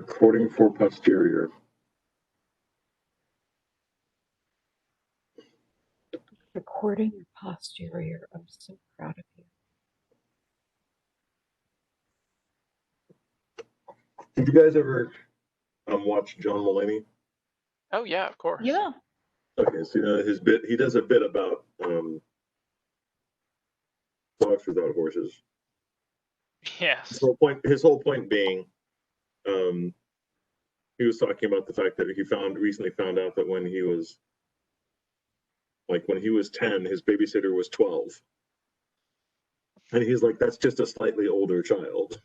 Recording for posterior. Recording your posterior. I'm so proud of you. Did you guys ever watch John Mulaney? Oh yeah, of course. Yeah. Okay, so you know his bit. He does a bit about dogs without horses. Yes. His whole point being, he was talking about the fact that he recently found out that when he was 10, his babysitter was 12, and he's like, that's just a slightly older child.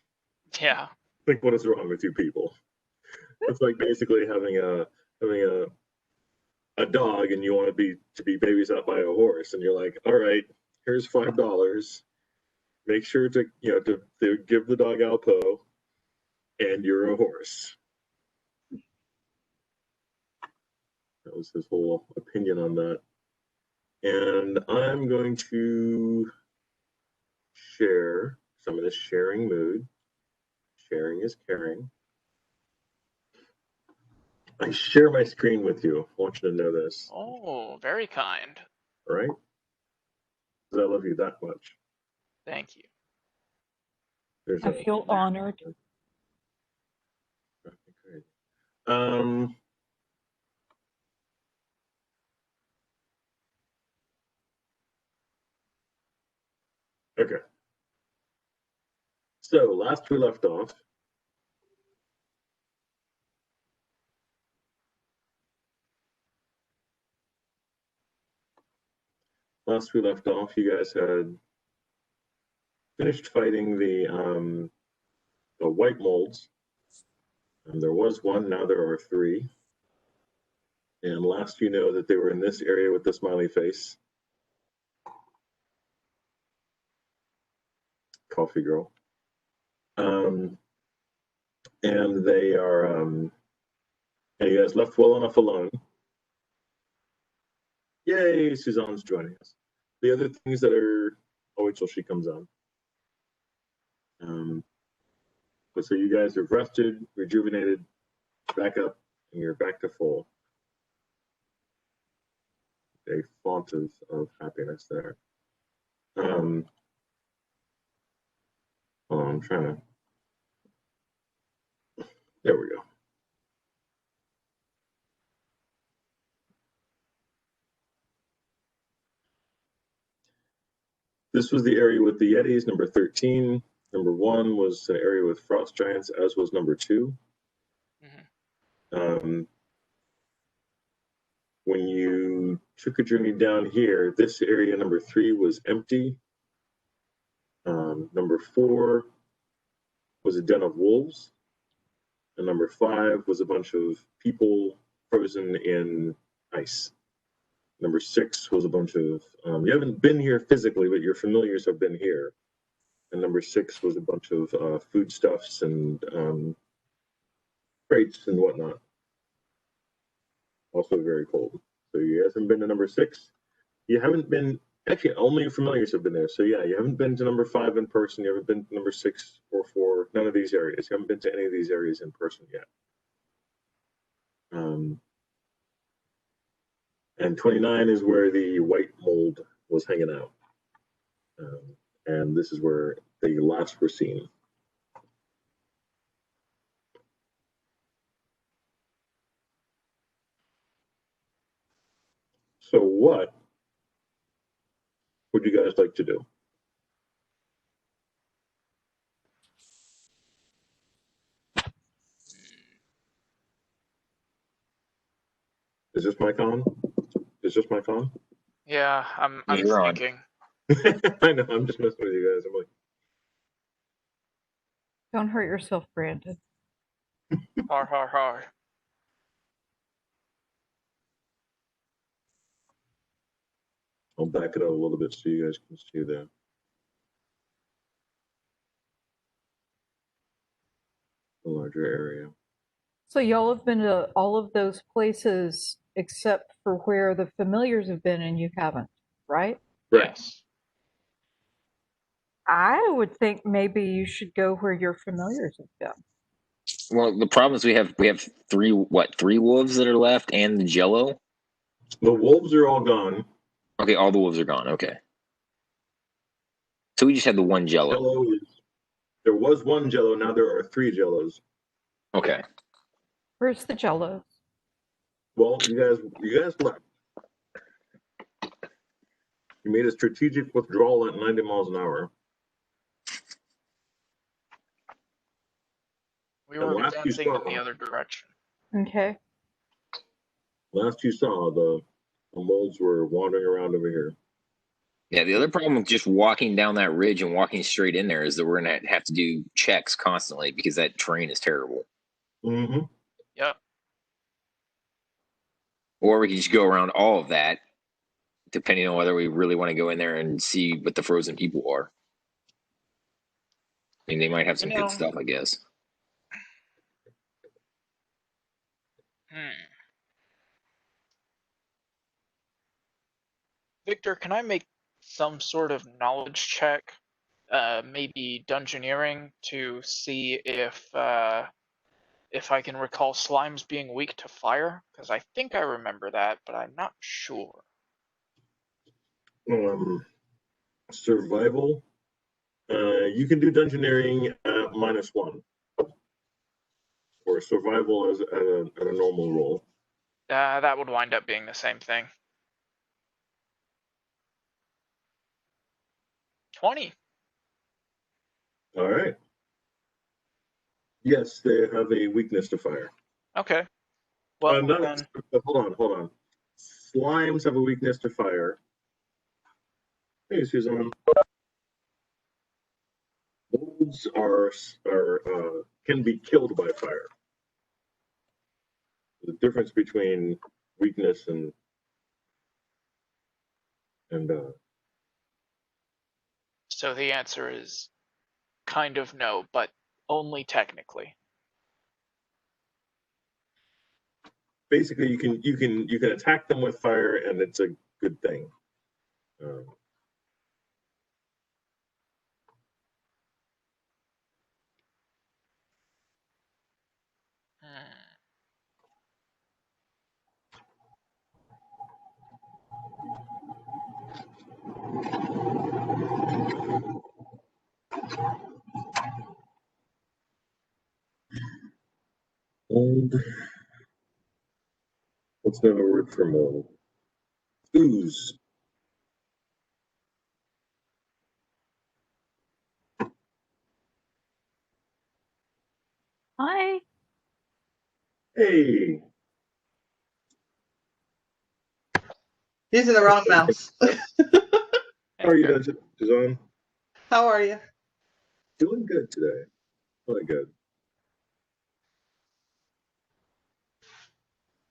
Yeah. Like, what is wrong with you people? It's like basically having a dog and you want to be babysat by a horse, and you're like, all right, here's $5. Make sure to give the dog Alpo, and you're a horse. That was his whole opinion on that. And I'm going to share. So I'm in a sharing mood. Sharing is caring. I share my screen with you. I want you to know this. Oh, very kind. All right? Because I love you that much. Thank you. I feel honored. Great. Okay. So last we left off, you guys had finished fighting the white molds. And there was one, now there are 3. And last you know that they were in this area with the smiley face. Coffee girl. And they are, and you guys left well enough alone. Yay, Suzanne's joining us. The other things that are, I'll wait till she comes on. But so you guys have rested, rejuvenated, back up, and you're back to full. A font of happiness there. Oh, I'm trying to. There we go. This was the area with the Yetis, number 13. Number 1 was an area with frost giants, as was number 2. Mm-hmm. When you took a journey down here, this area, number 3, was empty. Number 4 was a den of wolves. And number 5 was a bunch of people frozen in ice. Number 6 was a bunch of, you haven't been here physically, but your familiars have been here. And number 6 was a bunch of foodstuffs and crates and whatnot. Also very cold. So you guys haven't been to number 6. You haven't been, actually only your familiars have been there. So yeah, you haven't been to number 5 in person. You haven't been to number 6 or 4, none of these areas. You haven't been to any of these areas in person yet. And 29 is where the white mold was hanging out. And this is where they last were seen. So what would you guys like to do? Is this my con? Is this my con? Yeah, I'm thinking. I know, I'm just messing with you guys. I'm like, Don't hurt yourself, Brandon. Har har har. I'll back it up a little bit so you guys can see the larger area. So y'all have been to all of those places except for where the familiars have been and you haven't, right? Right. Yes. I would think maybe you should go where your familiars have been. Well, the problem is we have three wolves that are left and the Jello. The wolves are all gone. Okay, all the wolves are gone. Okay, so we just had the one Jello. There was one Jello. Now there are 3 Jellos. Okay. Where's the Jellos? Well, you guys left. You made a strategic withdrawal at 90 miles an hour. We were last you advancing in saw- the other direction. Okay. Last you saw, the moles were wandering around over here. Yeah, the other problem with just walking down that ridge and walking straight in there is that we're gonna have to do checks constantly because that terrain is terrible. Mm-hmm. Yep. Or we can just go around all of that, depending on whether we really want to go in there and see what the frozen people are. I mean, they might have some good stuff, I guess. Victor, can I make some sort of knowledge check? Maybe dungeoneering to see if I can recall slimes being weak to fire? Because I think I remember that, but I'm not sure. Survival. You can do dungeoneering at -1. Or survival as at a normal roll. That would wind up being the same thing. 20. All right. Yes, they have a weakness to fire. Okay. Well, then... Hold on. Slimes have a weakness to fire. Hey, Susan. Wolves can be killed by fire. The difference between weakness and So the answer is kind of no, but only technically. basically you can attack them with fire, and it's a good thing. Mold. What's another word for mold? Ooze. Hi. Hey. Using the wrong mouse. How are you doing, Suzanne? How are you? Doing good today. Really good.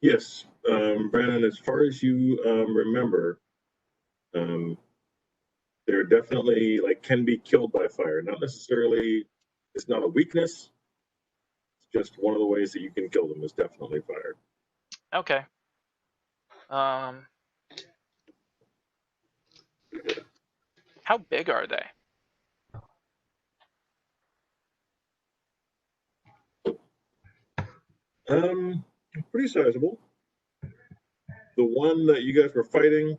Yes, Brandon, as far as you remember, they're definitely can be killed by fire. Not necessarily, it's not a weakness. It's just one of the ways that you can kill them is definitely fire. Okay. How big are they? Pretty sizable. The one that you guys were fighting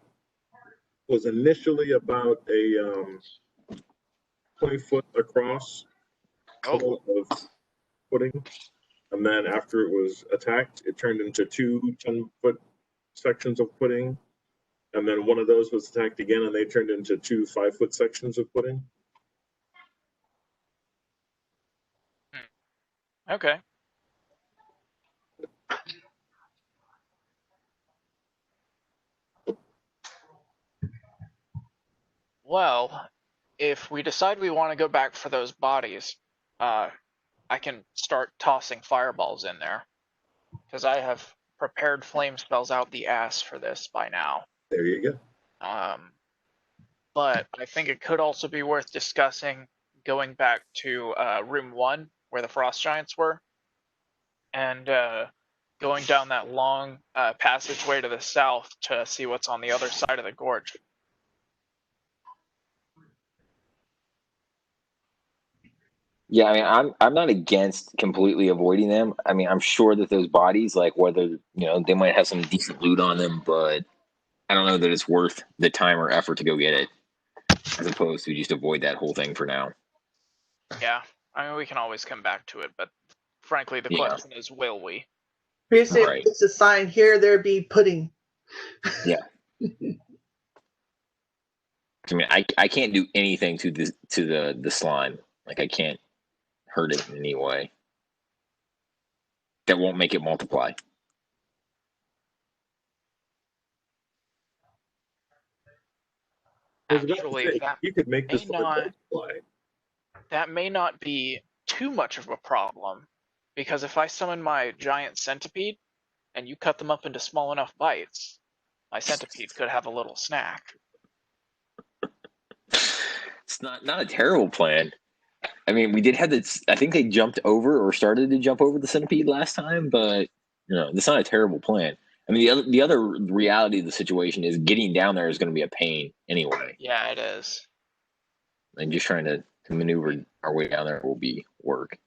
was initially about a 20-foot across of pudding, and then after it was attacked, it turned into 2 10-foot sections of pudding, and then one of those was attacked again, and they turned into 2 5-foot sections of pudding. Okay. Well, if we decide we want to go back for those bodies, I can start tossing fireballs in there. Because I have prepared flame spells out the ass for this by now. There you go. But I think it could also be worth discussing going back to room 1, where the frost giants were, and going down that long passageway to the south to see what's on the other side of the gorge. Yeah, I mean, I'm not against completely avoiding them. I mean, I'm sure that those bodies, like whether they might have some decent loot on them, but I don't know that it's worth the time or effort to go get it, as opposed to just avoid that whole thing for now. Yeah, I mean, we can always come back to it, but frankly, the Yeah. question is, will we? We say Right. it's a sign here, there be pudding. Yeah. I mean, I can't do anything to the slime. Like I can't hurt it in any way. That won't make it multiply. I was about to Actually, say, you could make this may one not multiply. that may not be too much of a problem, because if I summon my giant centipede and you cut them up into small enough bites, my centipede could have a little snack. It's not a terrible plan. I mean, we did have this. I think they jumped over or started to jump over the centipede last time, but that's not a terrible plan. I mean, the other reality of the situation is getting down there is going to be a pain anyway, Yeah, it is. and just trying to maneuver our way down there will be work.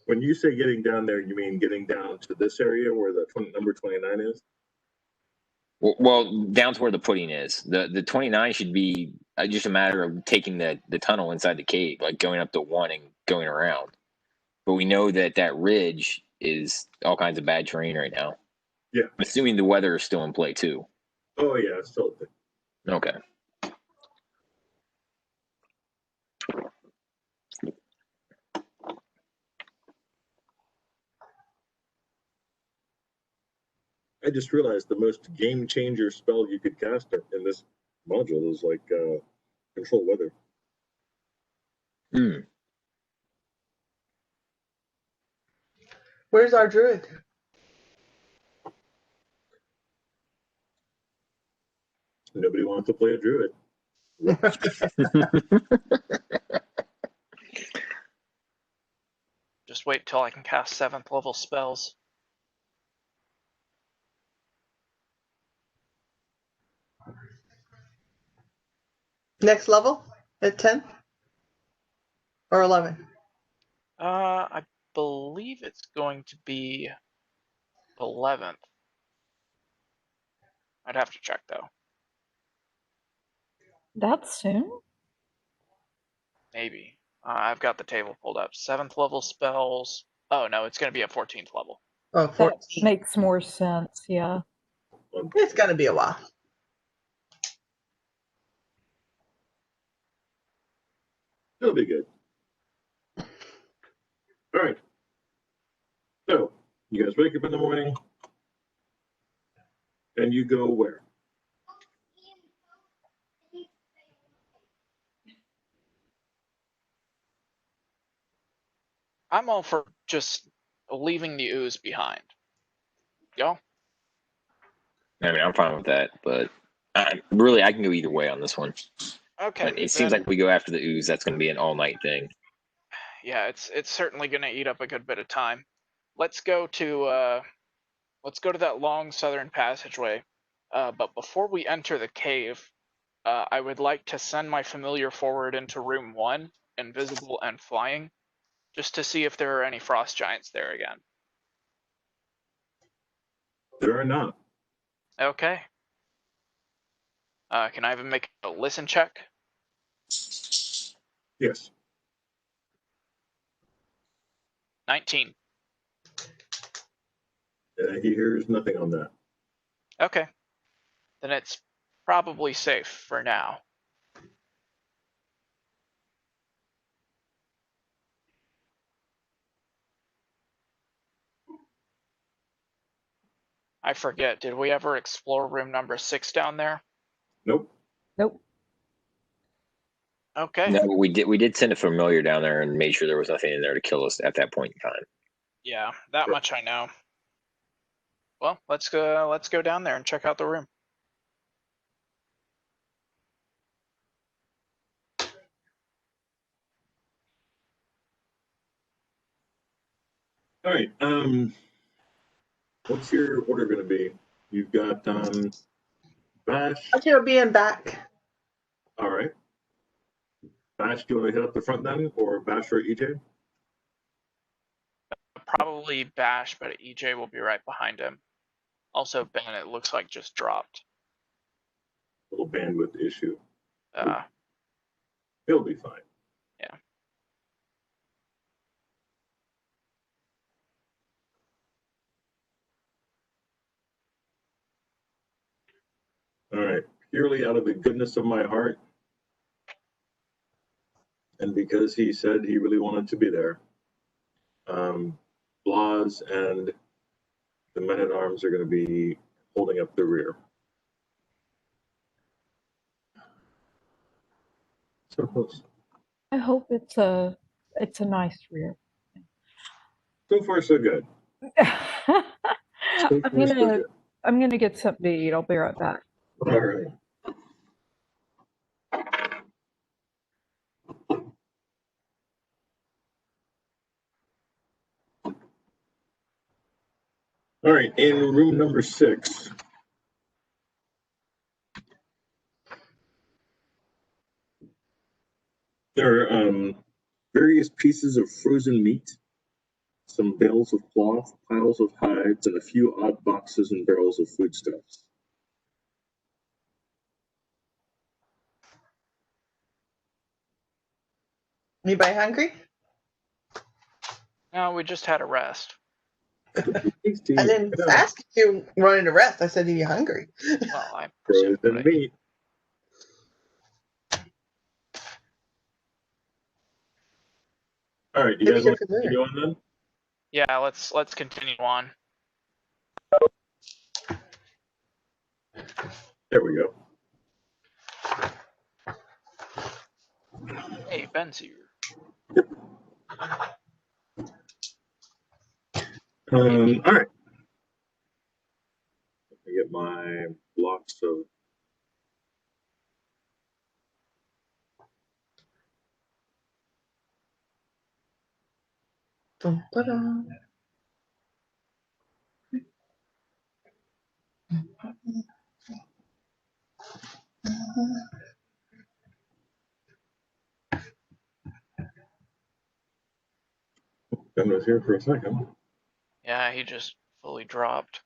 When you say getting down there, you mean getting down to this area where the number 29 is? Well, down to where the pudding is. The 29 should be just a matter of taking the tunnel inside the cave, like going up to 1 and going around. But we know that ridge is all kinds of bad terrain right now. Yeah. I'm assuming the weather is still in play too. Oh yeah, it's still a thing. Okay. I just realized the most game changer spell you could cast in this module is like control weather. Hmm. Where's our druid? Nobody wants to play a druid. Just wait till I can cast 7th level spells. Next level at 10 or 11? I believe it's going to be 11th. I'd have to check though. That's soon. Maybe. I've got the table pulled up. 7th level spells. Oh no, it's going to be at 14th level. Oh, That 14. makes more sense. Yeah. It's going to be a while. It'll be good. All right. So, you guys wake up in the morning and you go where? I'm all for just leaving the ooze behind. Go. I mean, I'm fine with that, but really, I can go either way on this one. Okay. But it seems like we go after the ooze. That's going to be an all-night thing. Yeah, it's certainly going to eat up a good bit of time. Let's go to that long southern passageway. But before we enter the cave, I would like to send my familiar forward into room 1, invisible and flying, just to see if there are any frost giants there again. There are none. Okay. Can I even make a listen check? Yes. 19. He hears nothing on that. Okay. Then it's probably safe for now. I forget, did we ever explore room number 6 down there? Nope. Nope. Okay. No, we did send a familiar down there and made sure there was nothing in there to kill us at that point in time. Yeah, that much I know. Well, let's go down there and check out the room. All right. What's your order going to be? You've got Bash. I'll being back. All right. Bash, do you want to hit up the front then, or Bash or EJ? Probably Bash, but EJ will be right behind him. Also, Ben, it looks like just dropped. Little bandwidth issue. It'll be fine. Yeah. All right. Purely out of the goodness of my heart, and because he said he really wanted to be there, Blas and the men-at-arms are going to be holding up the rear. So close. I hope it's a nice rear. So far, so good. So far, so good. I'm gonna get something to eat. I'll be right back. All right. All right, in room number 6. There are various pieces of frozen meat, some bales of cloth, piles of hides, and a few odd boxes and barrels of foodstuffs. Anybody hungry? No, we just had a rest. I didn't ask if you wanted to rest. I said, are you hungry? Well, I presume. Frozen meat. All right, you guys want to continue on then? Yeah, let's continue on. There we go. Hey, Ben's here. All right. Let me get my blocks of. Dun, dun, Ben was here for a second. Yeah, he just fully dropped.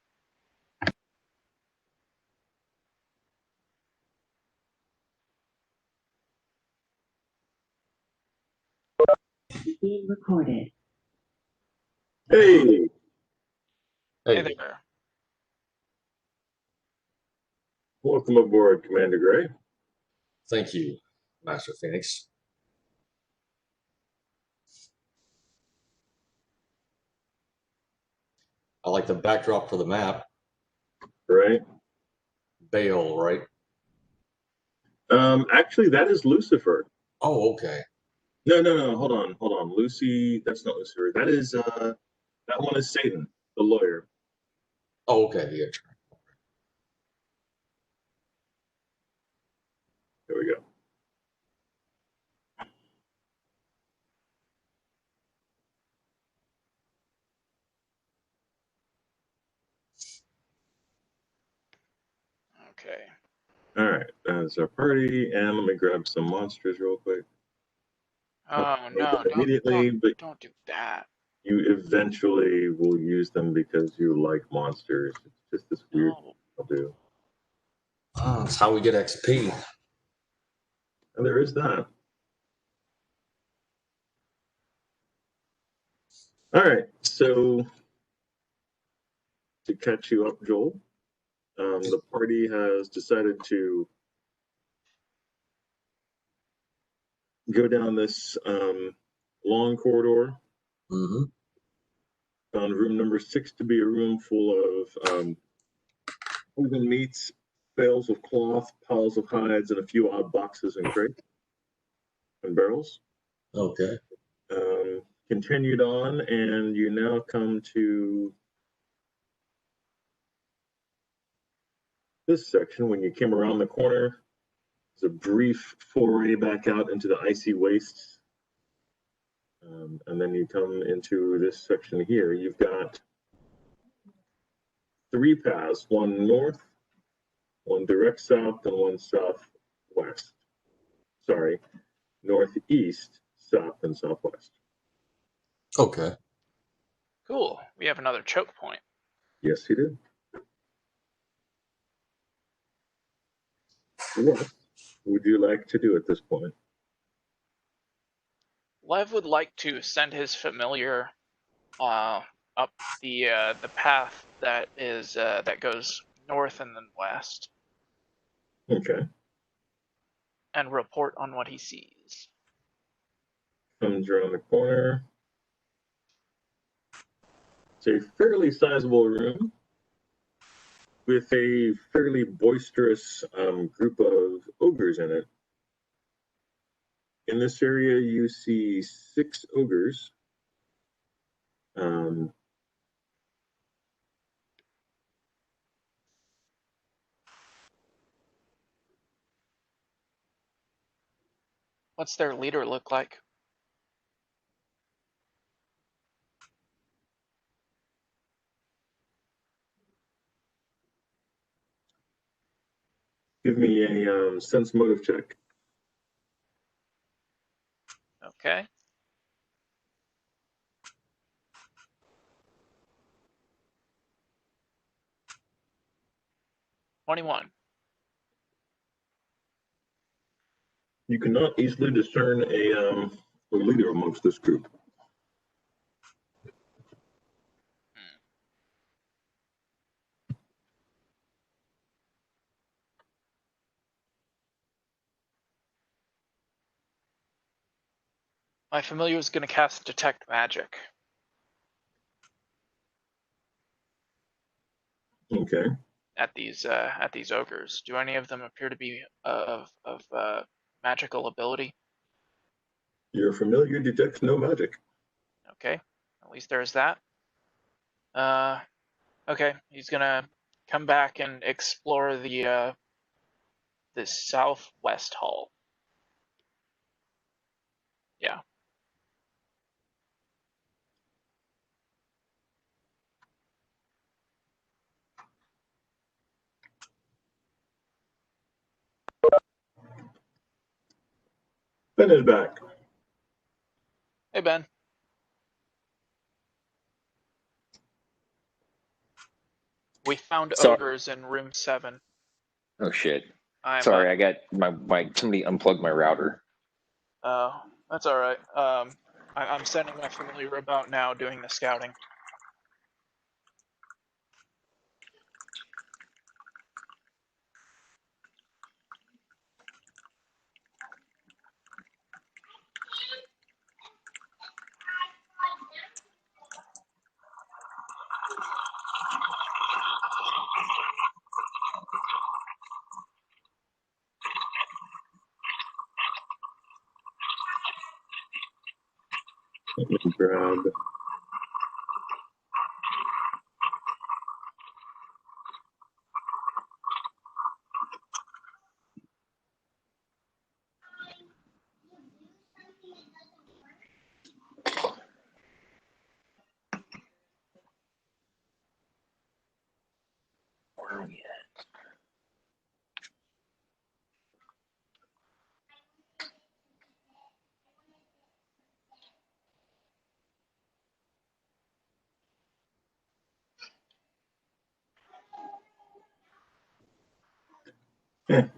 Being recorded. Hey. Hey there. Welcome aboard, Commander Gray. Thank you, Master Phoenix. I like the backdrop for the map. Right. Baal, right? Actually, that is Lucifer. Oh, okay. No. Hold on. Lucy, that's not Lucifer. That is that one is Satan, the lawyer. Oh, okay. The attorney. There we go. Okay. All right, that's our party, and let me grab some monsters real quick. Oh no! Don't do that. You eventually will use them because you like monsters. It's just this weird thing I'll do. That's how we get XP. And there is that. All right, so to catch you up, Joel, the party has decided to go down this long corridor. Mm-hmm. Found room number 6 to be a room full of frozen meats, bales of cloth, piles of hides, and a few odd boxes and crates and barrels. Okay. Continued on, and you now come to this section. When you came around the corner, there's a brief foray back out into the icy wastes. And then you come into this section here. You've got 3 paths, one north, one direct south, and one southwest. Sorry. northeast, south, and southwest. Okay. Cool. We have another choke point. Yes, he did. What would you like to do at this point? Lev would like to send his familiar up the path that is that goes north and then west, Okay. and report on what he sees. Comes around the corner. It's a fairly sizable room with a fairly boisterous group of ogres in it. In this area, you see 6 ogres. What's their leader look like? Give me a sense motive check. Okay. $21. You cannot easily discern a leader amongst this group. My familiar is going to cast Detect Magic. Okay. At these ogres. Do any of them appear to be of magical ability? Your familiar detects no magic. Okay, at least there's that. Okay, he's gonna come back and explore the southwest hall. Yeah. Ben is back. Hey, Ben. We found ogres in room 7. Oh shit. Sorry, I got my somebody unplugged my router. Oh, that's all right. I'm sending my familiar about now, doing the scouting. Let me grab. Where are we at?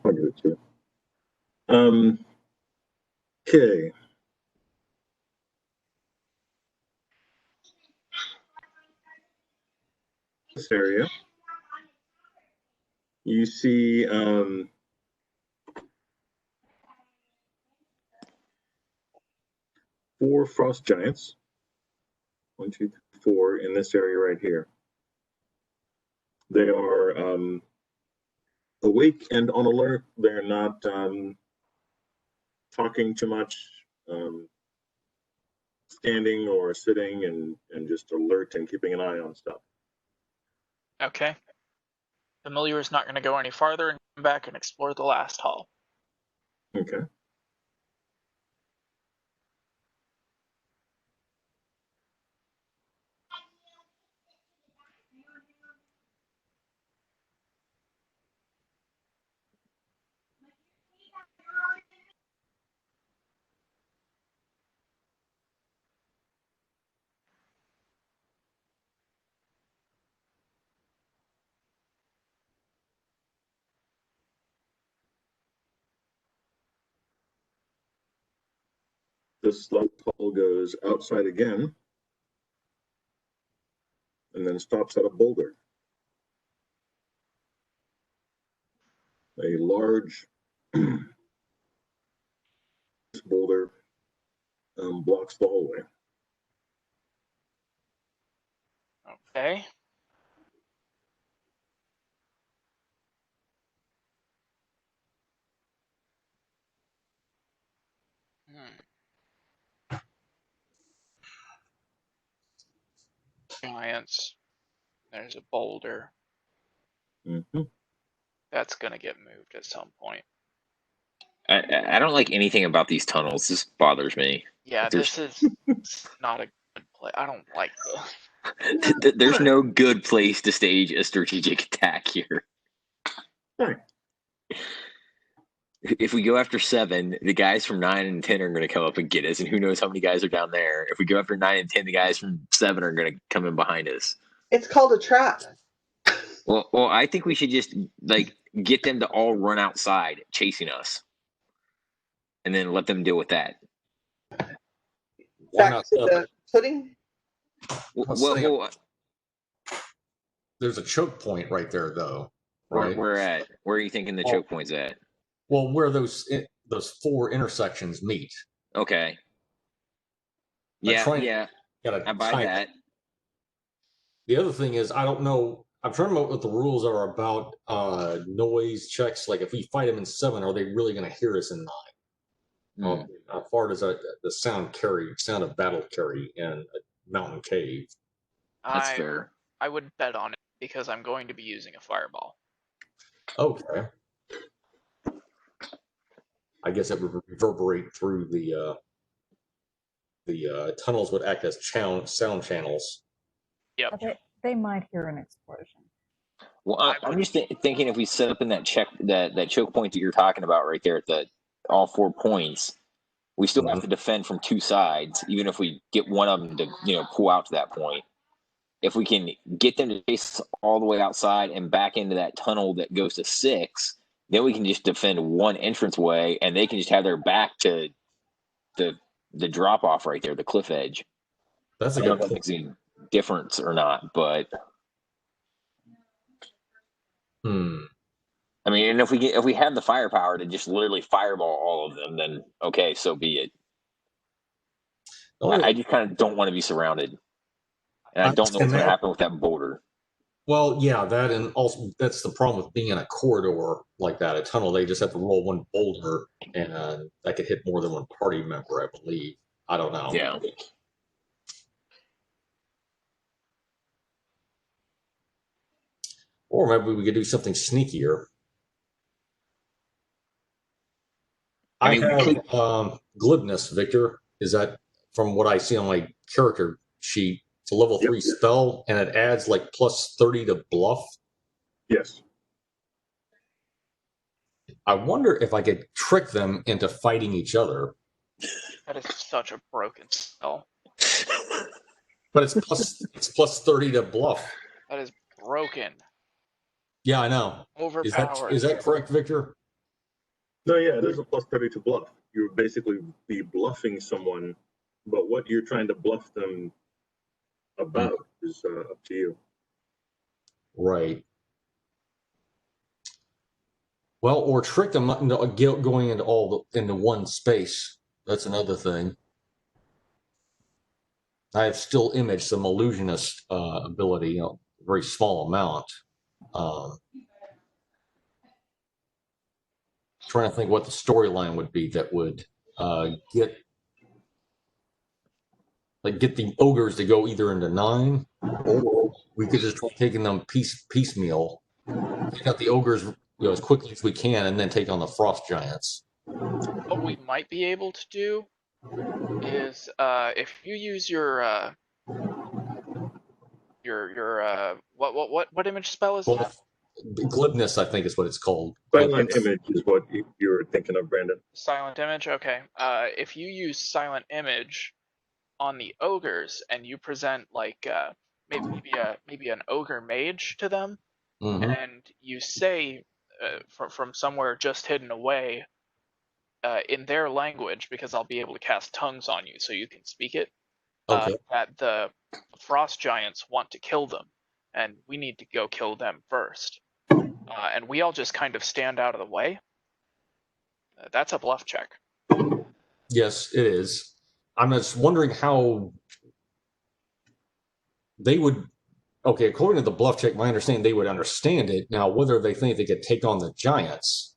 I'll give it to you. Okay. This area, you see 4 frost giants. 1, 2, 3, 4 in this area right here. They are awake and on alert. They're not talking too much, standing or sitting and just alert and keeping an eye on stuff. Okay. Familiar is not going to go any farther and come back and explore the last hall. Okay. This light pole goes outside again, and then stops at a boulder. A large boulder blocks the hallway. Okay. Giants. There's a boulder. Mm-hmm. That's gonna get moved at some point. I don't like anything about these tunnels. This bothers me. Yeah, There's- this is not a good play. I don't like this. There's no good place to stage a strategic attack here. Right. If we go after 7, the guys from 9 and 10 are going to come up and get us, and who knows how many guys are down there. If we go after 9 and 10, the guys from 7 are going to come in behind us. It's called a trap. Well, I think we should just get them to all run outside chasing us, and then let them deal with that. Why Back not? to the pudding. Well, There's a choke point right there, though. Right. where are you thinking the choke point's at? Well, where those 4 intersections meet. Okay. Gotta I buy time that. it. The other thing is, I don't know. I'm trying to know what the rules are about noise checks. Like, if we fight them in 7, are they really going to hear us in 9? How far does the sound of battle carry in a mountain cave? That's fair. I would bet on it because I'm going to be using a fireball. Okay. I guess it would reverberate through the tunnels, would act as sound channels. Yep. They might hear an explosion. Well, I'm just thinking if we set up in that choke point that you're talking about right there at all 4 points, we still have to defend from 2 sides, even if we get one of them to pull out to that point. If we can get them to chase all the way outside and back into that tunnel that goes to 6, then we can just defend one entranceway, and they can just have their back to the drop off right there, the cliff edge. That's a I don't good know if that makes any difference or not, but I mean, and if we have the firepower to just literally fireball all of them, then okay, so be it. I just kind of don't want to be surrounded, and I don't know what's going to happen with that boulder. Well, yeah, that, and also that's the problem with being in a corridor like that, a tunnel. They just have to roll one boulder, and that could hit more than one party member, I believe. I don't know. Yeah. Or maybe we could do something sneakier. I have glibness, Victor. Is that from what I see on my character sheet? It's a level 3 spell, and it adds like plus 30 to bluff. Yes. I wonder if I could trick them into fighting each other. That is such a broken spell. But it's plus 30 to bluff. That is broken. Yeah, I know. Overpowered. Is that correct, Victor? No, yeah, there's a plus 30 to bluff. You would basically be bluffing someone, but what you're trying to bluff them about is up to you. Right. Well, or trick them into going into one space. That's another thing. I have still image some illusionist ability, a very small amount. Trying to think what the storyline would be that would get the ogres to go either into 9, or we could just try taking them piecemeal, take out the ogres as quickly as we can, and then take on the frost giants. What we might be able to do is if you use your what image spell is that? Glibness, I think, is what it's called. Silent image is what you were thinking of, Brandon. Silent image, okay. If you use silent image on the ogres and you present like maybe an ogre mage to them, and you say from somewhere just hidden away, in their language, because I'll be able to cast tongues on you so you can speak it, Okay. that the frost giants want to kill them, and we need to go kill them first. And we all just kind of stand out of the way. That's a bluff check. Yes, it is. I'm just wondering how they would. Okay, according to the bluff check, my understanding they would understand it. Now, whether they think they could take on the giants,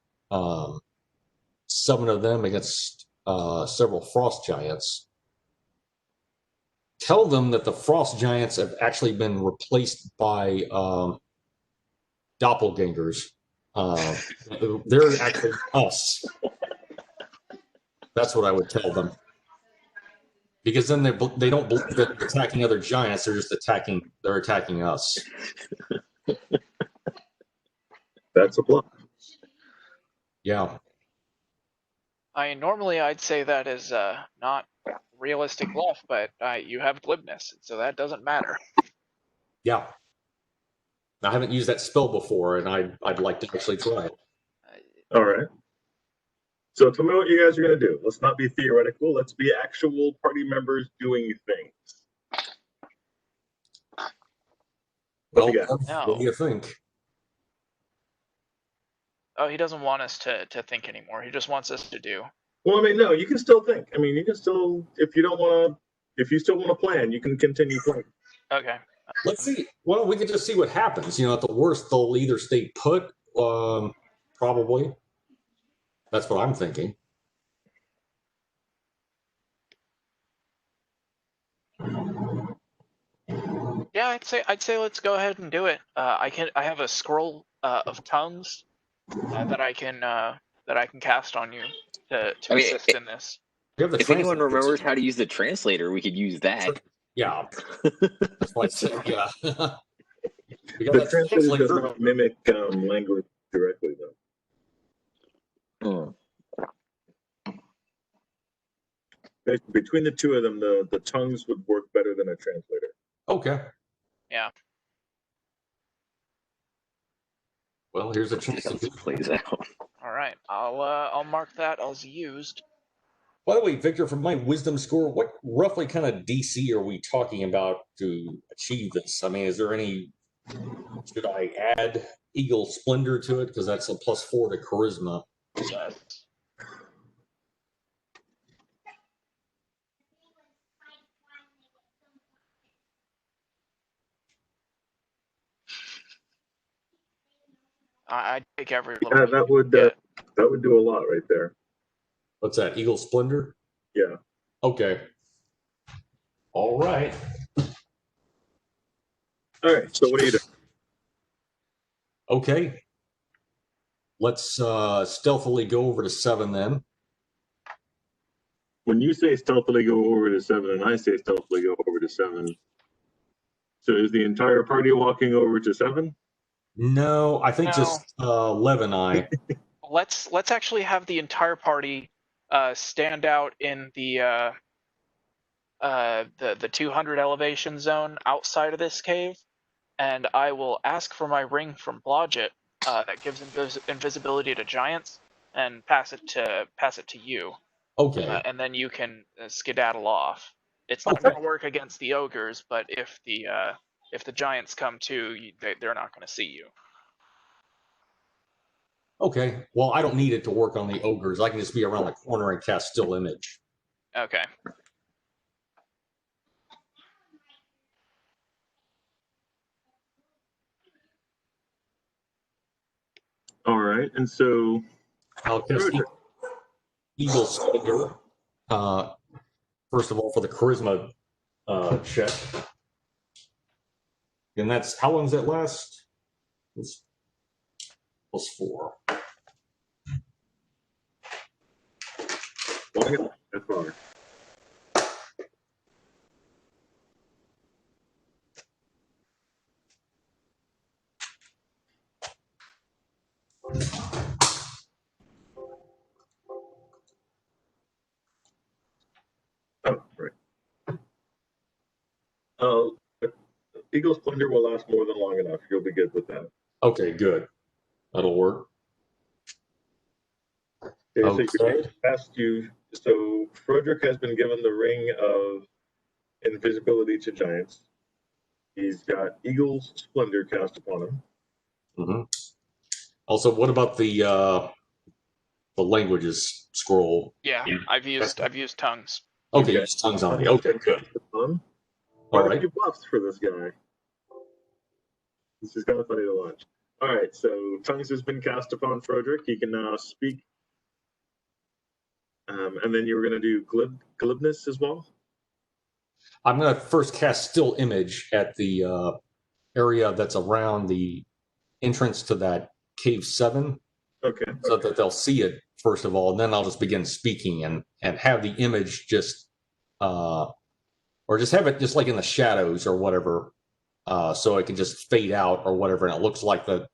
7 of them against several frost giants. Tell them that the frost giants have actually been replaced by doppelgangers. They're actually us. That's what I would tell them. Because then they don't believe that they're attacking other giants. They're just attacking us. That's a bluff. Yeah. Normally I'd say that is not realistic bluff, but you have glibness, so that doesn't matter. Yeah. I haven't used that spell before, and I'd like to actually try it. All right. So tell me what you guys are going to do. Let's not be theoretical. Let's be actual party members doing things. Well, No. what do you think? Oh, he doesn't want us to think anymore. He just wants us to do. Well, I mean, no, you can still think. I mean, you can still, if you still want to plan, you can continue playing. Okay. Let's see. Well, we could just see what happens. At the worst, they'll either stay put, probably. That's what I'm thinking. Yeah, I'd say let's go ahead and do it. I have a scroll of tongues that I can cast on you to assist in this. If anyone remembers how to use the translator, we could use that. Yeah. That's why I said, yeah. The translator does not mimic language directly, though. Between the two of them, the tongues would work better than a translator. Okay. Yeah. Well, here's a chance to plays out. All right, I'll mark that as used. By the way, Victor, from my wisdom score, what roughly kind of DC are we talking about to achieve this? I mean, is there any? Should I add Eagle Splendor to it because that's a +4 to charisma? Yes. I'd take every little. Yeah, that would do a lot right there. What's that? Eagle Splendor? Yeah. Okay. All right. All right. So what do you do? Okay. Let's stealthily go over to 7 then. When you say stealthily go over to 7 and I say stealthily go over to 7, so is the entire party walking over to 7? No, I think just Lev and I. Let's actually have the entire party stand out in the 200 elevation zone outside of this cave, and I will ask for my ring from Blodgett that gives invisibility to giants, and pass it to you. Okay. And then you can skedaddle off. It's not going to work against the ogres, but if the giants come too, they're not going to see you. Okay. Well, I don't need it to work on the ogres. I can just be around the corner and cast Still Image. Okay. All right. And so I'll cast Eagle Splendor. First of all, for the charisma check. And that's, how long does that last? It's +4. That's far. Oh, right. Eagle Splendor will last more than long enough. You'll be good with that. Okay, good. That'll work. Okay, so Okay. past you. So Frederick has been given the ring of invisibility to giants. He's got Eagle's splendor cast upon him. Mm-hmm. Also, what about the languages scroll? Yeah, I've used tongues. Okay, use tongues on me. Okay, good. Quite All a right. few buffs for this guy. This is kind of funny to watch. All right, so tongues has been cast upon Frederick. He can now speak. And then you were going to do glibness as well? I'm going to first cast still image at the area that's around the entrance to that cave 7. Okay. So that they'll see it first of all, and then I'll just begin speaking and have the image just or just have it just like in the shadows or whatever, so it can just fade out or whatever, and it looks like that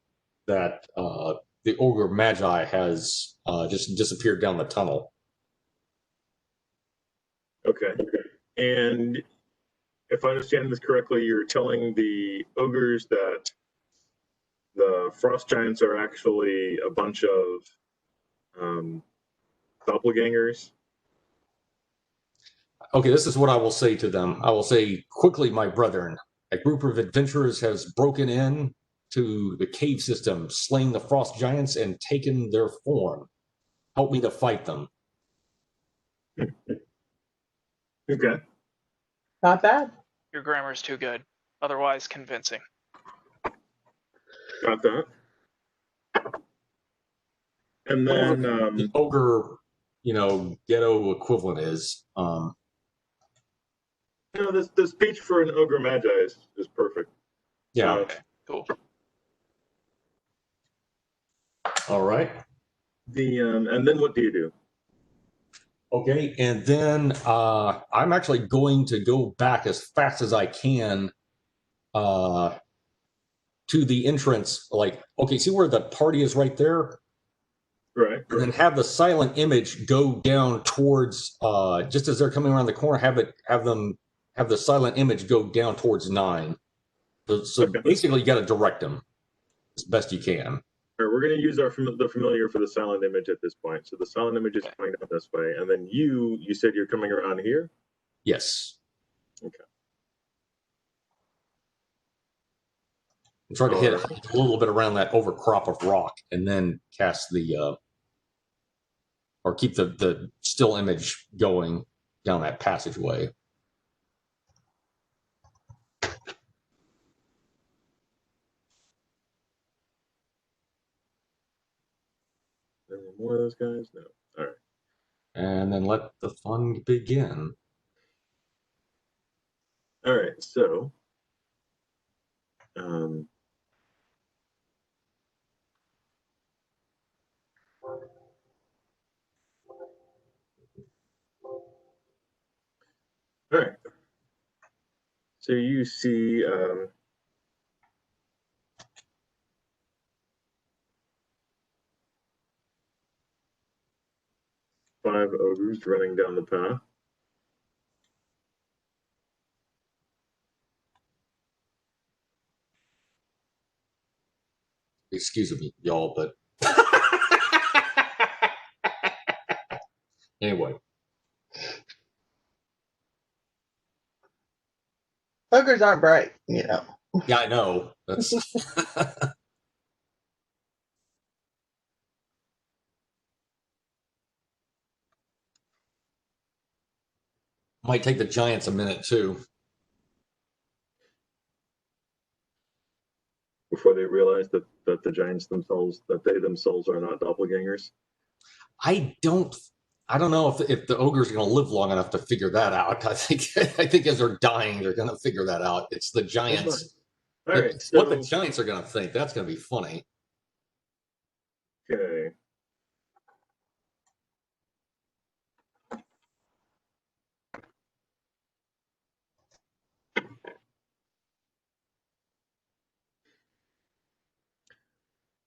the ogre magi has just disappeared down the tunnel. Okay. And if I understand this correctly, you're telling the ogres that the frost giants are actually a bunch of doppelgangers. Okay, this is what I will say to them. I will say, quickly, my brethren, a group of adventurers has broken in to the cave system, slain the frost giants, and taken their form. Help me to fight them. Okay. Not bad. Your grammar's too good. Otherwise convincing. Got that. And then the ogre, ghetto equivalent is. the speech for an ogre magi is perfect. Yeah. Okay, cool. All right. And then what do you do? Okay, and then I'm actually going to go back as fast as I can to the entrance. Like, okay, see where the party is right there? Right. And then have the silent image go down towards, just as they're coming around the corner, have the silent image go down towards 9. So Okay. basically, you got to direct them as best you can. All right, we're going to use the familiar for the silent image at this point. So the silent image is coming down this way, and then you said you're coming around here? Yes. Okay. And try to hit a little bit around that overcrop of rock, and then cast the or keep the still image going down that passageway. More of those guys? No. All right. And then let the fun begin. All right. So, all right. So you see 5 ogres running down the path. Excuse me, y'all, but anyway. Ogres aren't bright, Yeah, I know. That's might take the giants a minute too. Before they realize that the giants themselves, that they themselves are not doppelgangers. I don't know if the ogres are going to live long enough to figure that out. I think as they're dying, they're going to figure that out. It's the giants. All right. What the giants are going to think, that's going to be funny. Okay.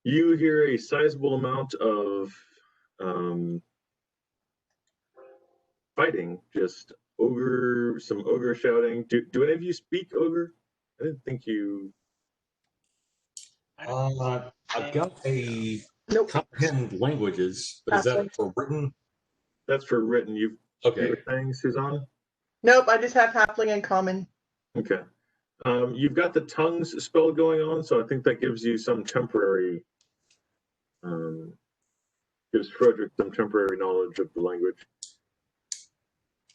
You hear a sizable amount of fighting, just some ogre shouting. Do any of you speak ogre? I didn't think you. I've got a Nope. comprehend languages, but is that for written? That's for written. You Okay. were saying, Suzanne? Nope, I just have halfling and common. Okay. You've got the tongues spell going on, so I think that gives you some temporary, gives Frederick some temporary knowledge of the language.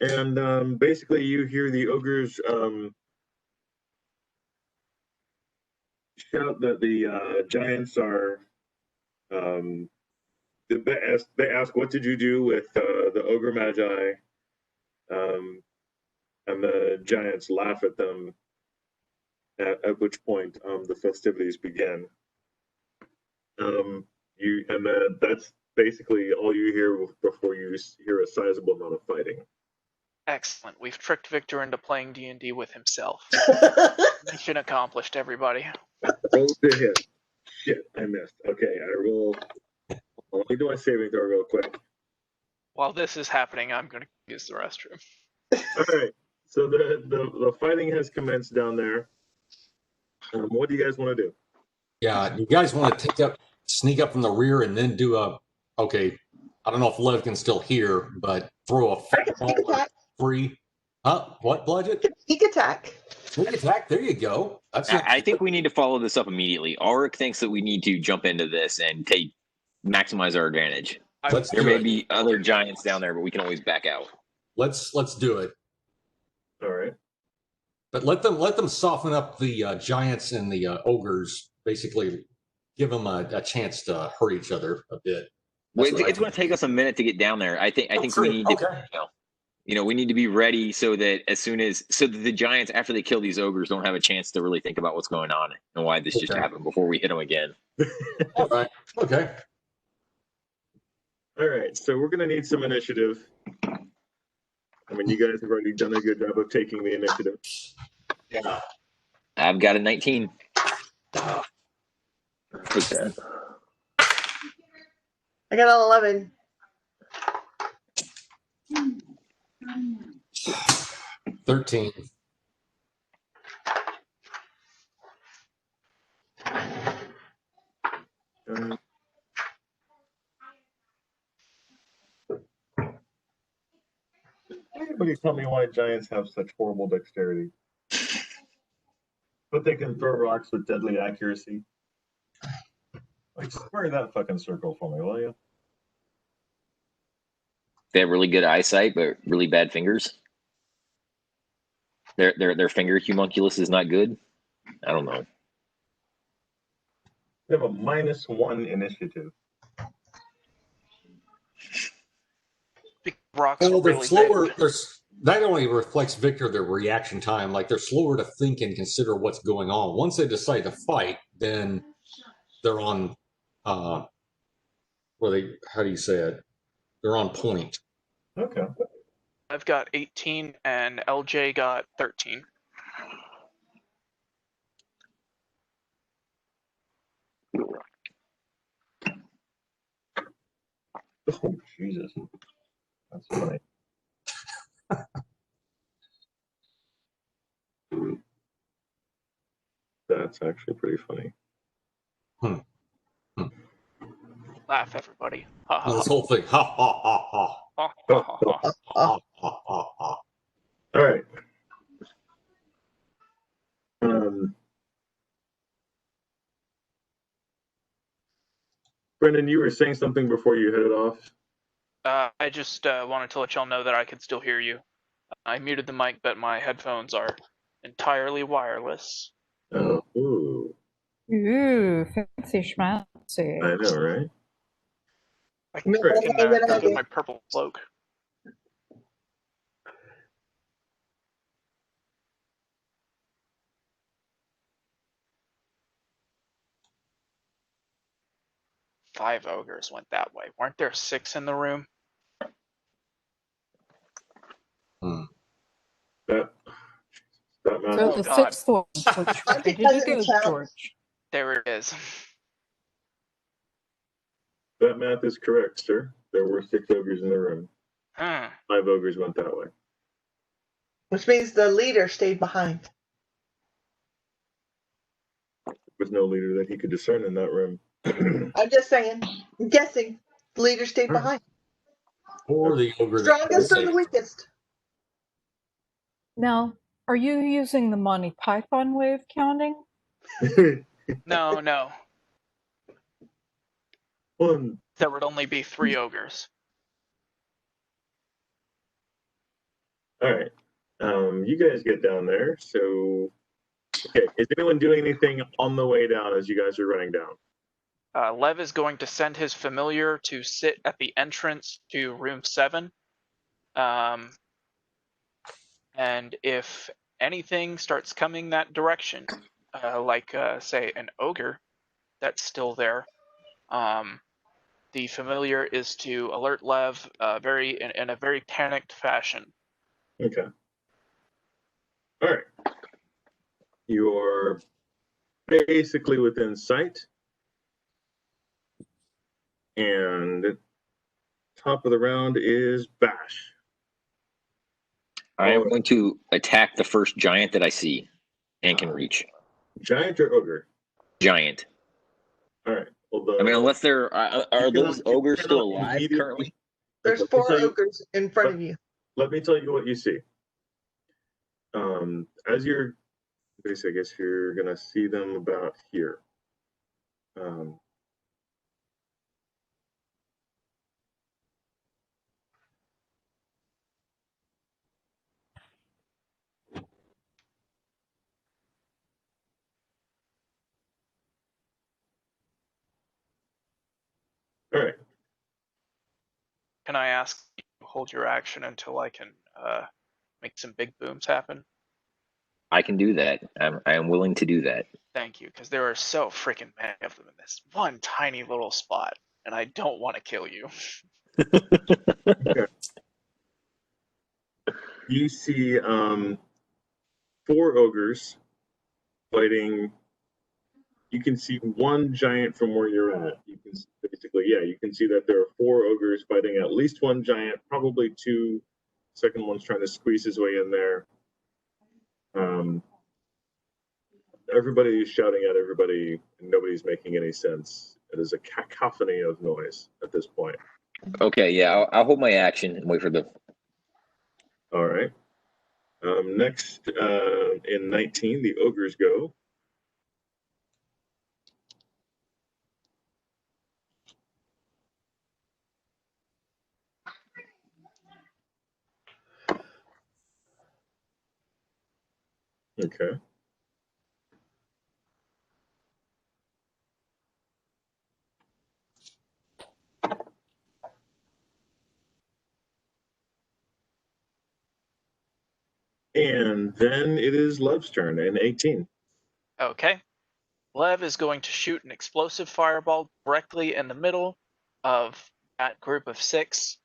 And basically, you hear the ogres shout that the giants are. They ask, "What did you do with the ogre magi?" And the giants laugh at them. At which point the festivities begin. That's basically all you hear before you hear a sizable amount of fighting. Excellent. We've tricked Victor into playing D&D with himself. Mission accomplished, everybody. Roll to hit. Shit, I missed. Okay, I roll. Let me do my saving throw real quick. While this is happening, I'm going to use the restroom. All right. So the fighting has commenced down there. What do you guys want to do? Yeah, you guys want to sneak up from the rear, and then do a. Okay, I don't know if Lev can still hear, but throw a fat ball free. Huh? What, Bludget? Sneak attack. Sneak attack. There you go. I think we need to follow this up immediately. Ulrich thinks that we need to jump into this and maximize our advantage. There may be other giants down there, but we can always back out. Let's do it. All right. But let them soften up the giants and the ogres. Basically, give them a chance to hurt each other a bit. Well, it's going to take us a minute to get down there. I think we need to. We need to be ready so that the giants, after they kill these ogres, don't have a chance to really think about what's going on and why this just happened before we hit them again. All right. Okay. All right. So we're going to need some initiative. I mean, you guys have already done a good job of taking the initiative. Yeah. I've got a 19. Okay. I got an 11. 13. Anybody tell me why giants have such horrible dexterity? But they can throw rocks with deadly accuracy. Like, square that fucking circle for me, will you? They have really good eyesight, but really bad fingers. Their finger homunculus is not good. I don't know. They have a -1 initiative. Rocks Well, they're really slower. big. That only reflects Victor, their reaction time. Like, they're slower to think and consider what's going on. Once they decide to fight, then they're on. How do you say it? They're on point. Okay. I've got 18 and LJ got 13. Oh, Jesus. That's funny. That's actually pretty funny. Laugh, everybody. Ha, ha, This ha. whole thing. Ha ha ha ha. Ha, ha, ha, ha. Ha ha ha ha. All right. Brendan, you were saying something before you headed off. I just wanted to let y'all know that I could still hear you. I muted the mic, but my headphones are entirely wireless. Oh, ooh. Ooh, fancy schmancy. I know, right? I can with my purple cloak. Five ogres went that way. Weren't there 6 in the room? That math. So Oh, the God. 6th one. Where did you go, George? There it is. That math is correct, sir. There were 6 ogres in the room. 5 ogres went that way. Which means the leader stayed behind. There was no leader that he could discern in that room. I'm just saying. I'm guessing. The leader stayed behind. Or the ogre. Strongest or the weakest? Now, are you using the Monty Python way of counting? No. Well, There would only be 3 ogres. all right. You guys get down there. So, okay. Is anyone doing anything on the way down as you guys are running down? Lev is going to send his familiar to sit at the entrance to room 7. And if anything starts coming that direction, like say an ogre that's still there, the familiar is to alert Lev in a very panicked fashion. Okay. All right. You're basically within sight. And top of the round is Bash. I am going to attack the first giant that I see and can reach. Giant or ogre? Giant. All right. Well, I mean, unless there are those ogres still alive currently? There's 4 ogres in front of you. Let me tell you what you see. As you're, I guess you're gonna see them about here. All right. Can I ask you to hold your action until I can make some big booms happen? I can do that. I am willing to do that. Thank you, because there are so freaking many of them in this one tiny little spot, and I don't want to kill you. Okay. You see 4 ogres fighting. You can see 1 giant from where you're at. You can basically, you can see that there are 4 ogres fighting at least 1 giant, probably 2. Second one's trying to squeeze his way in there. Everybody is shouting at everybody, and nobody's making any sense. It is a cacophony of noise at this point. Okay, yeah, I'll hold my action and wait for the. All right. Next, in 19, the ogres go. Okay. And then it is Lev's turn in 18. Okay. Lev is going to shoot an explosive fireball directly in the middle of that group of 6.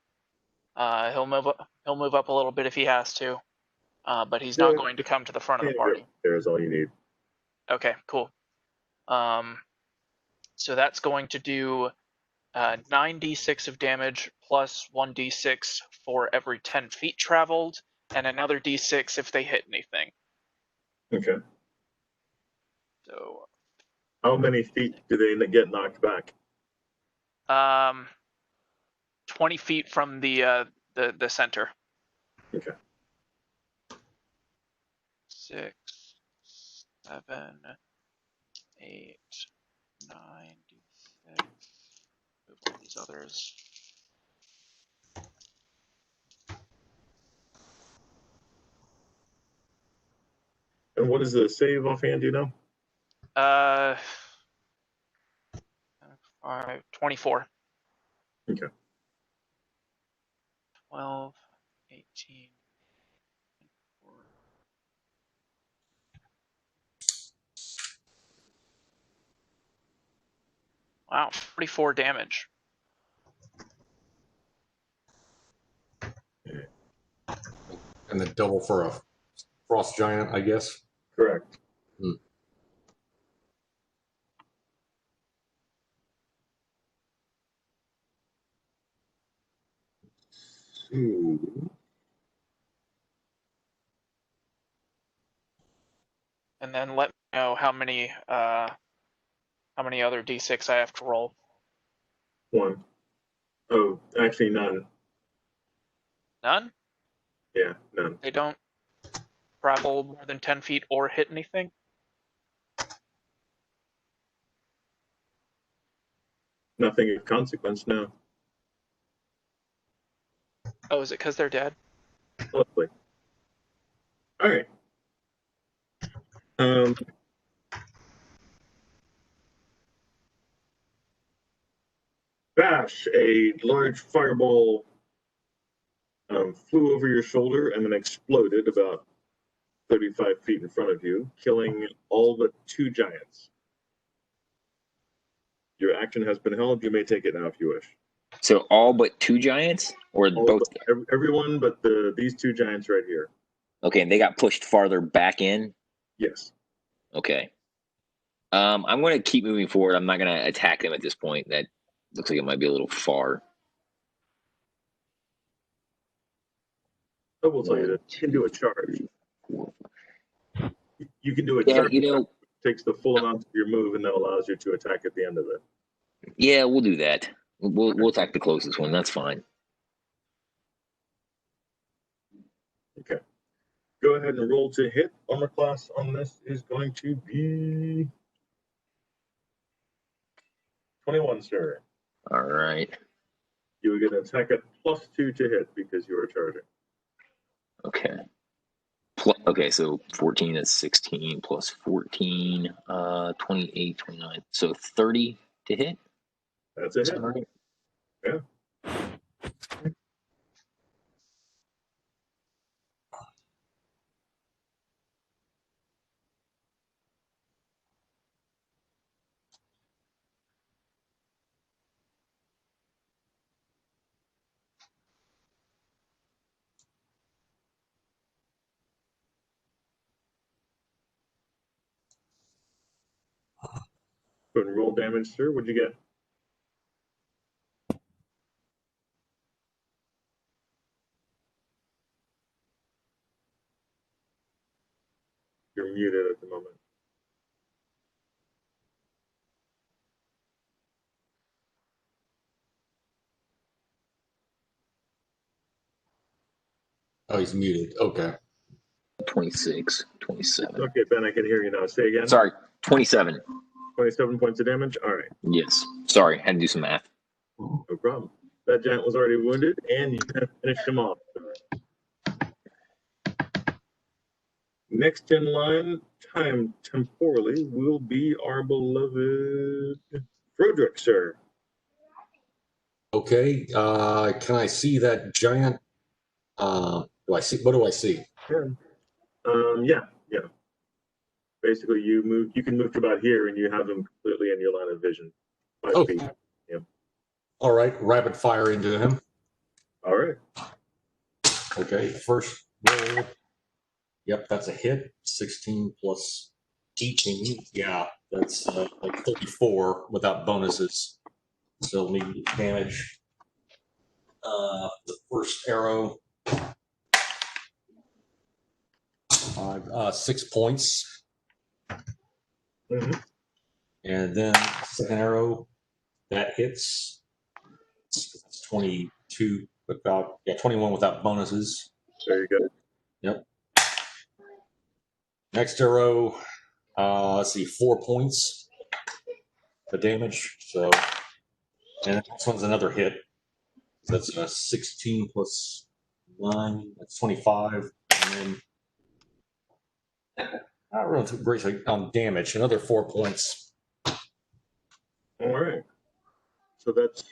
He'll move up a little bit if he has to, but he's not going to come to the front of the party. There's all you need. Okay, cool. So that's going to do 9d6 of damage plus 1d6 for every 10 feet traveled, and another d6 if they hit anything. Okay. So, how many feet do they get knocked back? 20 feet from the center. Okay. 6, 7, 8, 9, d6. Move all these others. And what is the save offhand, do you know? 24. Okay. 12, 18. Wow, 44 damage. And the double for a frost giant, I guess. Correct. Ooh. And then let me know how many how many other d6 I have to roll? 1. Oh, actually none. None? Yeah, none. They don't travel more than 10 feet or hit anything? Nothing of consequence, no. Oh, is it because they're dead? Lovely. All right. Bash, a large fireball flew over your shoulder and then exploded about 35 feet in front of you, killing all but 2 giants. Your action has been held. You may take it now if you wish. So all but 2 giants, or both? Everyone but these 2 giants right here. Okay, and they got pushed farther back in. Yes. Okay. I'm going to keep moving forward. I'm not going to attack them at this point. That looks like it might be a little far. I will tell you that you can do a charge. You can do a Yeah, charge. That takes the full amount of your move, and that allows you to attack at the end of it. Yeah, we'll do that. We'll attack the closest one. That's fine. Okay. Go ahead and roll to hit. Armor class on this is going to be 21, sir. All right. You will get an attack at +2 to hit because you are charging. Okay. Okay, so 14 is 16 plus 14, 28, 29. So 30 to hit? That's a hit. All right. Yeah. Go ahead and roll damage, sir. What'd you get? You're muted at the moment. Oh, he's muted. Okay. 26, 27. Okay, Ben, I can hear you now. Say again. Sorry, 27. 27 points of damage. All right. Yes. Sorry, had to do some math. No problem. That giant was already wounded, and you have finished him off. Next in line, time temporally, will be our beloved Frodrick, sir. Okay. Can I see that giant? Do I see? What do I see? Yeah. Basically, you can move to about here, and you have them completely in your line of vision. 5 feet. Yeah. All right. Rapid fire into him. All right. Okay. First roll. Yep, that's a hit. 16 plus 18. Yeah, that's like 34 without bonuses. So me damage. The first arrow. 6 points. Mm-hmm. And then second arrow, that hits. That's 22 without, 21 without bonuses. There you go. Yep. Next arrow, let's see, 4 points the damage. So, and the next one's another hit. That's 16 plus 9. That's 25. And then not really too great on damage. Another 4 points. All right. So that's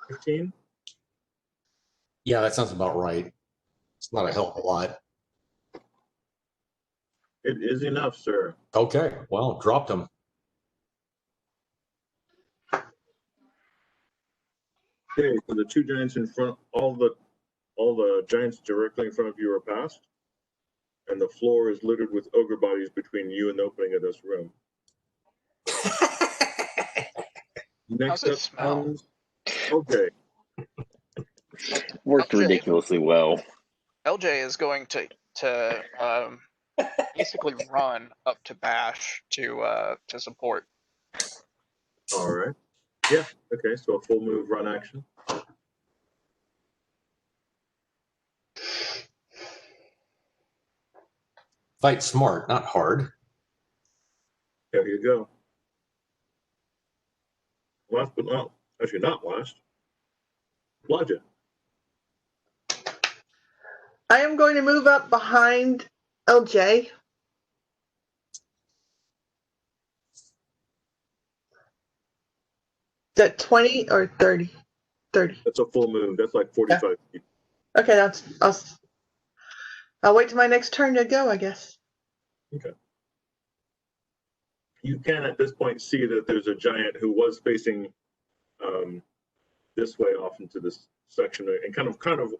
15. Yeah, that sounds about right. It's not a hell of a lot. It is enough, sir. Okay, well, dropped him. Okay, so the 2 giants in front, all the giants directly in front of you are passed, and the floor is littered with ogre bodies between you and the opening of this room. Next up comes okay. Worked LJ. ridiculously well. LJ is going to basically run up to Bash to support. All right. Yeah. Okay. So a full move run action. Fight smart, not hard. There you go. Last but not actually not last. Blodgett. I am going to move up behind LJ. Is that 20 or 30? 30. That's a full move. That's like 45 feet. Okay, I'll wait till my next turn to go, I guess. Okay. You can at this point see that there's a giant who was facing this way off into this section, and kind of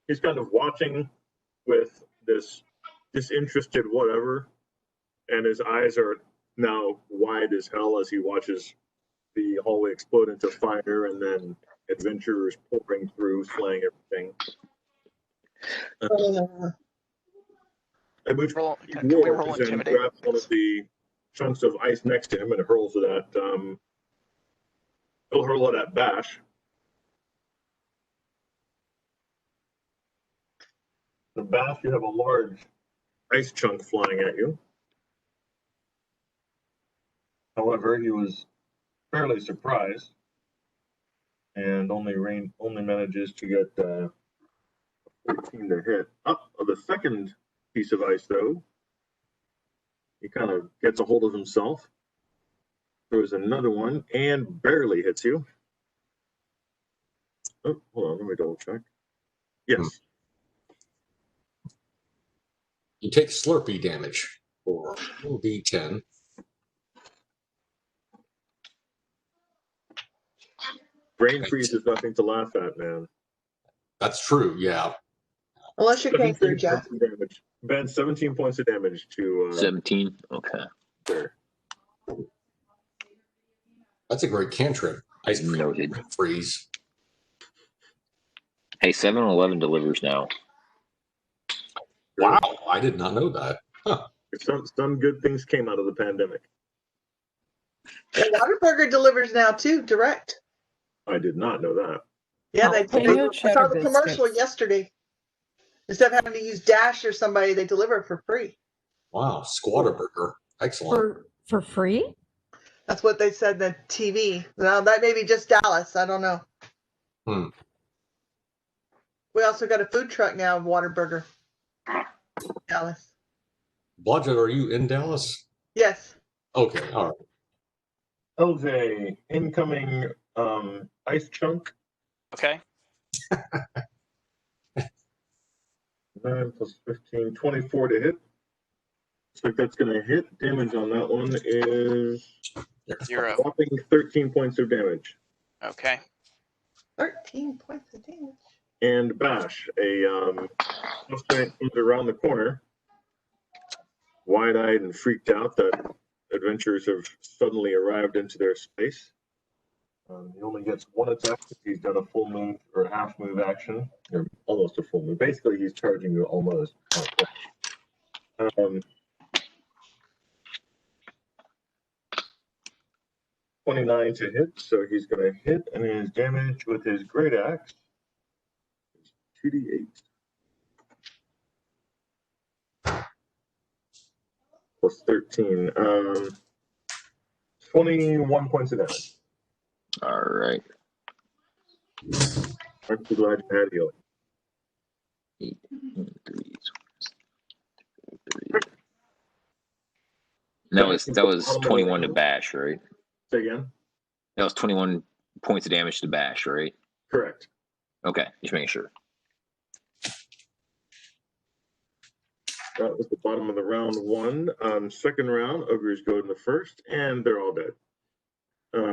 he's kind of watching with this disinterested whatever, and his eyes are now wide as hell as he watches the hallway explode into fire, and then adventurers pouring through, slaying everything. Can we roll intimidate? Grabs one of the chunks of ice next to him and hurls it at he'll hurl it at Bash. The Bash, you have a large ice chunk flying at you. However, he was fairly surprised and only manages to get 14 to hit. Up of the second piece of ice, though, he kind of gets a hold of himself. Throws another one and barely hits you. Oh, hold on, let me double check. Yes. You take Slurpee damage for D10. Brain freeze is nothing to laugh at, man. That's true, yeah. Unless you came through, Jeff. Ben, 17 points of damage to 17. Okay. There. That's a great cantrip. Ice Noted. freeze. Hey, 7-Eleven delivers now. Wow, I did not know that. Huh. Some good things came out of the pandemic. And Whataburger delivers now too, direct. I did not know that. Yeah, Oh, they Toyo I cheddar saw the commercial biscuits. yesterday. Instead of having to use Dash or somebody, they deliver for free. Wow, Squatter Burger. Excellent. For free? That's what they said in the TV. Now that may be just Dallas. I don't know. We also got a food truck now of Whataburger. Dallas. Blodgett, are you in Dallas? Yes. Okay, all right. LJ, incoming ice chunk. Okay. 9 plus 15, 24 to hit. Looks like that's going to hit. Damage on that one is 0. a whopping 13 points of damage. Okay. 13 points of damage. And Bash, a giant comes around the corner, wide-eyed and freaked out that adventurers have suddenly arrived into their space. He only gets one attack if he's done a full move or a half move action, or almost a full move. Basically, he's charging you almost. 29 to hit, so he's going to hit, and his damage with his great axe is 2d8. Plus 13. 21 points of damage. All right. Aren't you glad you had healing? 8, 3. That was 21 to Bash, right? Say again? That was 21 points of damage to Bash, right? Correct. Okay, just making sure. That was the bottom of the round one. Second round, ogres go in the first, and they're all dead.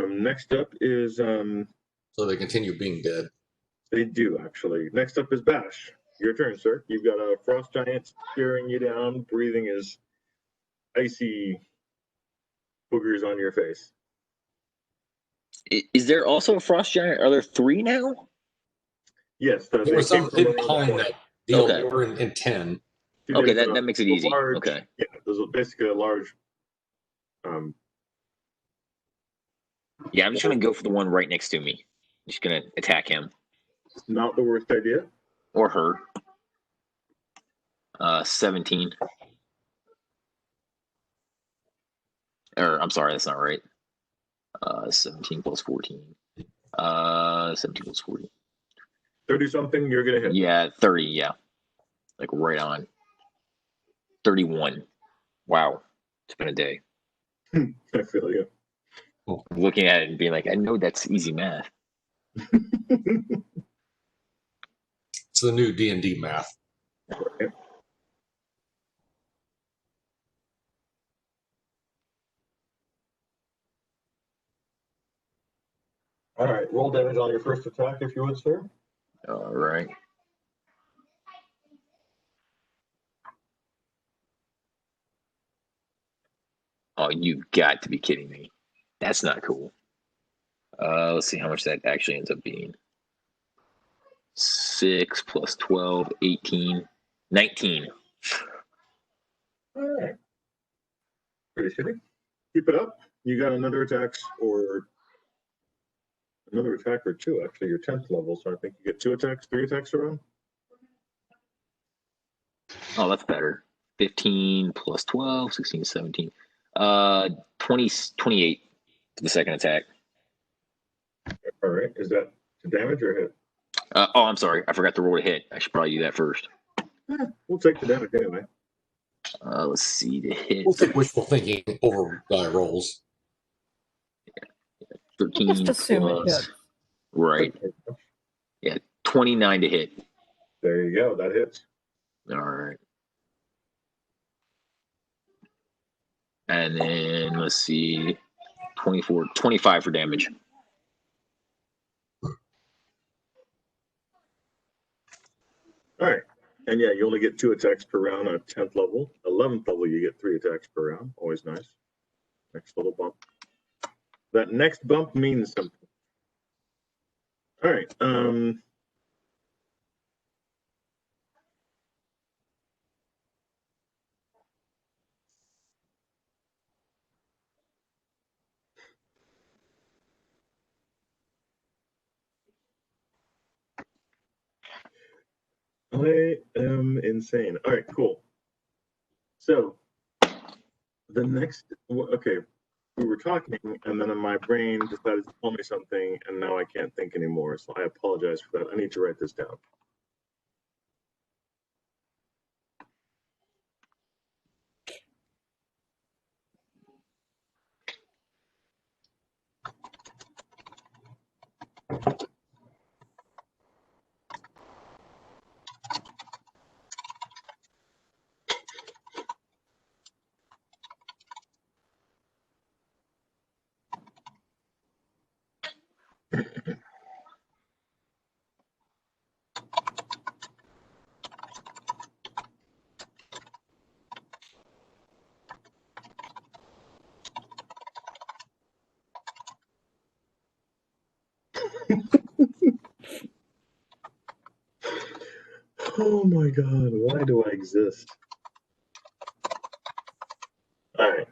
Next up is So they continue being dead. they do actually. Next up is Bash. Your turn, sir. You've got a frost giant staring you down, breathing his icy boogers on your face. Is there also a frost giant? Are there 3 now? Yes, There was some hidden behind that deal. Okay. They were in 10. Okay, that makes it easy. Large, Okay. Yeah, there's basically a large Yeah, I'm just gonna go for the one right next to me. Just gonna attack him Not the worst idea. or her. 17. Or I'm sorry, that's not right. 17 plus 14. 17 plus 40. 30 something, you're gonna hit. Yeah, 30. Yeah, like right on. 31. Wow, it's been a day. I feel you. I'm looking at it and being like, I know that's easy math. It's the new D&D math. Right. All right, roll damage on your first attack if you would, sir. All right. Oh, you've got to be kidding me. That's not cool. Let's see how much that actually ends up being. 6 plus 12, 18, 19. All right. Pretty shitty. Keep it up. You got another attack or two, actually. Your 10th level, so I think you get 2 attacks, 3 attacks around. Oh, that's better. 15 plus 12, 16, 17. 20, 28 for the second attack. All right. Is that to damage or hit? Oh, I'm sorry. I forgot to roll a hit. I should probably do that first. We'll take the damage anyway. Let's see the hit. We'll take wishful thinking over die rolls. 13 Just assume it plus. hits. Right. Yeah, 29 to hit. There you go. That hits. All right. And then let's see, 24, 25 for damage. All right. And yeah, you only get 2 attacks per round on 10th level. 11th level, you get 3 attacks per round. Always nice. Next little bump. That next bump means something. All right. I am insane. All right, cool. So the next, okay, we were talking, and then my brain decided to tell me something, and now I can't think anymore. So I apologize for that. I need to write this down. Oh my God, why do I exist? All right.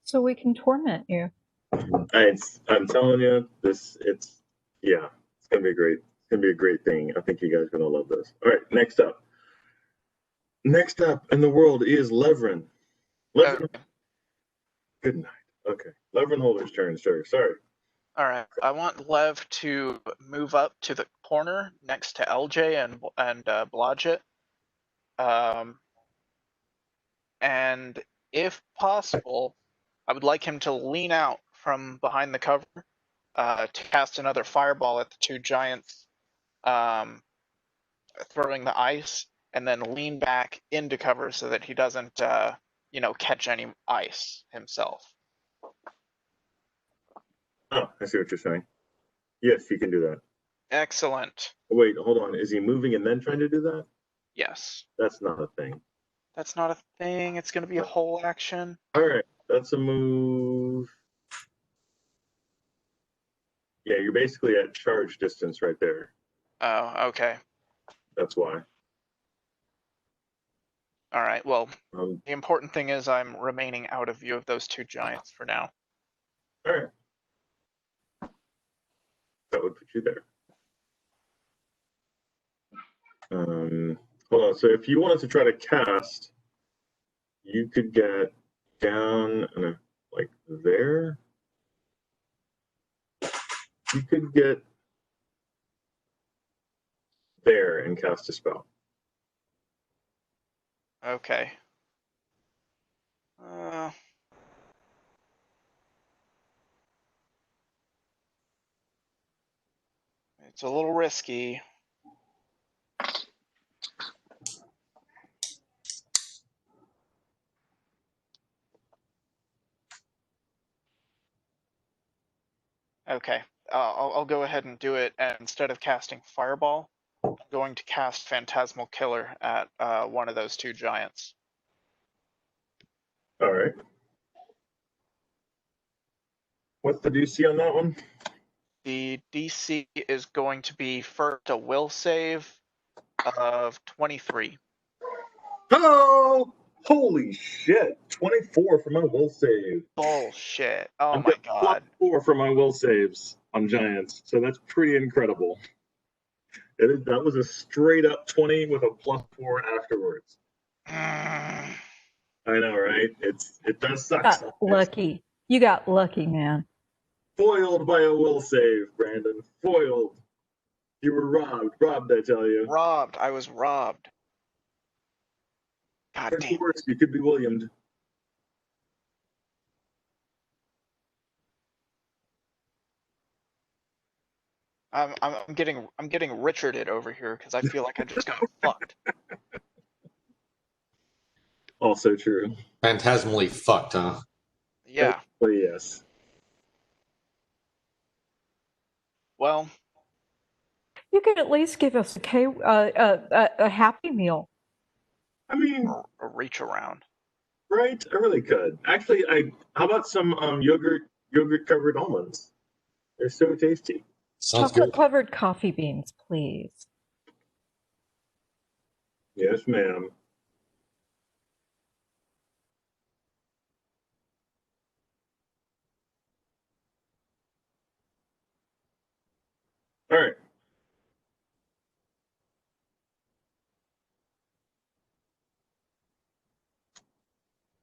So we can torment you. I'm telling you, it's gonna be great. It's gonna be a great thing. I think you guys are gonna love this. All right, next up. Next up in the world is Levrin. Levrin. Good night. Okay, Levrin Holder's turn, sir. Sorry. All right. I want Lev to move up to the corner next to LJ and Blodgett. And if possible, I would like him to lean out from behind the cover to cast another fireball at the 2 giants, throwing the ice, and then lean back into cover so that he doesn't, catch any ice himself. Oh, I see what you're saying. Yes, you can do that. Excellent. Wait, hold on. Is he moving and then trying to do that? Yes. That's not a thing. That's not a thing. It's going to be a whole action. All right, that's a move. Yeah, you're basically at charge distance right there. Oh, okay. That's why. All right. Well, Um, the important thing is I'm remaining out of view of those 2 giants for now. all right. you there. Hold on. So if you wanted to try to cast, you could get down and like there. You could get there and cast a spell. Okay. It's a little risky. Okay, I'll go ahead and do it. And instead of casting Fireball, I'm going to cast Phantasmal Killer at one of those two giants. All right. What's the DC on that one? The DC is going to be first a will save of 23. Oh, holy shit. 24 for my will save. Bullshit. Oh I've my got god. +4 for my will saves on giants, so that's pretty incredible. That was a straight up 20 with a +4 afterwards. I know, right? It does suck. Got lucky. You got lucky, man. Foiled by a will save, Brandon. Foiled. You were robbed. Robbed, I tell you. Robbed. I was robbed. God What's the damn. worst? You could be Williamed. I'm getting Richarded over here because I feel like I just got fucked. Also true. Phantasmally fucked, huh? Yeah. But yes. Well, You could at least give us a Happy Meal. I mean, a reach around. right? I really could. Actually, how about some yogurt covered almonds? They're so tasty. Sounds Chocolate good. covered coffee beans, please. Yes, ma'am. All right.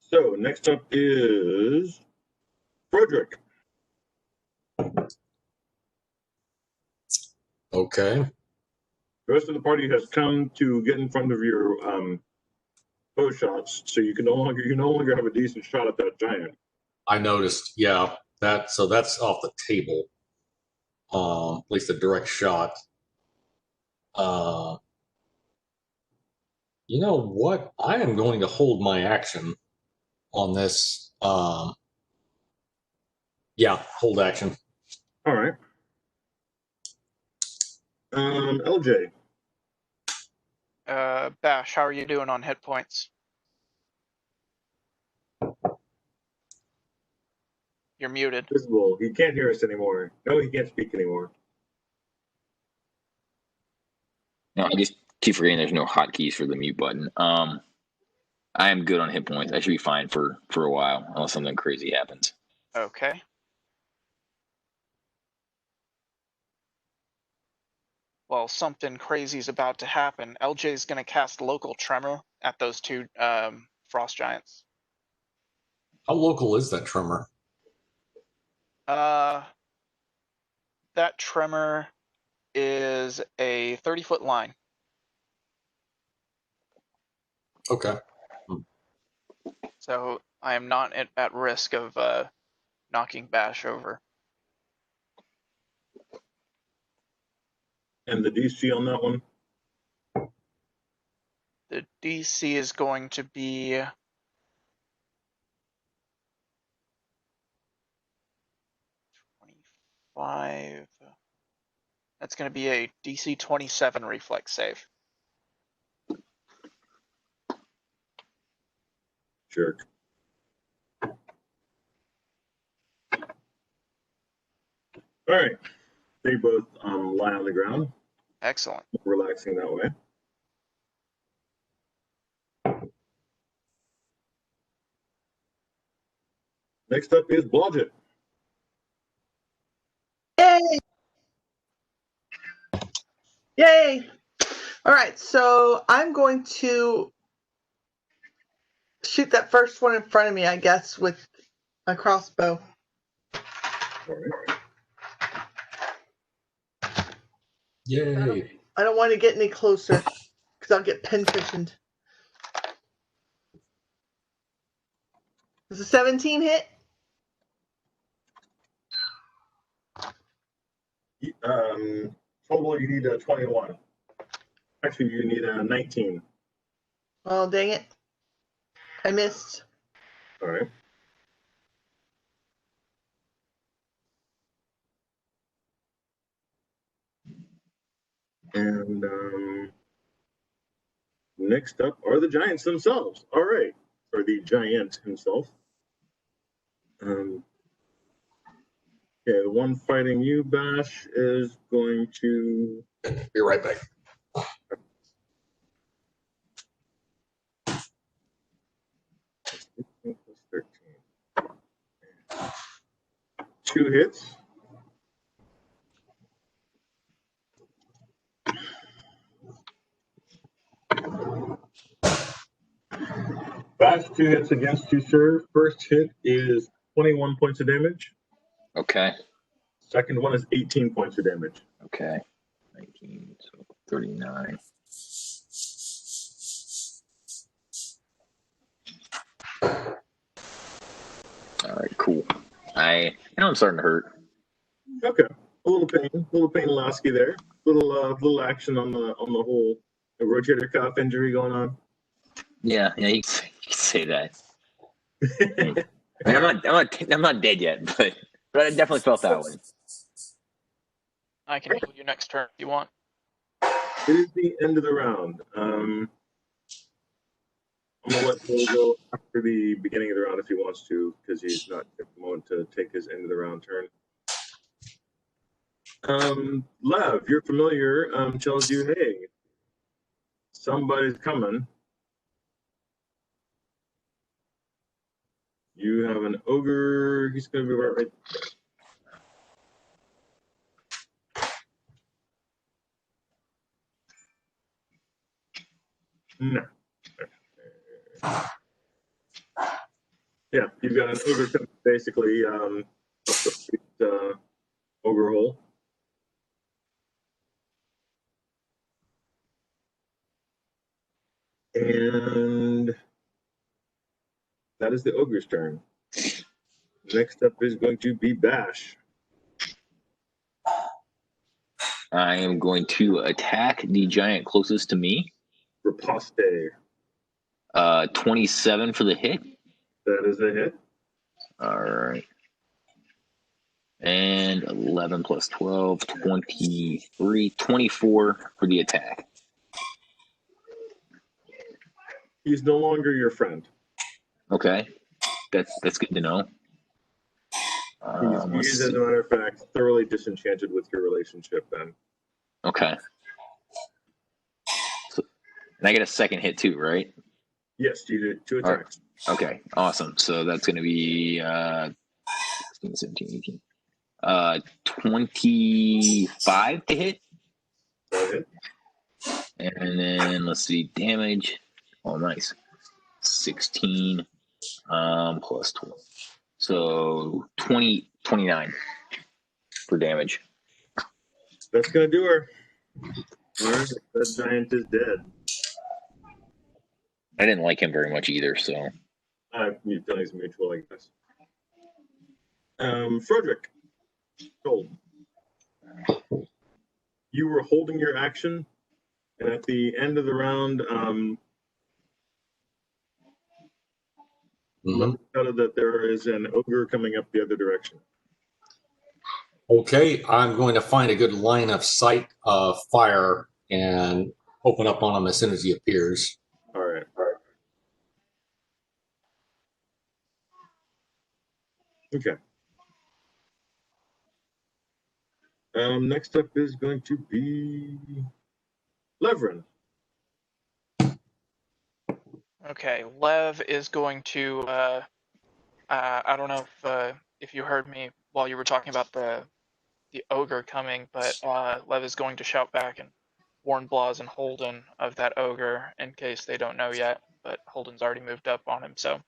So next up is Frederick. Okay. The rest of the party has come to get in front of your bow shots, so you no longer have a decent shot at that giant. I noticed. Yeah. So that's off the table. At least a direct shot. You know what? I am going to hold my action on this. Yeah, hold action. All right. LJ. Bash, how are you doing on hit points? You're muted. Visible. He can't hear us anymore. No, he can't speak anymore. No, I just keep forgetting there's no hotkeys for the mute button. I am good on hit points. I should be fine for a while, unless something crazy happens. Okay. Well, something crazy is about to happen. LJ is going to cast Local Tremor at those two frost giants. How local is that tremor? That tremor is a 30-foot line. Okay. So I am not at risk of knocking Bash over. And the DC on that one? The DC is going to be 25. That's going to be a DC 27 reflex save. Jerk. All right. They both lie on the ground. Excellent. Relaxing that way. Next up is Blodgett. Yay! Yay! All right, so I'm going to shoot that first one in front of me, I guess, with my crossbow. All right. Yay. I don't want to get any closer because I'll get pinfished. Does a 17 hit? Total, you need a 21. Actually, you need a 19. Oh, dang it. I missed. All right. And next up are the giants themselves. All right. Or the giant himself. Yeah, the one fighting you, Bash, is going to... Be right back. Plus 13. 2 hits. Bash, 2 hits against you, sir. First hit is 21 points of damage. Okay. Second one is 18 points of damage. Okay. 19, so 39. All right, cool. I know I'm starting to hurt. Okay, a little pain, Lasky there. Little action on the whole rotator cuff injury going on. Yeah, you can say that. I mean, I'm not dead yet, but I definitely felt that way. I can heal you next turn if you want. It is the end of the round. I'm gonna let Bill go after the beginning of the round if he wants to, because he's not at the moment to take his end of the round turn. Lev, your familiar tells you, hey, somebody's coming. You have an ogre. He's going to be right there. No. Yeah, you've got an ogre coming basically up the ogre hole. And that is the ogre's turn. Next up is going to be Bash. I am going to attack the giant closest to me. Riposte. 27 for the hit. That is a hit. All right. And 11 plus 12, 23, 24 for the attack. He's no longer your friend. Okay. That's good to know. He's as a matter of fact, thoroughly disenchanted with your relationship then. Okay. So, and I get a second hit too, right? Yes, you did 2 attacks. Right. Okay, awesome. So that's going to be 16, 17, 18. 25 to hit. That hit. And then let's see, damage. Oh, nice. 16 plus 12. So 29 for damage. That's going to do her. All right, that giant is dead. I didn't like him very much either, so. Feelings mutual, I guess. Frederick. Gold. You were holding your action, and at the end of the round, that there is an ogre coming up the other direction. Okay, I'm going to find a good line of sight of fire and open up on him as soon as he appears. All right. Okay. Next up is going to be Levrin. Okay, Lev is going to. I don't know if you heard me while you were talking about the ogre coming, but Lev is going to shout back and warn Blas and Holden of that ogre in case they don't know yet, but Holden's already moved up on him, so.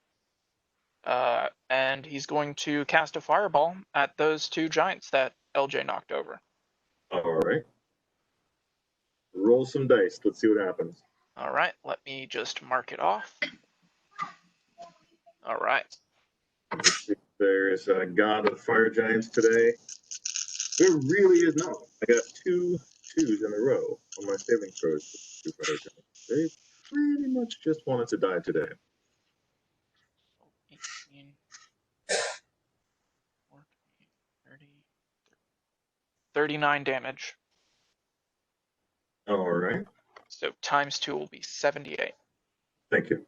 And he's going to cast a fireball at those two giants that LJ knocked over. All right. Roll some dice. Let's see what happens. All right, let me just mark it off. All right. There's a god of fire giants today. There really is not. I got 2 2s in a row on my saving throws. 2 fire giants. They pretty much just wanted to die today. 18, 4, 30, 39 damage. All right. So times 2 will be 78. Thank you.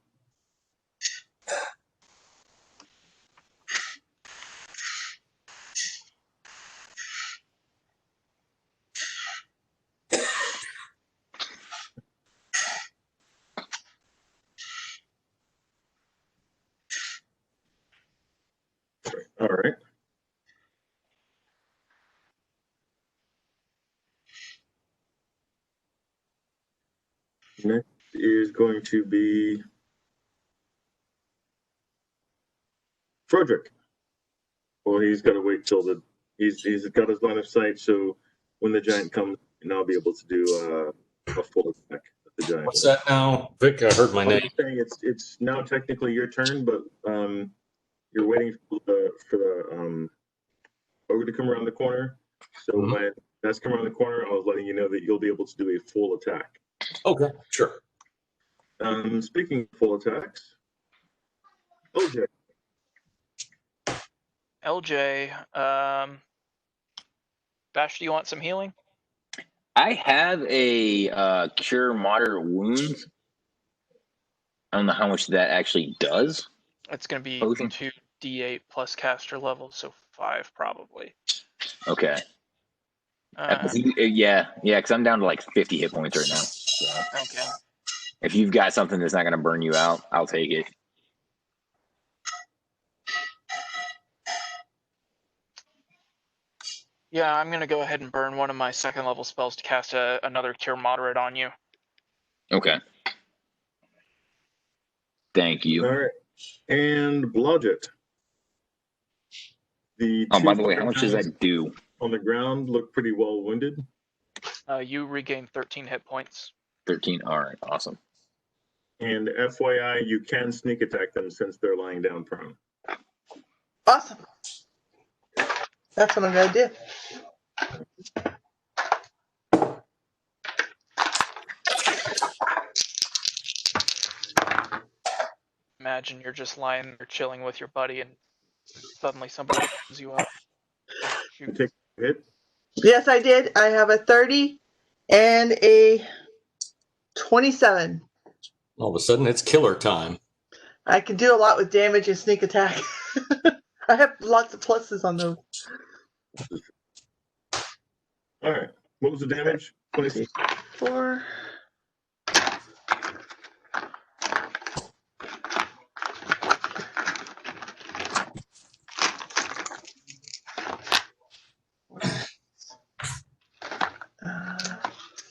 All right. Next is going to be Frederick. Well, he's got to wait till he's got his line of sight, so when the giant comes, and I'll be able to do a full attack at the giant. What's that now, Vic? I heard my name. Saying it's now technically your turn, but you're waiting for the ogre to come around the corner. So when that's come around the corner, I was letting you know that you'll be able to do a full attack. Okay, sure. Speaking of full attacks, LJ. Bash, do you want some healing? I have a cure moderate wounds. I don't know how much that actually does. It's going to be Potion. 2d8 plus caster level, so 5 probably. Okay. Yeah, because I'm down to like 50 hit points right now. So Okay. if you've got something that's not going to burn you out, I'll take it. Yeah, I'm going to go ahead and burn one of my 2nd level spells to cast another Cure Moderate on you. Okay. Thank you. All right. And Blodgett. By the way, how much does that do? On the ground look pretty well wounded. You regain 13 hit points. 13. All right. Awesome. And FYI, you can sneak attack them since they're lying down prone. Awesome. That's what I'm going to do. Imagine you're just lying there chilling with your buddy and suddenly somebody pulls you up. You take a hit. Yes, I did. I have a 30 and a 27. All of a sudden, it's killer time. I can do a lot with damage and sneak attack. I have lots of pluses on those. All right. What was the damage? 26. 4.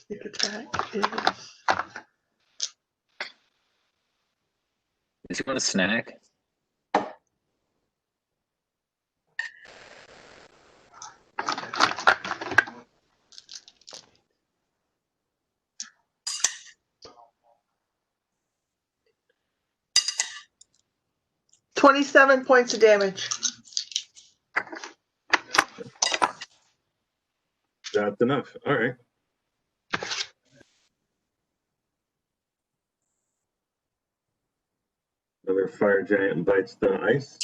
Sneak attack is. Is he going to snack? $27 points of damage. That's enough. All right. Another fire giant bites the ice.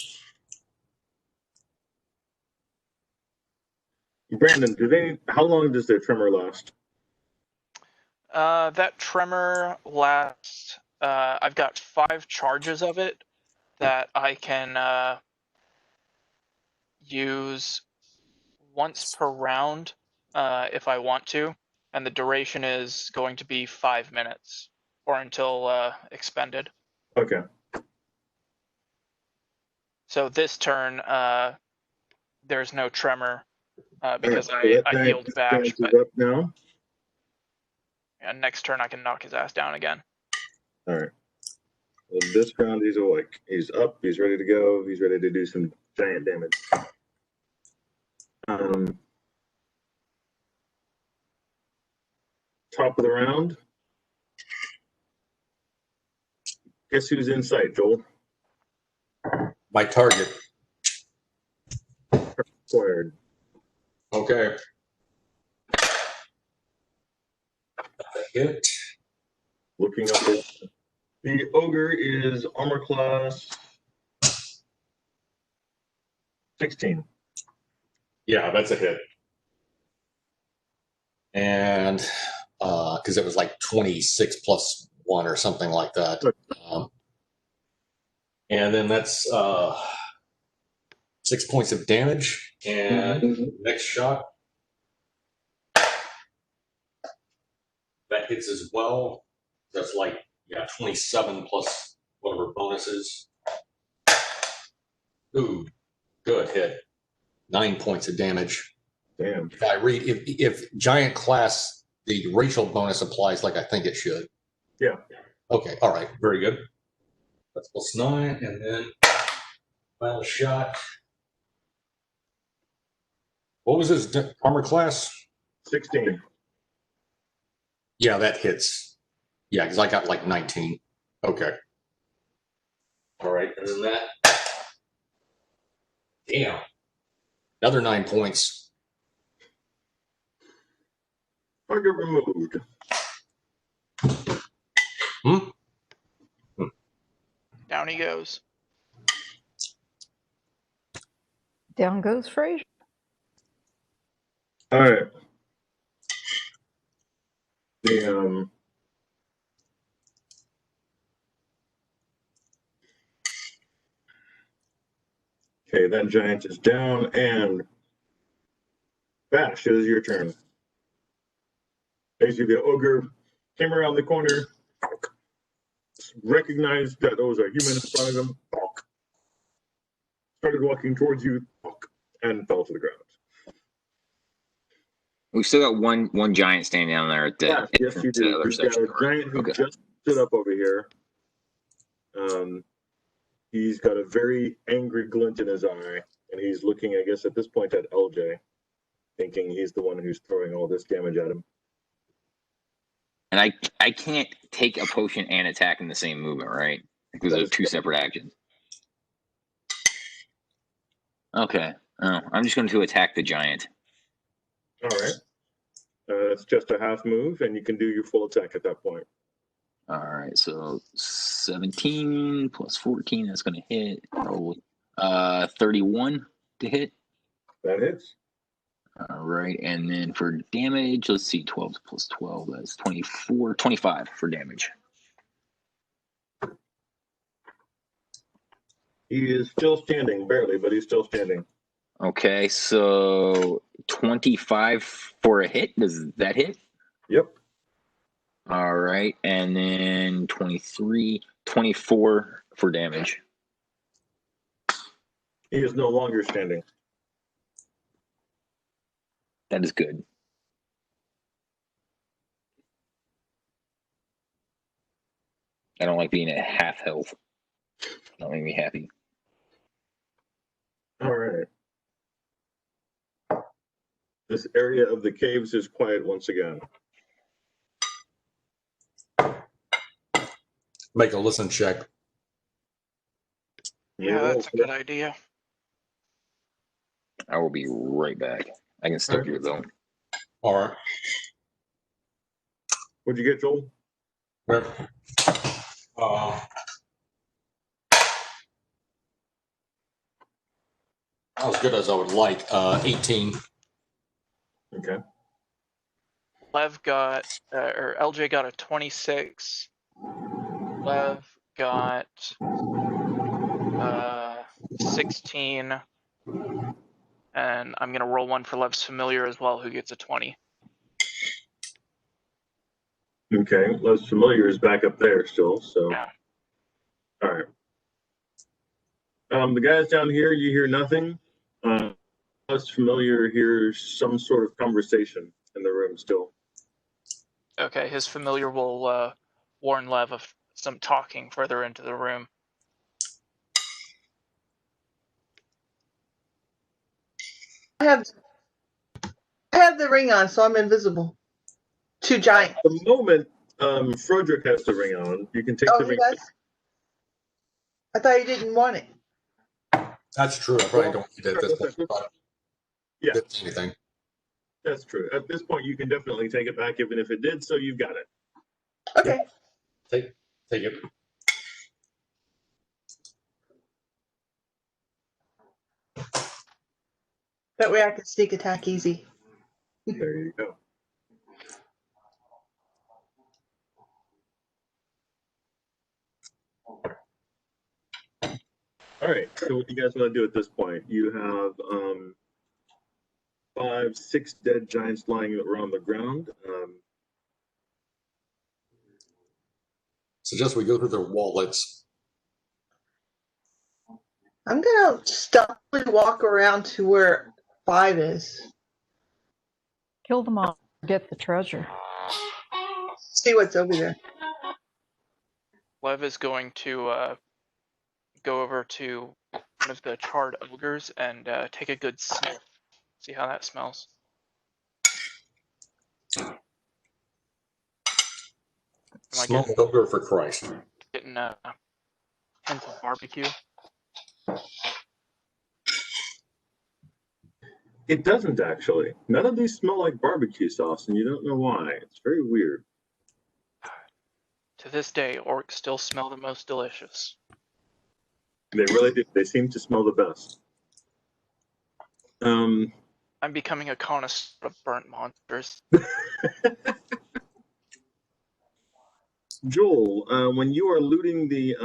Brandon, how long does their tremor last? That tremor lasts. I've got 5 charges of it that I can use once per round if I want to, and the duration is going to be 5 minutes or until expended. Okay. So this turn, there's no tremor because Right, so I healed Bash. But... up now. And next turn I can knock his ass down again. All right. Well, this round he's awake. He's up. He's ready to go. He's ready to do some giant damage. Top of the round. Guess who's in sight, Joel? My target. Squared. Okay. A hit. Looking up at the ogre is armor class 16. Yeah, that's a hit. And because it was like 26 plus 1 or something like that. And then that's 6 points of damage. And next shot. That hits as well. That's like, 27 plus whatever bonuses. Ooh, good hit. 9 points of damage. Damn. If I read, if giant class, the racial bonus applies like I think it should. Yeah. Okay, all right, very good. That's +9, and then final shot. What was his armor class? 16. Yeah, that hits. Yeah, because I got like 19. Okay. All right, and then that. Damn. Another 9 points. Target removed. Down he goes. Down goes Fraser. All right. The okay, that giant is down, and Bash, it is your turn. Basically, the ogre came around the corner, recognized that there was a human in front of him, started walking towards you, and fell to the ground. We've still got one giant standing down there at the Yes, you to the do. other You've got section. a giant who Okay. just stood up over here. He's got a very angry glint in his eye, and he's looking, I guess, at this point at LJ, thinking he's the one who's throwing all this damage at him. And I can't take a potion and attack in the same movement, right? Because those are two separate actions. Okay. Oh, I'm just going to attack the giant. All right. It's just a half move, and you can do your full attack at that point. All right, so 17 plus 14, that's going to hit. Probably 31 to hit. That hits. All right, and then for damage, let's see, 12 plus 12, that's 24, 25 for damage. He is still standing, barely, but he's still standing. Okay, so 25 for a hit. Does that hit? Yep. All right, and then 23, 24 for damage. He is no longer standing. That is good. I don't like being at half health. That make me happy. All right. This area of the caves is quiet once again. Make a listen check. Yeah, that's a good idea. I will be right back. I can still hear though. All right. What'd you get, Joel? Not as good as I would like. 18. Okay. Lev got, or LJ got a 26. Lev got 16. And I'm going to roll one for Lev's familiar as well, who gets a 20. Okay. Less familiar is back up there still, so. Yeah. All right. The guys down here, you hear nothing. Less familiar hears some sort of conversation in the room still. Okay, his familiar will warn Lev of some talking further into the room. I have the ring on, so I'm invisible. To giant. At the moment, Frederick has the ring on. You can take Oh, the he ring. does? I thought he didn't want it. That's true. I probably don't need it at this point. Yeah. Didn't say anything. That's true. At this point, you can definitely take it back, even if it did. So you've got it. Okay. Take it. That way I can sneak attack easy. There you go. All right. So what do you guys want to do at this point? You have 5, 6 dead giants lying around the ground. Suggest we go through their wallets. I'm gonna stealthily walk around to where 5 is. Kill them all. Get the treasure. See what's over there. Lev is going to go over to one of the charred ogres and take a good sniff. See how that smells. Small ogre for Christ. Getting a hint of barbecue. It doesn't actually. None of these smell like barbecue sauce, and you don't know why. It's very weird. To this day, orcs still smell the most delicious. They really do. They seem to smell the best. I'm becoming a connoisseur of burnt monsters. Joel, when you are looting the,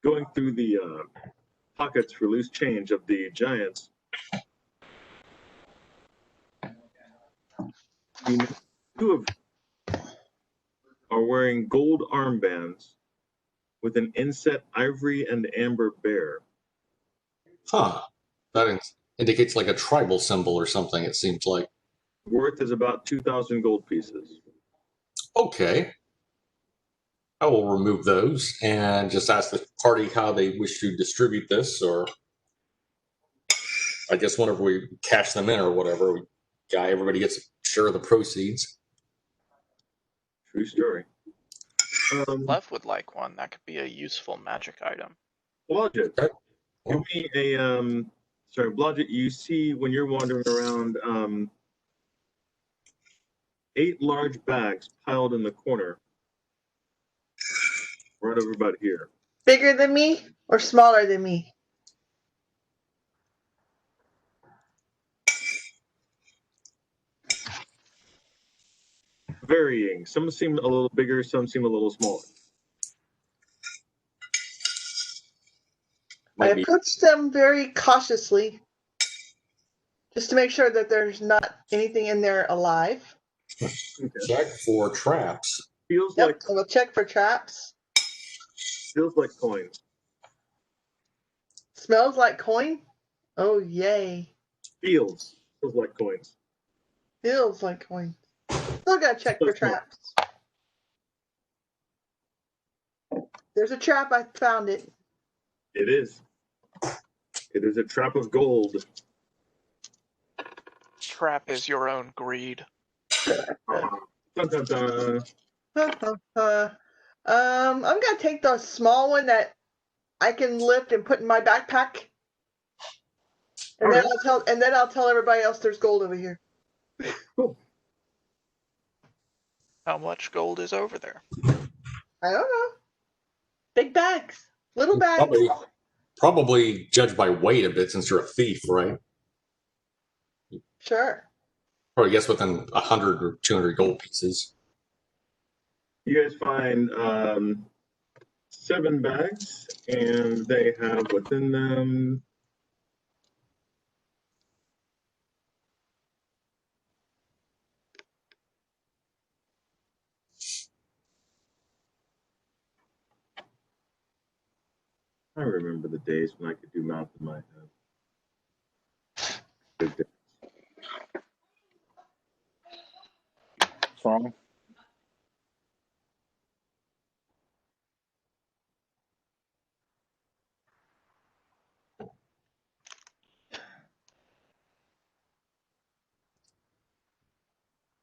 going through the pockets for loose change of the giants, you know, 2 of them are wearing gold armbands with an inset ivory and amber bear. Huh. That indicates like a tribal symbol or something, it seems like. Worth is about 2,000 gold pieces. Okay. I will remove those and just ask the party how they wish to distribute this, or I guess whenever we cash them in or whatever, everybody gets a share of the proceeds. True story. Lev would like one. That could be a useful magic item. Blodgett, Okay. give me a, sorry, Blodgett, you see when you're wandering around, 8 large bags piled in the corner. Right over about here. Bigger than me or smaller than me? Varying. Some seem a little bigger, some seem a little smaller. I Might be. approach them very cautiously, just to make sure that there's not anything in there alive. Okay. Check for traps. Feels Yep, like so we'll check for traps. coins. Smells like coin? Oh, yay. Feels like coins. Feels like coin. Still gotta check for traps. There's a trap, I found it. It is. It is a trap of gold. Trap is your own greed. Dun, dun, dun. I'm gonna take the small one that I can lift and put in my backpack. And then I'll tell everybody else there's gold over here. Cool. How much gold is over there? I don't know. Big bags. Little bags. Probably judged by weight a bit since you're a thief, right? Sure. Probably guess within 100 or 200 gold pieces. You guys find 7 bags, and they have within them I remember the days when I could do math in my head. Good days. strong.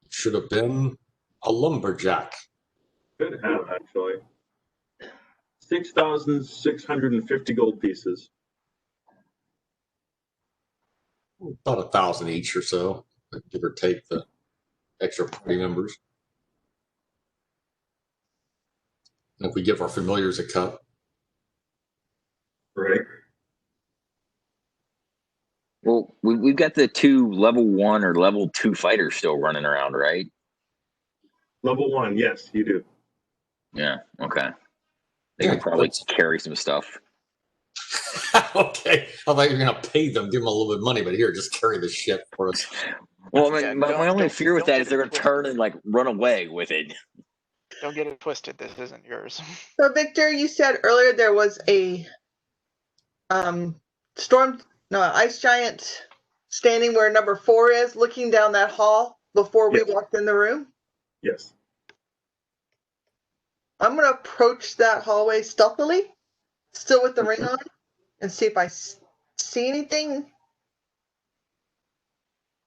Should have been a lumberjack. Could have, actually. 6,650 gold pieces. About 1,000 each or so, give or take the extra party members. And if we give our familiars a cut. Right. Well, we've got the 2 level 1 or level 2 fighters still running around, right? Level 1, yes, you do. Yeah. Okay. They Yeah, could probably but- carry some stuff. Okay, I thought you were going to pay them, give them a little bit of money, but here, just carry the shit for us. Well, Yeah, my only fear with don't that get is they're it going to turn and like run away with it. Don't get it twisted. This isn't yours. So Victor, you said earlier there was a ice giant standing where number 4 is, looking down that hall before we Yes. walked in the room. Yes. I'm gonna approach that hallway stealthily, still with the ring on, and see if I see anything.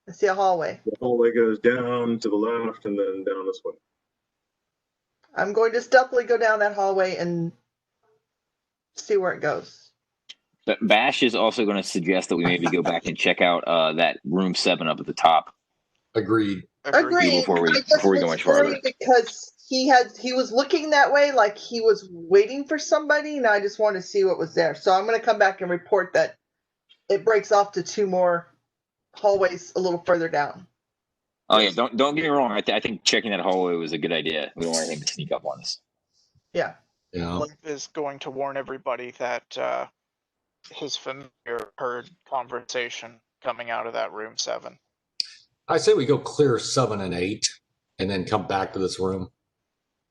I see a hallway. The hallway goes down to the left and then down this way. I'm going to stealthily go down that hallway and see where it goes. But Bash is also going to suggest that we maybe go back and check out that room 7 up at the top. Agreed. Agreed. Before we I just go was much farther. worried because he was looking that way like he was waiting for somebody, and I just wanted to see what was there. So I'm going to come back and report that it breaks off to 2 more hallways a little further down. Oh yeah, don't get me wrong. I think checking that hallway was a good idea. We don't want anything to sneak up on us. Yeah. Yeah. Lev is going to warn everybody that his familiar heard conversation coming out of that room 7. I say we go clear 7 and 8 and then come back to this room.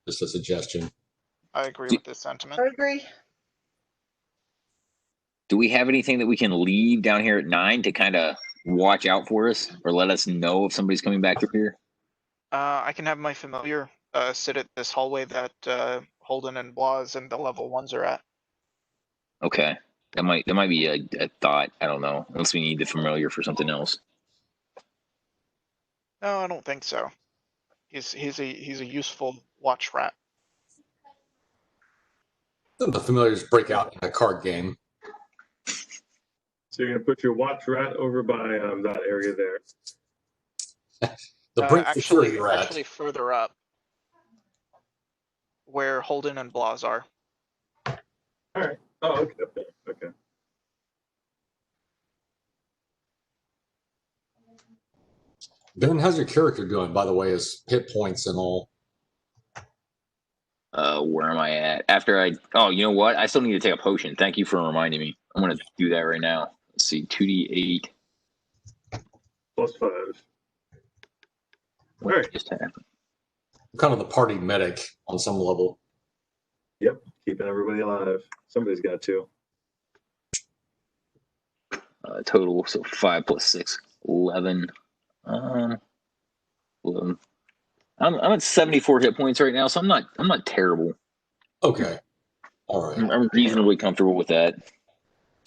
Just a suggestion. I agree with this sentiment. I agree. Do we have anything that we can leave down here at 9 to kind of watch out for us or let us know if somebody's coming back through here? I can have my familiar sit at this hallway that Holden and Blas and the level 1s are at. Okay, that might be a thought. I don't know. Unless we need the familiar for something else. No, I don't think so. He's a useful watch rat. Then the familiars break out in a card game. So you're going to put your watch rat over by that area there. The brink security rat. Actually further up, where Holden and Blas are. All right. Oh, okay. Okay. Ben, how's your character doing, by the way, as hit points and all? Where am I at? Oh, you know what? I still need to take a potion. Thank you for reminding me. I'm going to do that right now. Let's see, 2d8. +5. What Alright. just happened? I'm kind of the party medic on some level. Yep. Keeping everybody alive. Somebody's got to. Total, so 5 plus 6, 11. 11. I'm at 74 hit points right now, so I'm not terrible. Okay. All right. I'm reasonably comfortable with that.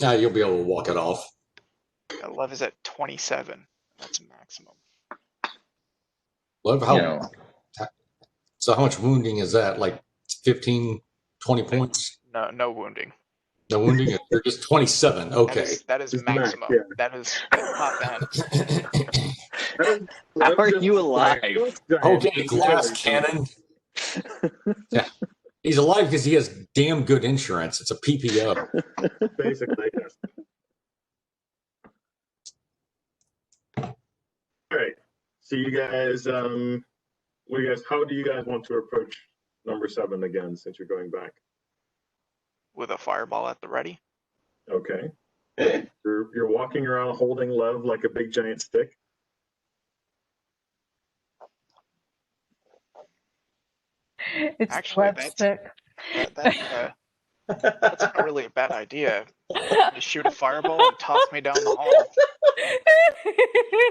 Yeah, you'll be able to walk it off. Lev is at 27. That's maximum. Love You know, So how much wounding is that? Like 15, 20 points? No wounding. No wounding? You're just 27. Okay. That is It's max, maximum. yeah. That is top end. How are you alive? Okay, glass cannon. Yeah. He's alive because he has damn good insurance. It's a PPO. Basically, yes. All right. So you guys, how do you guys want to approach number 7 again, since you're going back? With a fireball at the ready. Okay. You're walking around holding Lev like a big giant stick. It's Actually, slapstick. That That's not really a bad idea. Just shoot a fireball and toss me down the hall.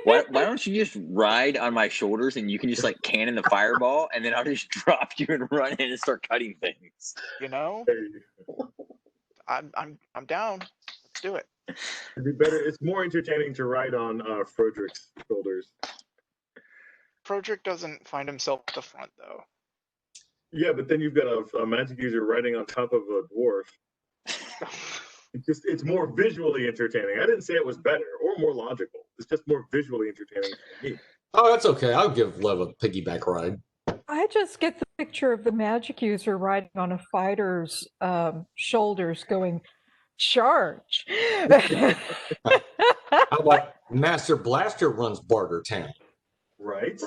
Why don't you just ride on my shoulders and you can just like cannon the fireball and then I'll just drop you and run in and start cutting things. You know, I'm down. Let's do it. It'd be better. It's more entertaining to ride on Frederick's shoulders. Frederick doesn't find himself at the front though. Yeah, but then you've got a magic user riding on top of a dwarf. It's more visually entertaining. I didn't say it was better or more logical. It's just more visually entertaining for me. Oh, that's okay. I'll give Lev a piggyback ride. I just get the picture of the magic user riding on a fighter's shoulders going, charge. How about Master Blaster runs Barter Town? Right?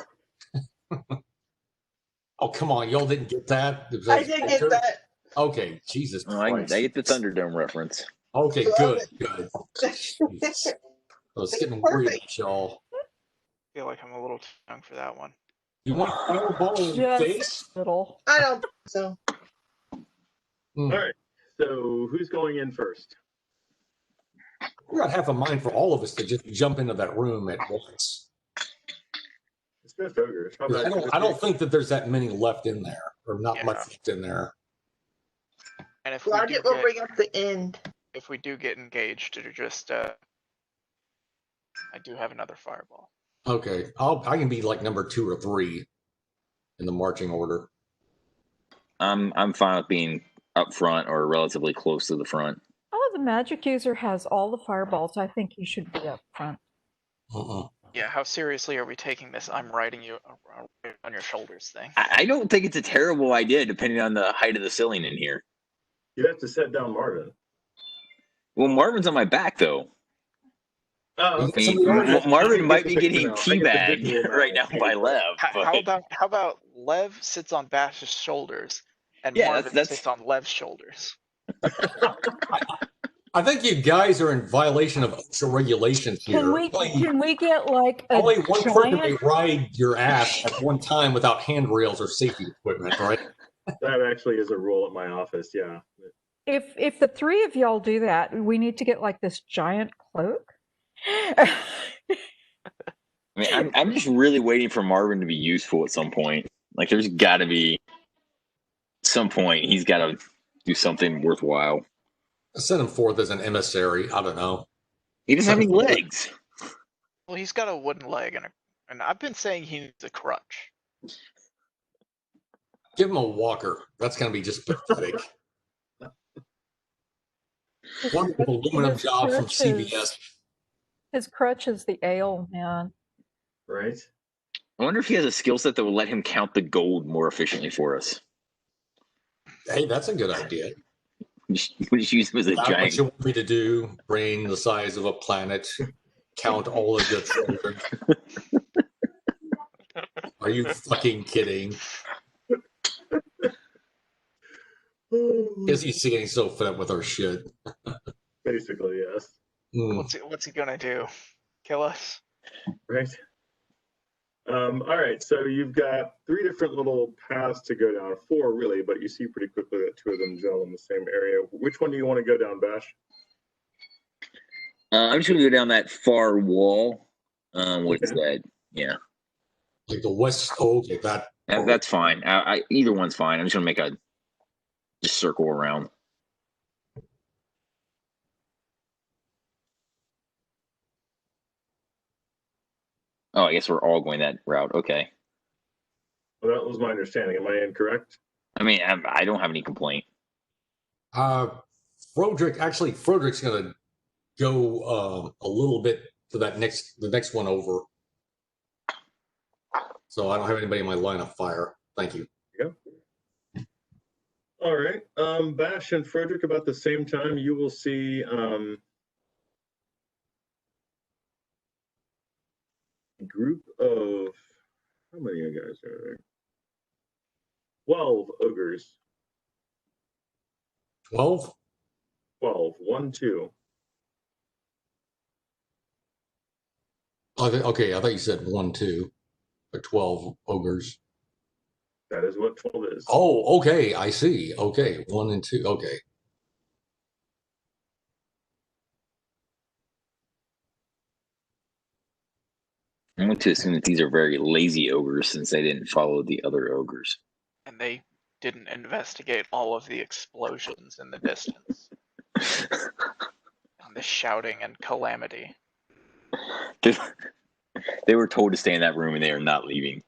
Oh, come on. Y'all didn't get that? I did get that. Okay, Jesus Christ. I get the Thunderdome reference. Okay, Love good, it. good. Jesus. I was It's getting worried perfect. about y'all. I feel like I'm a little too young for that one. You want fireball in the face? Just little. I don't think so. All right. So who's going in first? We got half a mind for all of us to just jump into that room at once. It's just ogres. How about I don't think that there's that many left in there, or not Yeah. much left in there. And if Rocket will bring up the end. if we do get engaged, to just I do have another fireball. Okay, I can be like number 2 or 3 in the marching order. I'm fine with being up front or relatively close to the front. Oh, the magic user has all the fireballs. I think he should be up front. Yeah, how seriously are we taking this? I'm riding you on your shoulders thing. I don't think it's a terrible idea, depending on the height of the ceiling in here. You'd have to set down Marvin. Well, Marvin's on my back, though. Oh, I mean, Marvin might be getting teabagged right now by Lev. How about Lev sits on Bash's shoulders and Yeah, Marvin that's- sits on Lev's shoulders? I think you guys are in violation of OSHA regulations here. Can we get like a Only one person may giant? ride your ass at one time without handrails or safety equipment, right? that actually is a rule at my office. Yeah. If the 3 of y'all do that, we need to get like this giant cloak. I mean, I'm just really waiting for Marvin to be useful at some point. Like, there's got to be some point he's got to do something worthwhile. Send him forth as an emissary. I don't know. He doesn't have any legs. Well, he's got a wooden leg and I've been saying he needs a crutch. Give him a walker. That's going to be just pathetic. One aluminum job from CBS. His crutch is the ale, man. Right. I wonder if he has a skill set that will let him count the gold more efficiently for us. Hey, that's a good idea. We just use him as a That's what giant. you want me to do? Brain the size of a planet. Count all of your children. Are you fucking kidding? Is he getting so fed up with our shit? Basically, yes. What's he gonna do? Kill us? Right. All right. So you've got 3 different little paths to go down, 4 really, but you see pretty quickly that 2 of them gel in the same area. Which one do you want to go down, Bash? I'm just going to go down that far wall. What is that? Yeah. Like the west. Oh, okay, That's fine. Either one's fine. I'm just going to make a just circle around. Oh, I guess we're all going that route. Okay. Well, that was my understanding. Am I incorrect? I mean, I don't have any complaint. Froderick's going to go a little bit to the next one over. So I don't have anybody in my line of fire. Thank you. Yeah. All right. Bash and Frederick, about the same time, you will see a group of, how many of you guys are there? 12 ogres. 12? 12. 1, 2. Okay, I thought you said 1, 2, but 12 ogres. That is what 12 is. Oh, okay, I see. Okay, 1 and 2. Okay. I'm going to assume that these are very lazy ogres since they didn't follow the other ogres. And they didn't investigate all of the explosions in the distance. And the shouting and calamity. They were told to stay in that room and they are not leaving.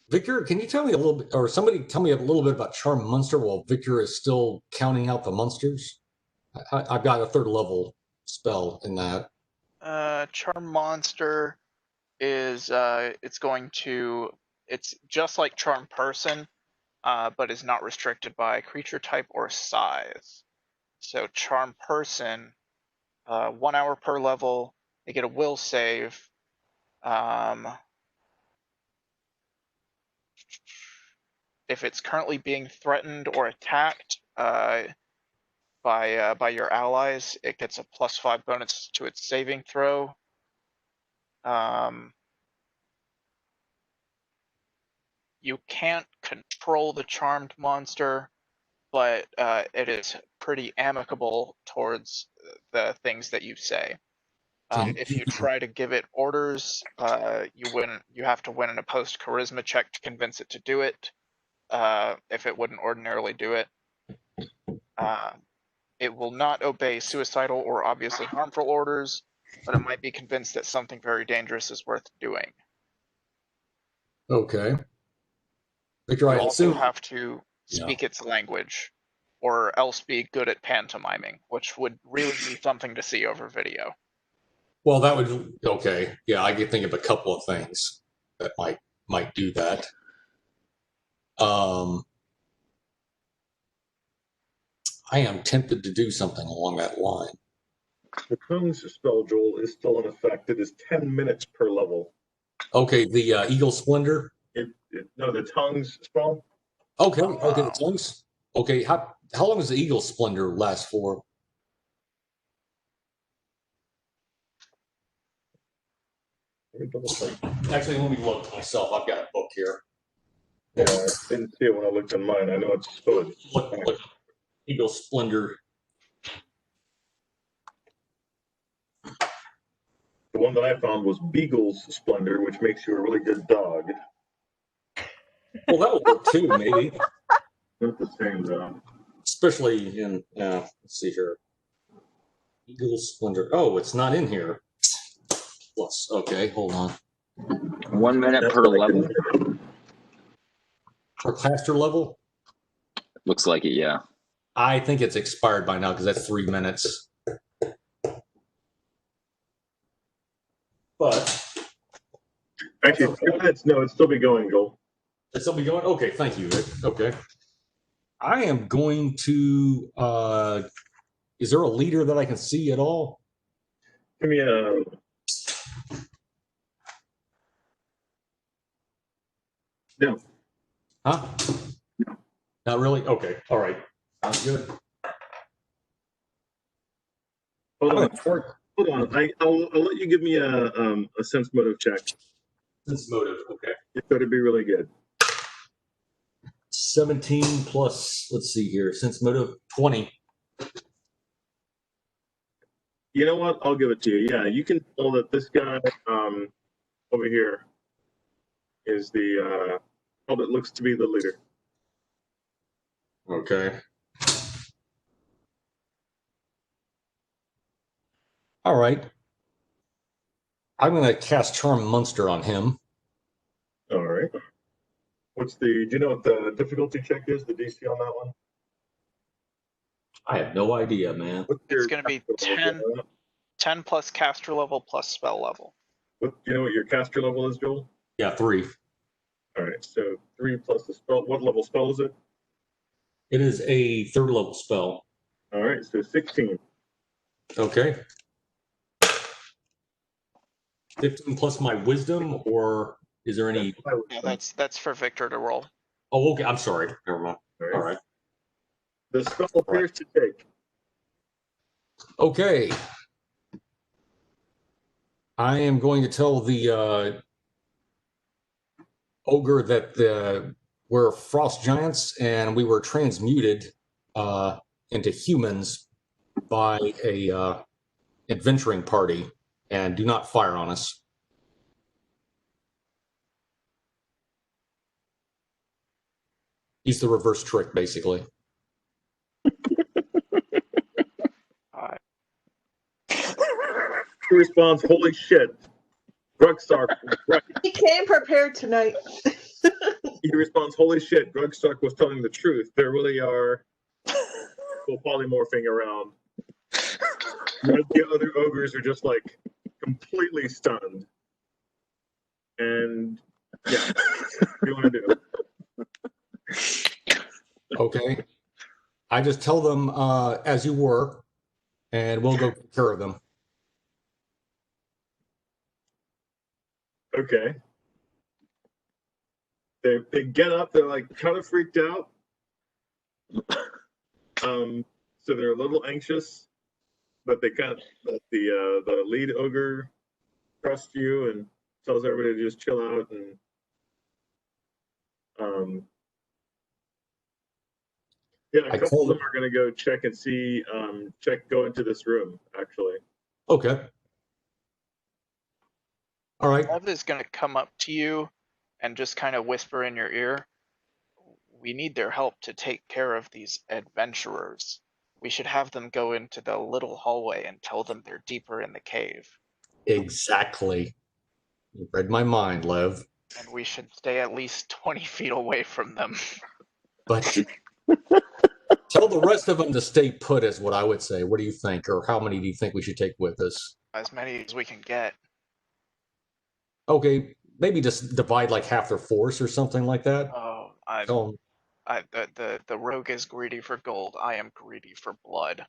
Victor, can you tell me a little bit, or somebody tell me a little bit about Charm Monster while Victor is still counting out the monsters? I've got a 3rd level spell in that. Charm Monster is it's just like Charm Person, but is not restricted by creature type or size. So Charm Person, 1 hour per level, they get a will save. If it's currently being threatened or attacked by your allies, it gets a +5 bonus to its saving throw. You can't control the charmed monster, but it is pretty amicable towards the things that you say. If you try to give it orders, you have to win an opposed charisma check to convince it to do it. If it wouldn't ordinarily do it. It will not obey suicidal or obviously harmful orders, but it might be convinced that something very dangerous is worth doing. Okay. Victor, You I also assume have to speak its language, or else be good at pantomiming, which would really be something to see over video. Well, that would okay. Yeah, I could think of a couple of things that might do that. I am tempted to do something along that line. The tongues spell, Joel, is still in effect. It is 10 minutes per level. Okay, the Eagle Splendor. No, the tongues spell. Okay, okay, the tongues. Okay, how long does the Eagle Splendor last for? Actually, let me look myself. I've got a book here. Yeah, I didn't see it when I looked on mine. I know it's supposed. Look, Eagle Splendor. The one that I found was Beagle's Splendor, which makes you a really good dog. Well, that will work too, maybe. Not the same though. Especially in, let's see here. Eagle Splendor. Oh, it's not in here. Plus, okay, hold on. 1 minute per level. Per caster level? Looks like it, yeah. I think it's expired by now because that's 3 minutes. But actually, 3 minutes. No, it'd still be going, Joel. It'd still be going. Okay, thank you, Rick. Okay, I am going to. Is there a leader that I can see at all? Give me a. No. Huh? No. Not really? Okay. All right. Sounds good. Hold on. Hold on. I'll let you give me a sense motive check. Sense motive. Okay. It better be really good. 17 plus, let's see here, sense motive 20. You know what? I'll give it to you. Yeah, you can tell that this guy over here is the that looks to be the leader. Okay. All right. I'm going to cast Charm Monster on him. All right. Do you know what the difficulty check is, the DC on that one? I have no idea, man. It's going to be 10 plus caster level plus spell level. Do you know what your caster level is, Joel? Yeah, 3. All right, so 3 plus the spell. What level spell is it? It is a 3rd level spell. All right, so 16. Okay. 15 plus my wisdom, or is there any? Yeah, that's for Victor to roll. Oh, okay. I'm sorry. Never mind. All right. The spell appears to take. Okay. I am going to tell the ogre that we're frost giants and we were transmuted into humans by a adventuring party, and do not fire on us. He's the reverse trick, basically. He responds, "Holy shit, Grugstark was right." He came prepared tonight. He responds, "Holy shit, Grugstark was telling the truth. There really are people polymorphing around." The other ogres are just like completely stunned. And yeah, what do you want to do? Okay. I just tell them as you were, and we'll go take care of them. Okay. They get up. They're like kind of freaked out. So they're a little anxious, but they kind of the lead ogre trusts you and tells everybody to just chill out and yeah, a couple of them are going to go check and see go into this room actually. Okay. All right. Lev is going to come up to you and just kind of whisper in your ear, "We need their help to take care of these adventurers. We should have them go into the little hallway and tell them they're deeper in the cave. Exactly. You read my mind, Lev. And we should stay at least 20 feet away from them." But tell the rest of them to stay put is what I would say. What do you think? Or how many do you think we should take with us? As many as we can get. Okay, maybe just divide like half their force or something like that. Oh, the rogue is greedy for gold. I am greedy for blood.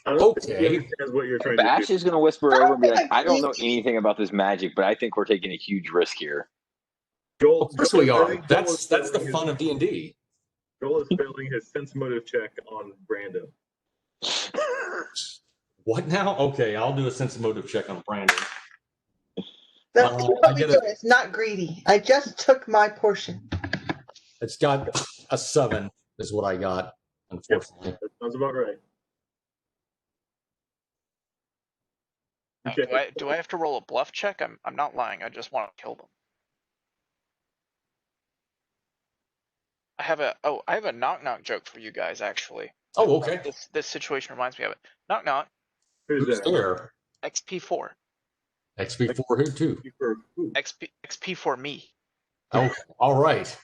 I don't think he Okay. understands what you're trying Bash to do. is going to whisper over and be like, I don't know agree. anything about this magic, but I think we're taking a huge risk here. Joel, Of course we I are. think That's Joel is the failing fun of D&D. Joel is failing his sense motive check on Brandon. What now? Okay, I'll do a sense motive check on Brandon. That's I what we get do. It's not greedy. I just took my portion. It's got a 7 is what I got, unfortunately. Yep, that sounds about right. Now, Okay. do I have to roll a bluff check? I'm not lying. I just want to kill them. I have a knock knock joke for you guys actually. Oh, okay. This situation reminds me of it. Knock knock. Who's Who's that? there? XP4. XP4 who too? For who? XP for me. Oh, all right.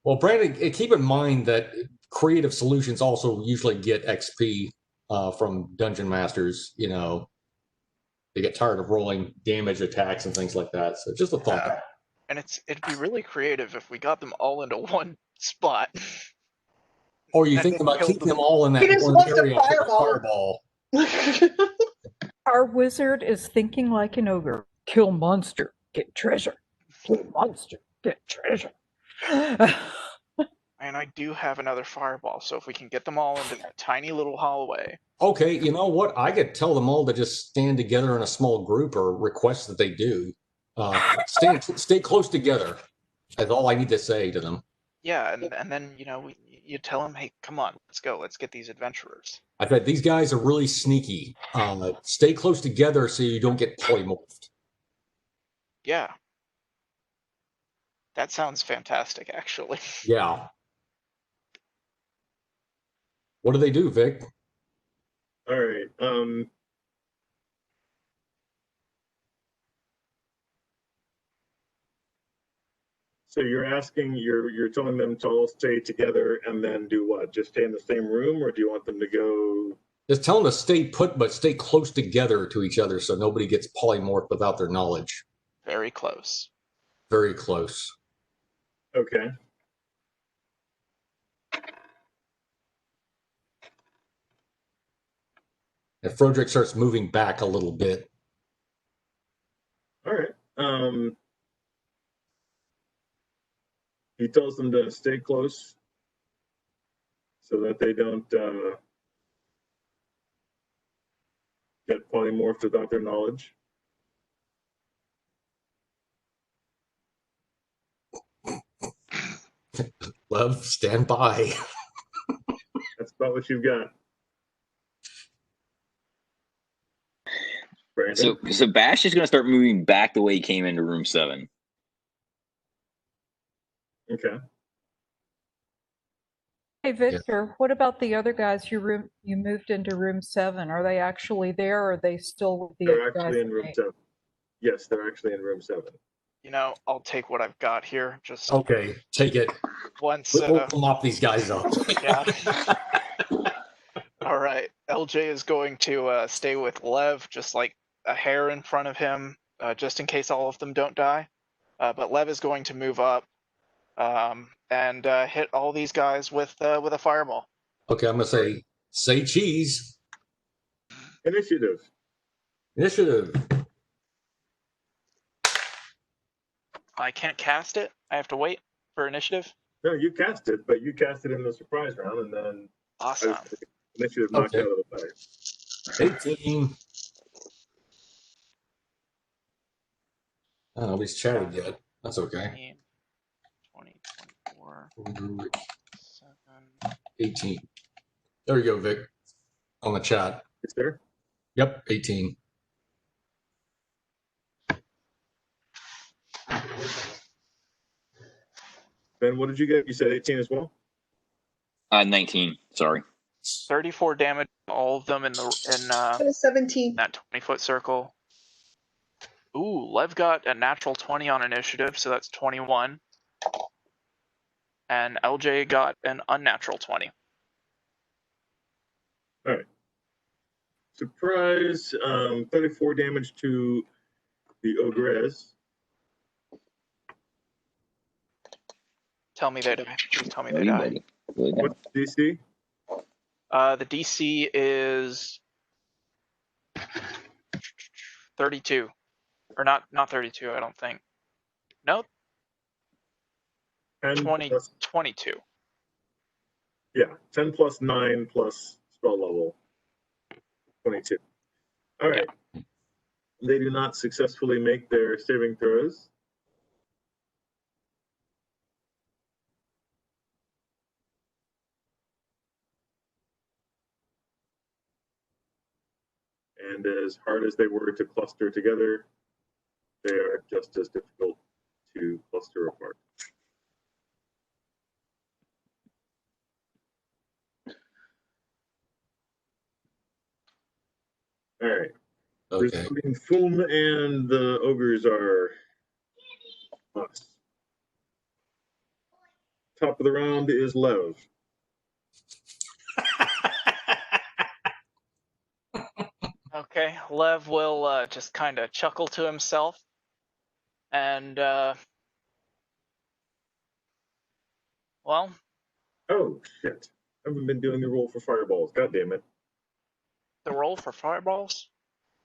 Well, Brandon, keep in mind that creative solutions also usually get XP from dungeon masters. You know, they get tired of rolling damage attacks and things like that. So just a thought. Yeah. And it'd be really creative if we got them all into one spot. Or you And think then about killed keeping them. them all in that He just one wants a area for the fireball. fireball. Our wizard is thinking like an ogre. Kill monster, get treasure. Kill monster, get treasure. And I do have another fireball, so if we can get them all into that tiny little hallway. Okay, you know what? I could tell them all to just stand together in a small group or request that they do. Stay close together. That's all I need to say to them. Yeah, and then, you know, you tell them, hey, come on, let's go. Let's get these adventurers. I bet these guys are really sneaky. Stay close together so you don't get polymorphed. Yeah. That sounds fantastic, actually. Yeah. What do they do, Vic? All right. So you're telling them to all stay together and then do what? Just stay in the same room, or do you want them to go? Just tell them to stay put, but stay close together to each other so nobody gets polymorphed without their knowledge. Very close. Very close. Okay. And Frodrick starts moving back a little bit. All right. He tells them to stay close so that they don't get polymorphed without their knowledge. Lev, stand by. That's about what you've got. Brandon. So Bash is going to start moving back the way he came into room 7. Okay. Hey, Victor, what about the other guys you moved into room 7? Are they actually there, or are they still with the They're other guys? actually in room 7. Yes, they're actually in room 7. You know, I'll take what I've got here. Just Okay, take it. once. We'll mop these guys up. Yeah. All right. LJ is going to stay with Lev, just like a hair in front of him, just in case all of them don't die. But Lev is going to move up and hit all these guys with a fireball. Okay, I'm gonna say cheese. Initiative. Initiative. I can't cast it. I have to wait for initiative. No, you cast it, but you cast it in the surprise round, and then Awesome. initiative knocked Okay. out of the bag. 18. Oh, nobody's chatted yet. That's okay. 15, 20, 24, 7. 18. There you go, Vic. On the chat. Is there? Yep, 18. Ben, what did you get? You said 18 as well? 19. Sorry. 34 damage, all of them in 17. that 20-foot circle. Ooh, Lev got a natural 20 on initiative, so that's 21. And LJ got an unnatural 20. All right. Surprise, 34 damage to the ogress. Tell me they die. Please tell me No, they you die. buddy. Really don't. What's the DC? The DC is 32. Or not 32, I don't think. Nope, 10 20, plus, 22. yeah, 10 plus 9 plus spell level, 22. All right. They do not successfully make their saving throws. And as hard as they were to cluster together, they are just as difficult to cluster apart. All right. Okay. Between Fulm and the ogres are us. Top of the round is Lev. Okay, Lev will just kind of chuckle to himself. And, well, Oh, shit. I haven't been doing the roll for fireballs. God damn it. the roll for fireballs?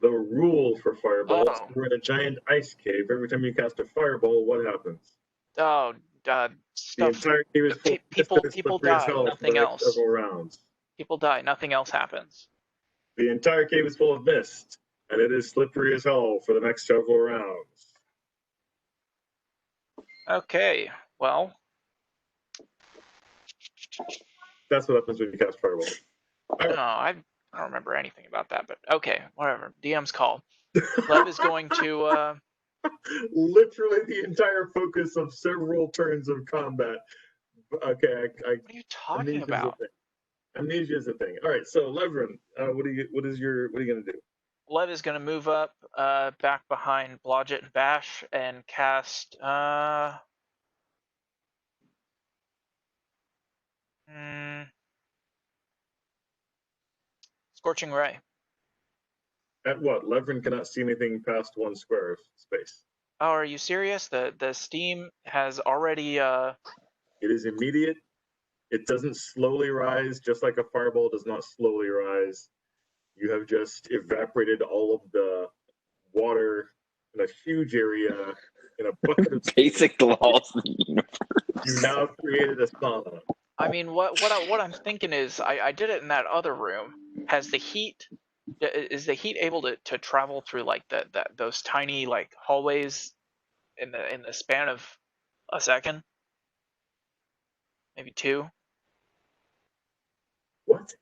The rule for fireballs, Oh. we're in a giant ice cave. Every time you cast a fireball, what happens? Oh, The stuff. entire cave is full of People mist that is die, slippery as hell for the nothing next else. several rounds. People die, nothing else happens. The entire cave is full of mist, and it is slippery as hell for the next several rounds. Okay, well, That's what happens when you cast fireballs. no, I don't remember anything about that, but okay, whatever. DM's call. Lev is going to, Literally the entire focus of several turns of combat. Okay, what are you talking about? Amnesia is a thing. All right, so Levrin, what are you gonna do? Lev is going to move up back behind Blodgett and Bash and cast Scorching Ray. At what? Levrin cannot see anything past one square of space. Oh, are you serious? The steam has already It is immediate. It doesn't slowly rise, just like a fireball does not slowly rise. You have just evaporated all of the water in a huge area in a bucket of Basic laws of the universe. You now created a sauna. I mean, what I'm thinking is, I did it in that other room. Has the heat? Is the heat able to travel through like those tiny like hallways in the span of a second, maybe 2? What?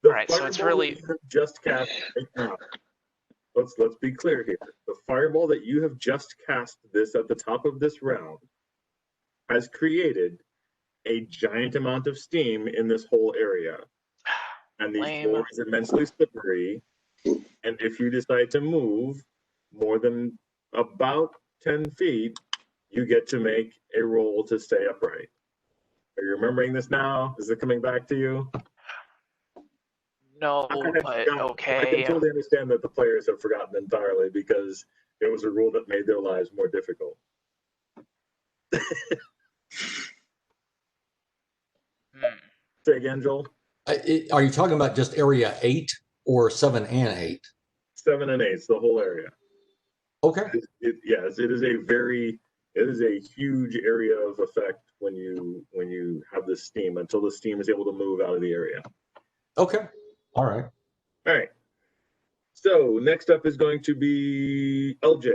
The Alright, so it's fireball really- that you have just cast right now. Let's be clear here. The fireball that you have just cast this at the top of this round has created a giant amount of steam in this whole area. And the Lame. floor is immensely slippery. And if you decide to move more than about 10 feet, you get to make a roll to stay upright. Are you remembering this now? Is it coming back to you? No, I had but forgotten. I can okay. totally understand that the players have forgotten entirely because it was a rule that made their lives more difficult. Say again, Joel? Are you talking about just area 8 or 7 and 8? 7 and 8, it's the whole area. Okay. Yes, it is a huge area of effect when you have this steam until the steam is able to move out of the area. Okay. All right. All right. So next up is going to be LJ.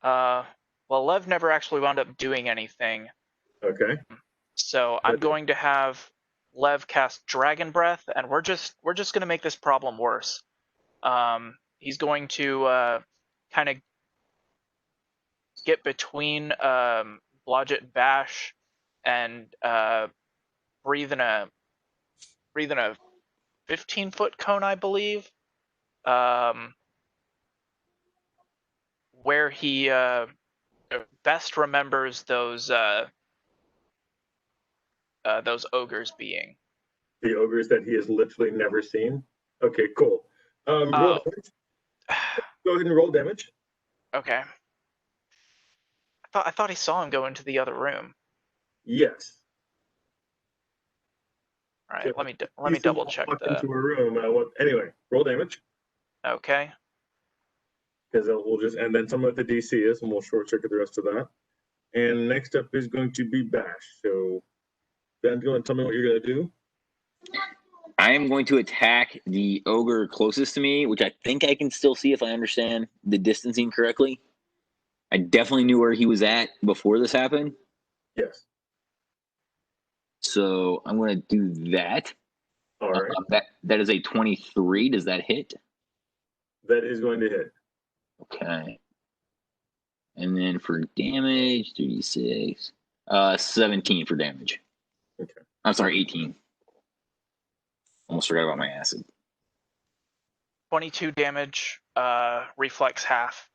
Well, Lev never actually wound up doing anything, Okay. so I'm going to have Lev cast Dragon Breath, and we're just gonna make this problem worse. He's going to kind of get between Blodgett and Bash and breathe in a 15-foot cone, I believe, where he best remembers those ogres being. The ogres that he has literally never seen. Okay, cool. Roll damage. Go ahead and roll damage. Okay. I thought he saw him go into the other room. Yes. All right, So let me double check that. Into a room. Anyway, roll damage Okay. because we'll just and then tell me what the DC is, and we'll short circuit the rest of that. And next up is going to be Bash. So, Ben, go and tell me what you're going to do. I am going to attack the ogre closest to me, which I think I can still see if I understand the distancing correctly. I definitely knew where he was at before this happened. Yes. So I'm going to do that. All right. That is a 23. Does that hit? That is going to hit. Okay. And then for damage, 3d6. 17 for damage. Okay. I'm sorry, 18. Almost forgot about my acid. 22 damage, reflex half.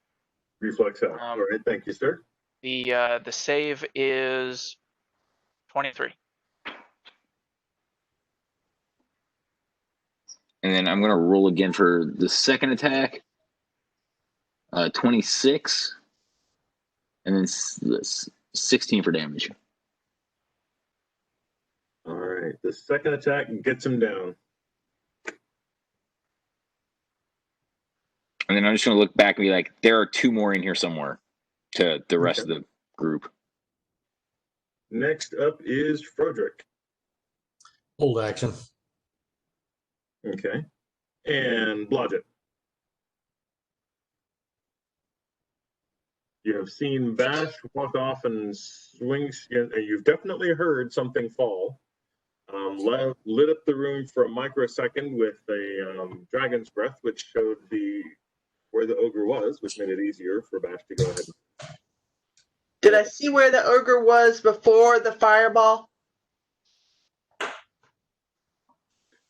Reflex half. All right, thank you, sir. The save is 23. And then I'm going to roll again for the second attack. 26. And then 16 for damage. All right, the second attack gets him down. And then I'm just going to look back and be like, there are 2 more in here somewhere to the rest of the group. Next up is Frederick. Hold action. Okay. And Blodgett. You have seen Bash walk off and swing. You've definitely heard something fall. Lit up the room for a microsecond with a dragon's breath, which showed where the ogre was, which made it easier for Bash to go ahead. Did I see where the ogre was before the fireball?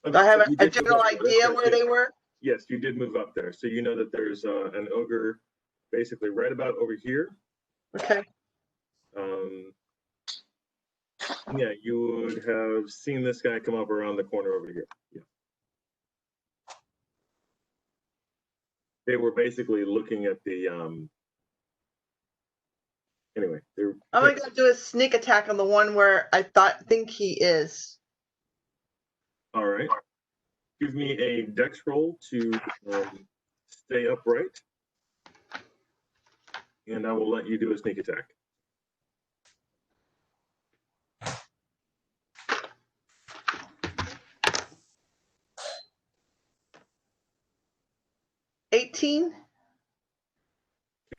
I have a general idea where they were. Yes, you did move up there. So you know that there's an ogre basically right about over here. Okay. Yeah, you would have seen this guy come up around the corner over here. Yeah. They were basically looking at the anyway, I'm gonna do a sneak attack on the one where I think he is. All right. Give me a dex roll to stay upright. And I will let you do a sneak attack. $18.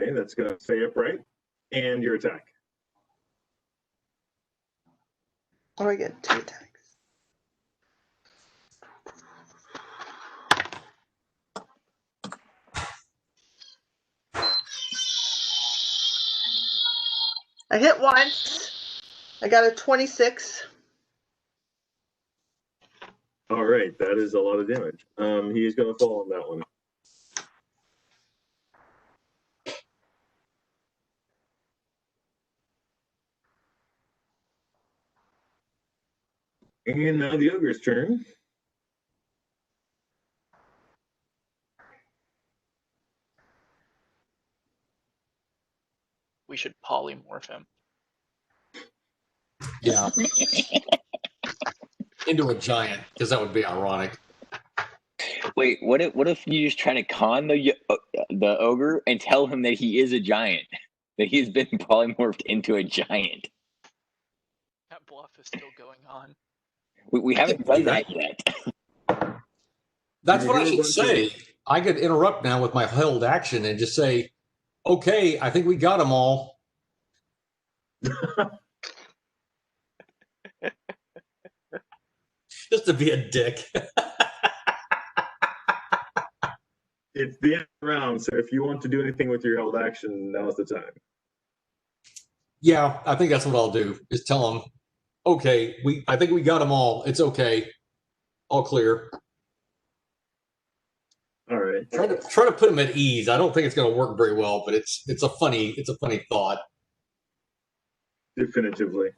Okay, that's going to stay upright. And your attack. Oh, I get 2 attacks. I hit once. I got a 26. All right, that is a lot of damage. He's going to fall on that one. And now the ogre's turn. We should polymorph him. Yeah. Into a giant, because that would be ironic. Wait, what if you just try to con the ogre and tell him that he is a giant, that he's been polymorphed into a giant? That bluff is still going on. We haven't done that yet. That's You what I hear a should bunch of- say. I could interrupt now with my held action and just say, okay, I think we got them all. Just to be a dick. It's the end of the round, so if you want to do anything with your held action, now's the time. Yeah, I think that's what I'll do, is tell them, okay, I think we got them all. It's okay. All clear. All right. Try to put them at ease. I don't think it's going to work very well, but it's a funny thought. Definitively.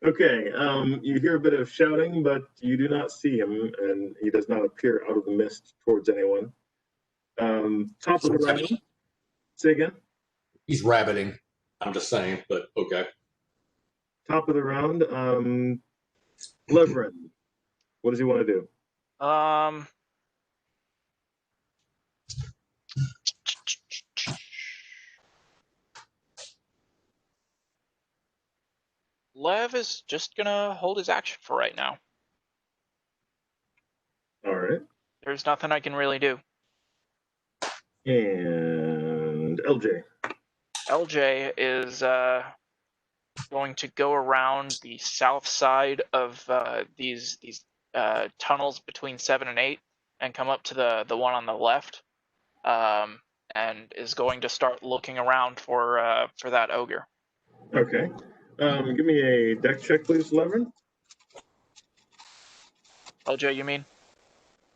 Okay, you hear a bit of shouting, but you do not see him, and he does not appear out of the mist towards anyone. Top of the round. Say again? He's rabbiting. I'm just saying, but okay. Top of the round. Levrin. What does he want to do? Lev is just gonna hold his action for right now. All right. There's nothing I can really do. And LJ. LJ is going to go around the south side of these tunnels between 7 and 8 and come up to the one on the left, and is going to start looking around for that ogre. Okay. Give me a dex check, please, Levrin. LJ, you mean?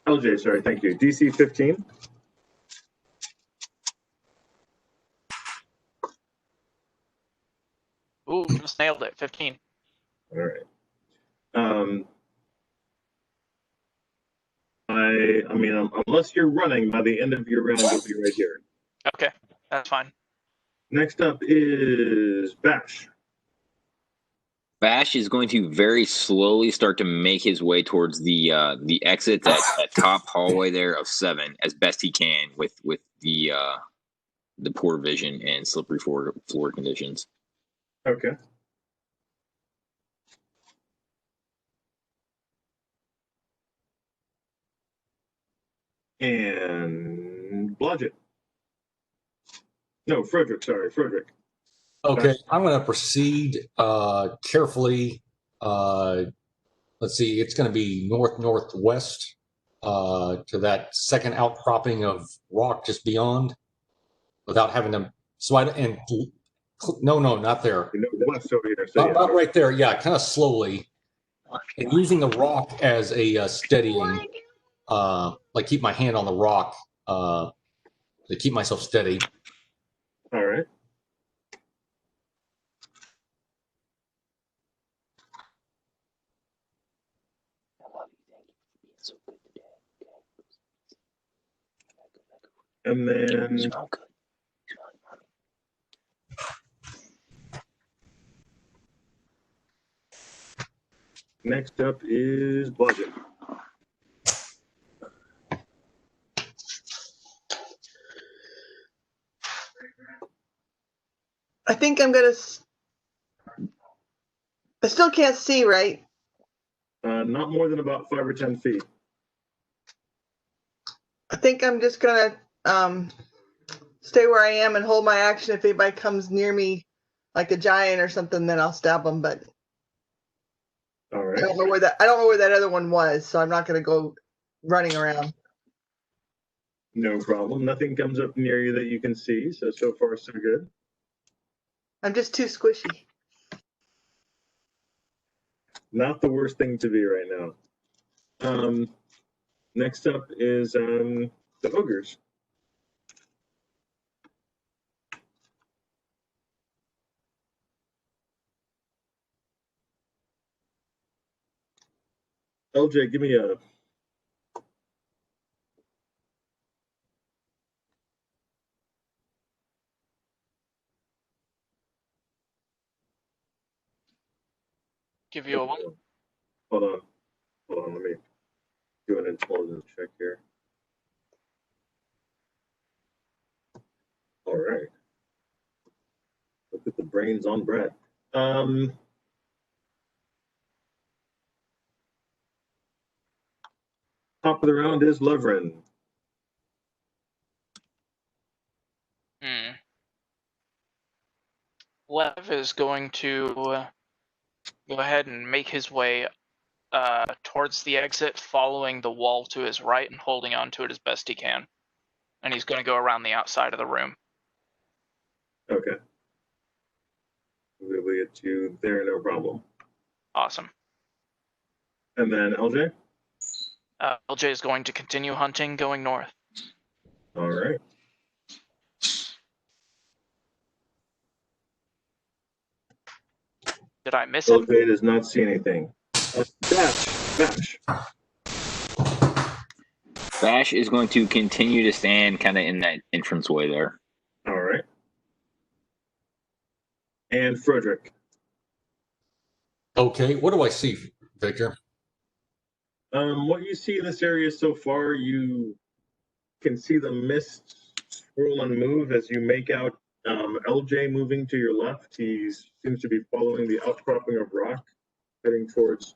LJ, sorry, thank you. DC 15. Ooh, just nailed it. 15. All right. I mean, unless you're running, by the end of your round, you'll be right here. Okay, that's fine. Next up is Bash. Bash is going to very slowly start to make his way towards the exit, that top hallway there of 7, as best he can with the poor vision and slippery floor conditions. Okay. And Blodgett. No, Frederick, sorry, Frederick. Okay, I'm going to proceed carefully. Let's see, it's going to be northwest to that second outcropping of rock just beyond, without having to. No, not there. You know, west over here. So About right there, yeah, kind of slowly, and using the rock as a steadying, like keep my hand on the rock to keep myself steady. All right. And then next up is Blodgett. I think I'm gonna. I still can't see, right? Not more than about 5 or 10 feet. I think I'm just gonna stay where I am and hold my action. If anybody comes near me, like a giant or something, then I'll stab them. But All I right. don't know where that other one was, so I'm not gonna go running around. No problem. Nothing comes up near you that you can see. So far, so good. I'm just too squishy. Not the worst thing to be right now. Next up is the ogres. LJ, give me a Give you a one. hold on. Let me do an intelligence check here. All right. Look at the brains on Brett. Top of the round is Levrin. Lev is going to go ahead and make his way towards the exit, following the wall to his right and holding on to it as best he can. And he's going to go around the outside of the room. Okay. We'll get you there, no problem. Awesome. And then LJ? LJ is going to continue hunting, going north. All right. Did I miss it? LJ does not see anything. Bash. Bash is going to continue to stand kind of in that entranceway there. All right. And Frederick. Okay, what do I see, Victor? What you see in this area so far, you can see the mist swirl and move as you make out LJ moving to your left. He seems to be following the outcropping of rock, heading towards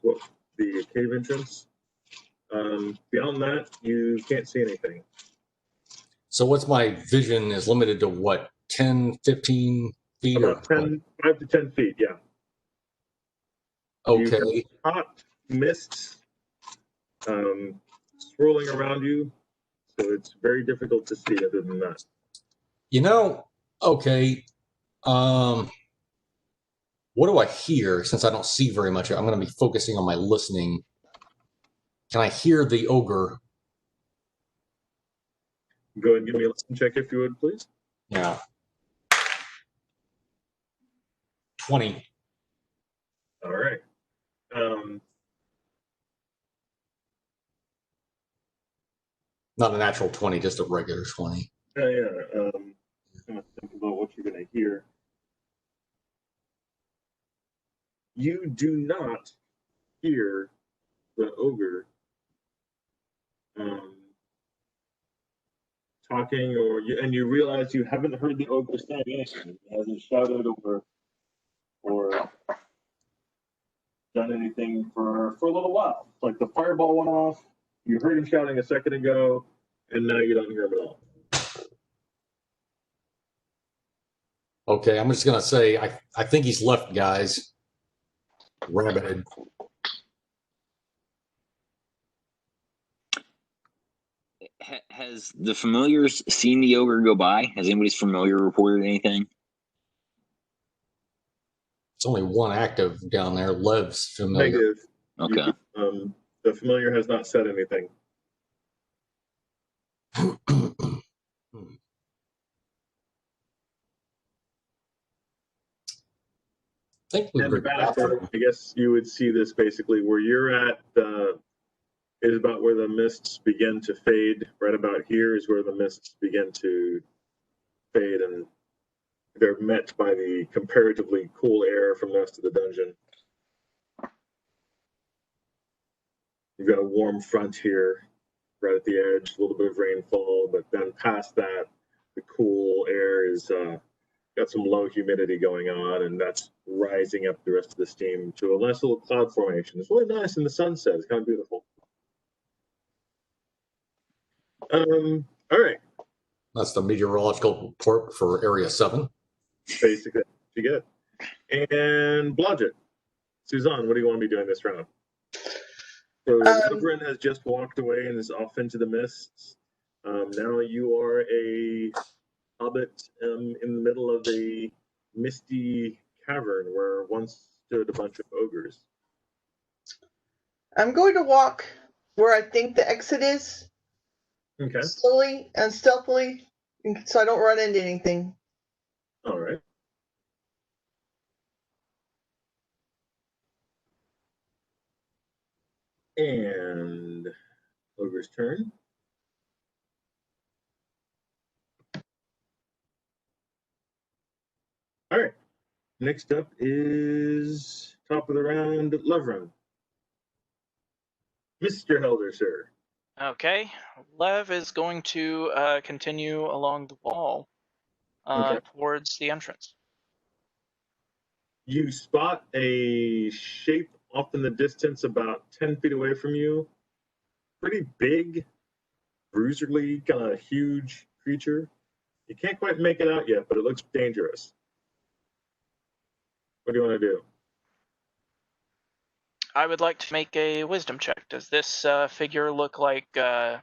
the cave entrance. Beyond that, you can't see anything. So what's my vision is limited to what, 10, 15 feet? About 5 to 10 feet, yeah. Okay. You have hot mists swirling around you, so it's very difficult to see other than that. Okay. What do I hear? Since I don't see very much, I'm going to be focusing on my listening. Can I hear the ogre? Go ahead and give me a listen check if you would, please. Yeah. 20. All right. Not a natural 20, just a regular 20. Yeah. I'm gonna think about what you're gonna hear. You do not hear the ogre talking, and you realize you haven't heard the ogre saying anything. He hasn't shouted or done anything for a little while. Like the fireball went off, you heard him shouting a second ago, and now you don't hear him at all. Okay, I'm just going to say, I think he's left, guys. Rabbited. Has the familiars seen the ogre go by? Has anybody's familiar reported anything? It's only one active down there. Lev's familiar. Negative. Okay. The familiar has not said anything. And I guess you would see this basically where you're at. Is about where the mists begin to fade. Right about here is where the mists begin to fade, and they're met by the comparatively cool air from the rest of the dungeon. You've got a warm front here, right at the edge, a little bit of rainfall, but then past that, the cool air is got some low humidity going on, and that's rising up the rest of the steam to a nice little cloud formation. It's really nice in the sunset. It's kind of beautiful. All right. That's the meteorological report for Area 7. Basically, you get. And Blodgett. Suzanne, what do you want to be doing this round? So Reverend has just walked away and is off into the mists. Now you are a hobbit in the middle of a misty cavern where once stood a bunch of ogres. I'm going to walk where I think the exit is, Okay. slowly and stealthily, so I don't run into anything. All right. And ogre's turn. All right. Next up is top of the round, Love Run. Mr. Helder, sir. Okay, Lev is going to continue along the wall Okay. towards the entrance. You spot a shape off in the distance about 10 feet away from you. Pretty big, bruiserly, kind of huge creature. You can't quite make it out yet, but it looks dangerous. What do you want to do? I would like to make a wisdom check. Does this figure look like a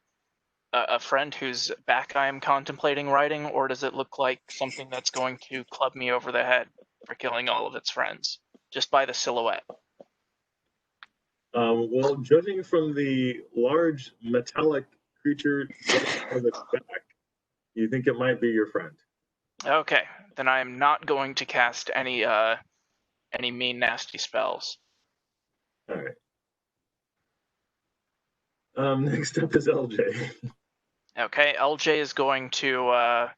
friend whose back I am contemplating riding, or does it look like something that's going to club me over the head for killing all of its friends, just by the silhouette? Well, judging from the large metallic creature on its back, you think it might be your friend. Okay, then I am not going to cast any mean, nasty spells. All right. Next up is LJ. Okay, LJ is going to,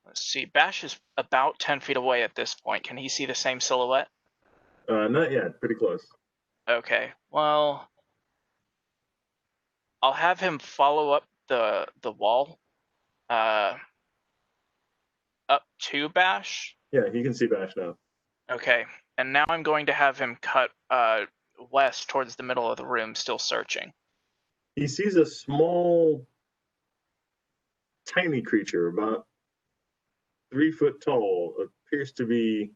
let's see, Bash is about 10 feet away at this point. Can he see the same silhouette? Not yet. Pretty close. Okay, well, I'll have him follow up the wall, up to Bash. Yeah, he can see Bash now. Okay, and now I'm going to have him cut west towards the middle of the room, still searching. He sees a small, tiny creature, about 3 foot tall, appears to be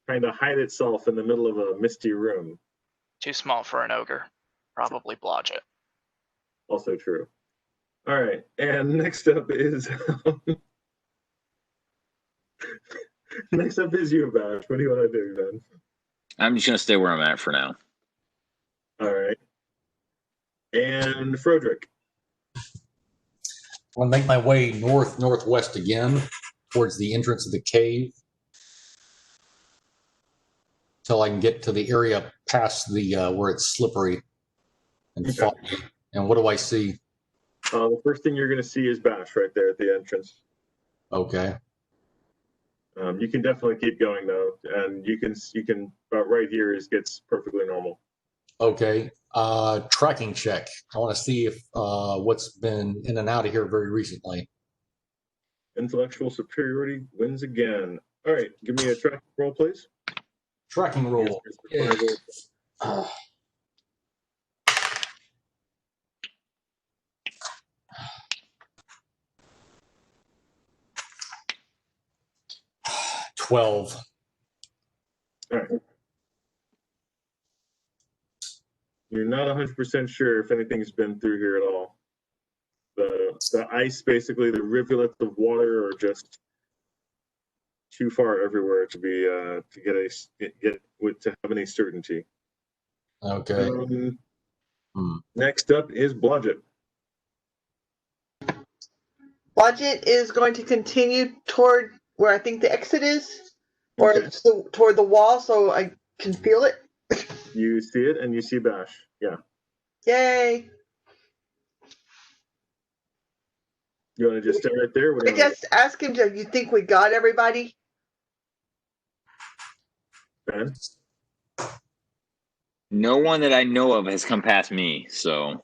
trying to hide itself in the middle of a misty room. Too small for an ogre. Probably blodge it. Also true. All right, and next up is next up is you, Bash. What do you want to do, then? I'm just gonna stay where I'm at for now. All right, and Frederick. I'm going to make my way northwest again towards the entrance of the cave till I can get to the area past the where it's slippery and foggy. And what do I see? The first thing you're going to see is Bash right there at the entrance. Okay. You can definitely keep going though, and you can about right here gets perfectly normal. Okay. Tracking check. I want to see if what's been in and out of here very recently. Intellectual superiority wins again. All right, give me a tracking roll, please. Tracking roll. Yes. 12. All right. You're not 100% sure if anything's been through here at all. The ice, basically, the rivulets of water are just too far everywhere to be to have any certainty. Okay. Next up is Blodgett. Blodgett is going to continue toward where I think the exit is, or Okay. it's toward the wall, so I can feel it. You see it, and you see Bash. Yeah. Yay! You want to just stay right there? What do I you want guess ask him, do you think we got everybody? Ben? No one that I know of has come past me, so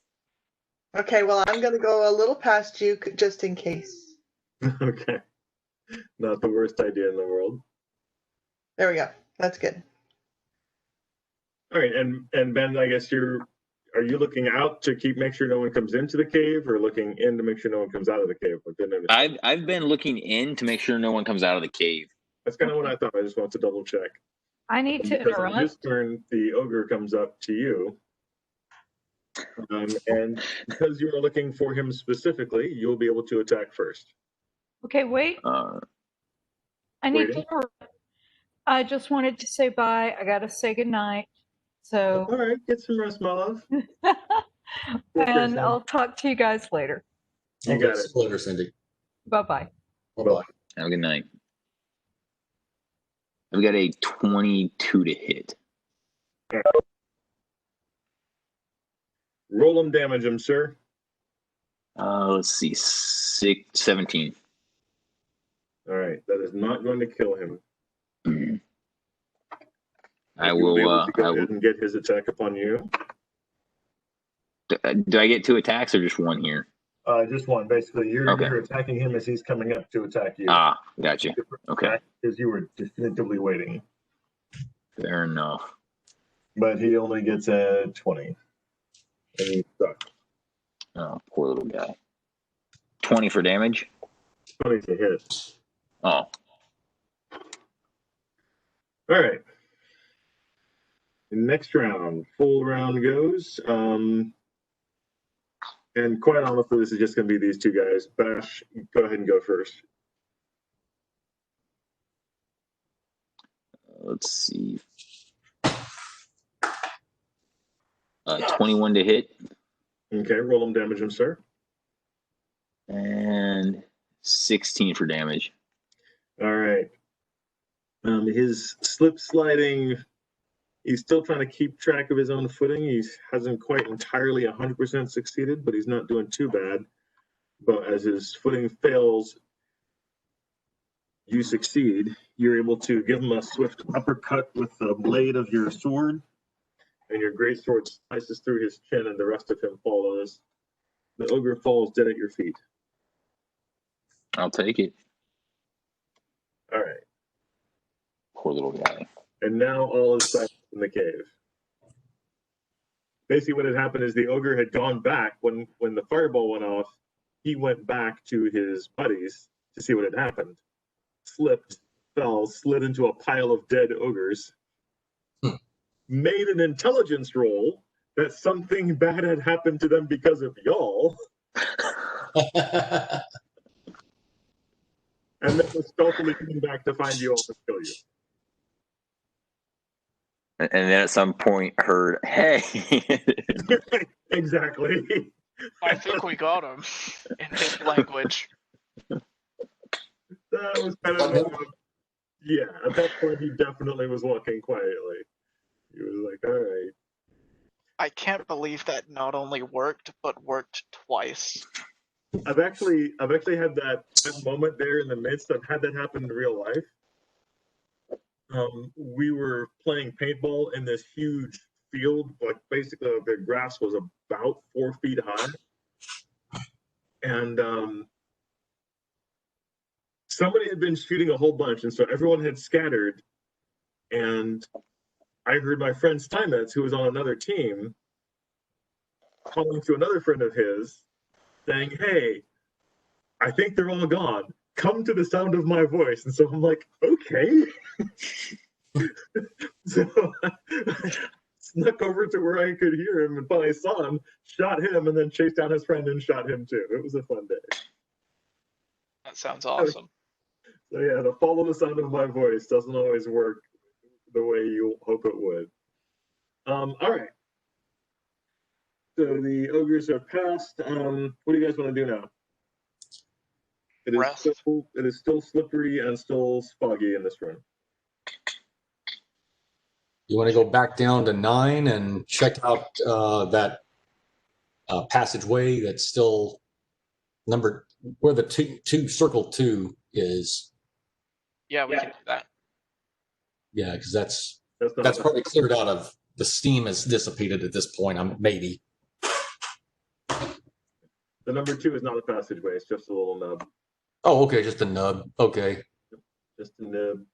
Okay, well, I'm going to go a little past you just in case. Okay. Not the worst idea in the world. There we go. That's good. All right, and Ben, I guess are you looking out to make sure no one comes into the cave, or looking in to make sure no one comes out of the cave? I've been looking in to make sure no one comes out of the cave. That's kind of what I thought. I just want to double check. I need to Because on interrupt. his turn, the ogre comes up to you. And because you are looking for him specifically, you'll be able to attack first. Okay, wait. I need Waiting. to. I just wanted to say bye. I gotta say goodnight. So, All right, get some rest, my love. and I'll talk to you guys later. You Okay, got it. see you later, Cindy. Bye-bye. Bye-bye. Have a good night. We got a 22 to hit. Roll him, damage him, sir. Let's see, 17. All right, that is not going to kill him. Mhm. He I will be will. able to go ahead and get his attack upon you. Do I get 2 attacks or just 1 here? Just one. Basically, you're Okay. attacking him as he's coming up to attack you. Ah, gotcha. Okay. Because you were definitively waiting. Fair enough. But he only gets a 20. And he's stuck. Oh, poor little guy. 20 for damage. 20 to hit. Oh, All right. The next round, full round goes. And quite honestly, this is just going to be these two guys. Bash, go ahead and go first. let's see. 21 to hit Okay, roll him, damage him, sir. and 16 for damage. All right. His slip sliding, he's still trying to keep track of his own footing. He hasn't quite entirely 100% succeeded, but he's not doing too bad. But as his footing fails, you succeed. You're able to give him a swift uppercut with the blade of your sword, and your great sword slices through his chin, and the rest of him follows. The ogre falls dead at your feet. I'll take it. All right. Poor little guy. And now all is silent in the cave. Basically, what had happened is the ogre had gone back when the fireball went off. He went back to his buddies to see what had happened. Slipped, fell, slid into a pile of dead ogres. Made an intelligence roll that something bad had happened to them because of y'all. And then was stealthily coming back to find you all to kill you. And then at some point heard, hey. Exactly. I think we got him in his language. That was kind of yeah. At that point, he definitely was walking quietly. He was like, "All right." I can't believe that not only worked, but worked twice. I've actually had that moment there in the midst. I've had that happen in real life. We were playing paintball in this huge field, like basically the grass was about 4 feet high, and somebody had been shooting a whole bunch, and so everyone had scattered, and I heard my friend Steinmetz, who was on another team, calling to another friend of his, saying, "Hey, I think they're all gone. Come to the sound of my voice." And so I'm like, okay. So I snuck over to where I could hear him and finally saw him, shot him, and then chased down his friend and shot him too. It was a fun day. That sounds awesome. So yeah, to follow the sound of my voice doesn't always work the way you hope it would. All right. So the ogres are passed. What do you guys want to do now? Rest. It is still slippery and still foggy in this room. You want to go back down to 9 and check out that passageway that's still numbered where the two circle 2 is. Yeah, we can do that. Yeah, because that's not probably cleared out of the steam has dissipated at this point. Maybe. The number 2 is not a passageway. It's just a little nub. Oh, okay, just a nub. Okay. Just a nub.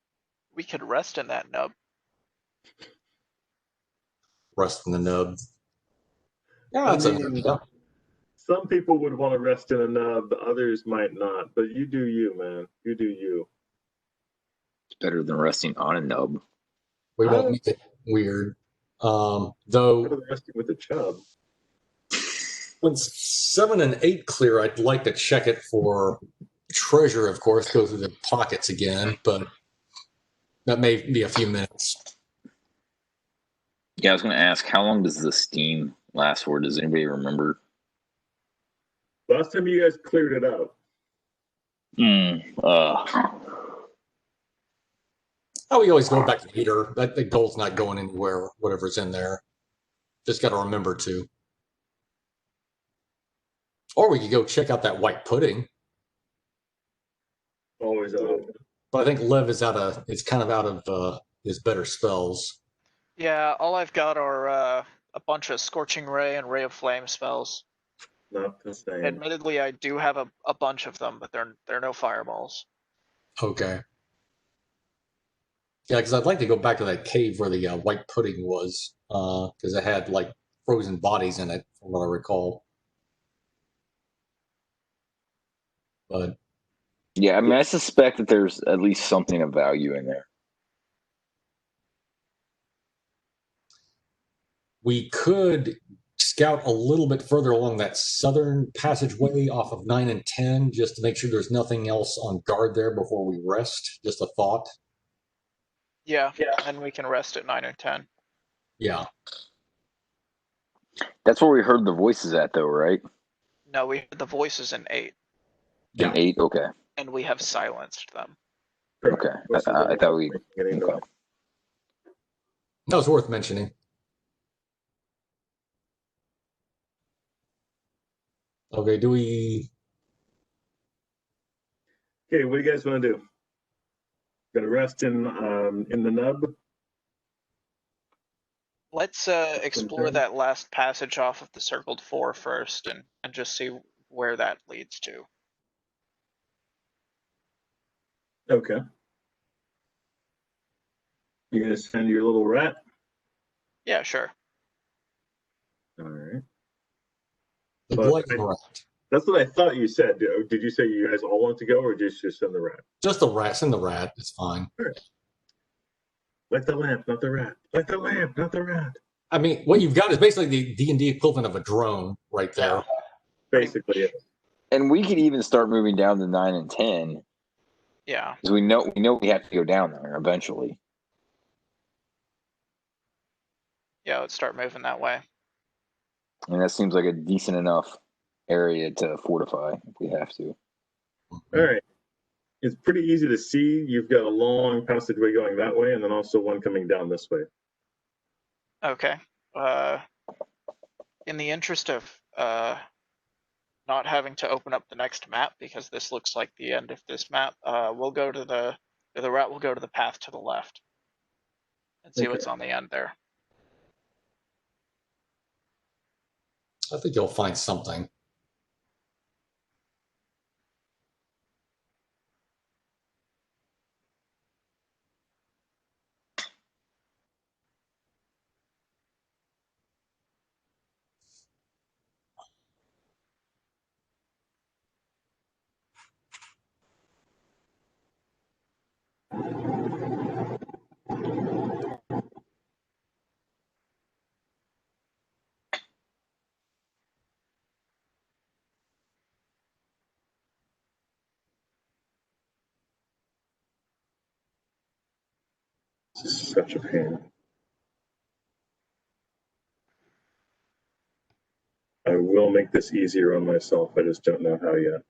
We could rest in that nub. Rest in the nub. Yeah, I that's mean, some people would want to rest in a nub, others might not. But you do you, man. You do you. It's better than resting on a nub. We won't make it weird. Though Better than resting with a chub. when 7 and 8 clear, I'd like to check it for treasure, of course, go through the pockets again, but That may be a few minutes. Yeah, I was going to ask, how long does the steam last for? Does anybody remember? Last time you guys cleared it out. Oh, we always go back to the heater. The gold's not going anywhere, whatever's in there. Just got to remember to. Or we could go check out that white pudding. Always an option. But I think Lev is it's kind of out of his better spells. Yeah, all I've got are a bunch of Scorching Ray and Ray of Flame spells. Not the same. Admittedly, I do have a bunch of them, but they're no fireballs. Okay. Yeah, because I'd like to go back to that cave where the white pudding was, because it had like frozen bodies in it, from what I recall. But Yeah, I mean, I suspect that there's at least something of value in there. we could scout a little bit further along that southern passageway off of 9 and 10, just to make sure there's nothing else on guard there before we rest. Just a thought. Yeah, and we can rest at 9 or 10. Yeah. That's where we heard the voices at, though, right? No, we heard the voices in 8, Yeah. In 8, okay. and we have silenced them. Correct. Okay. This is I thought we. getting Okay. That was worth mentioning. Okay, do we... Okay, what do you guys want to do? Gonna rest in the nub? Let's explore Okay. that last passage off of the circled 4 first, and just see where that leads to. Okay. You gonna send your little rat? Yeah, sure. All right. The But gliding rat. That's what I thought you said. Did you say you guys all want to go, or just send the rat? Just the rat. Send the rat. It's fine. Light the lamp, not the rat. Light the lamp, not the rat. I mean, what you've got is basically the D&D equivalent of a drone right there. Basically, it. And we could even start moving down to 9 and 10, Yeah. because we know we have to go down there eventually. Yeah, let's start moving that way. And that seems like a decent enough area to fortify if we have to. All right. It's pretty easy to see. You've got a long passageway going that way, and then also one coming down this way. Okay. In the interest of not having to open up the next map, because this looks like the end of this map, we'll go to the rat will go to the path to the left and see what's on the end there. I think you'll find something. This is such a pain. I will make this easier on myself. I just don't know how yet.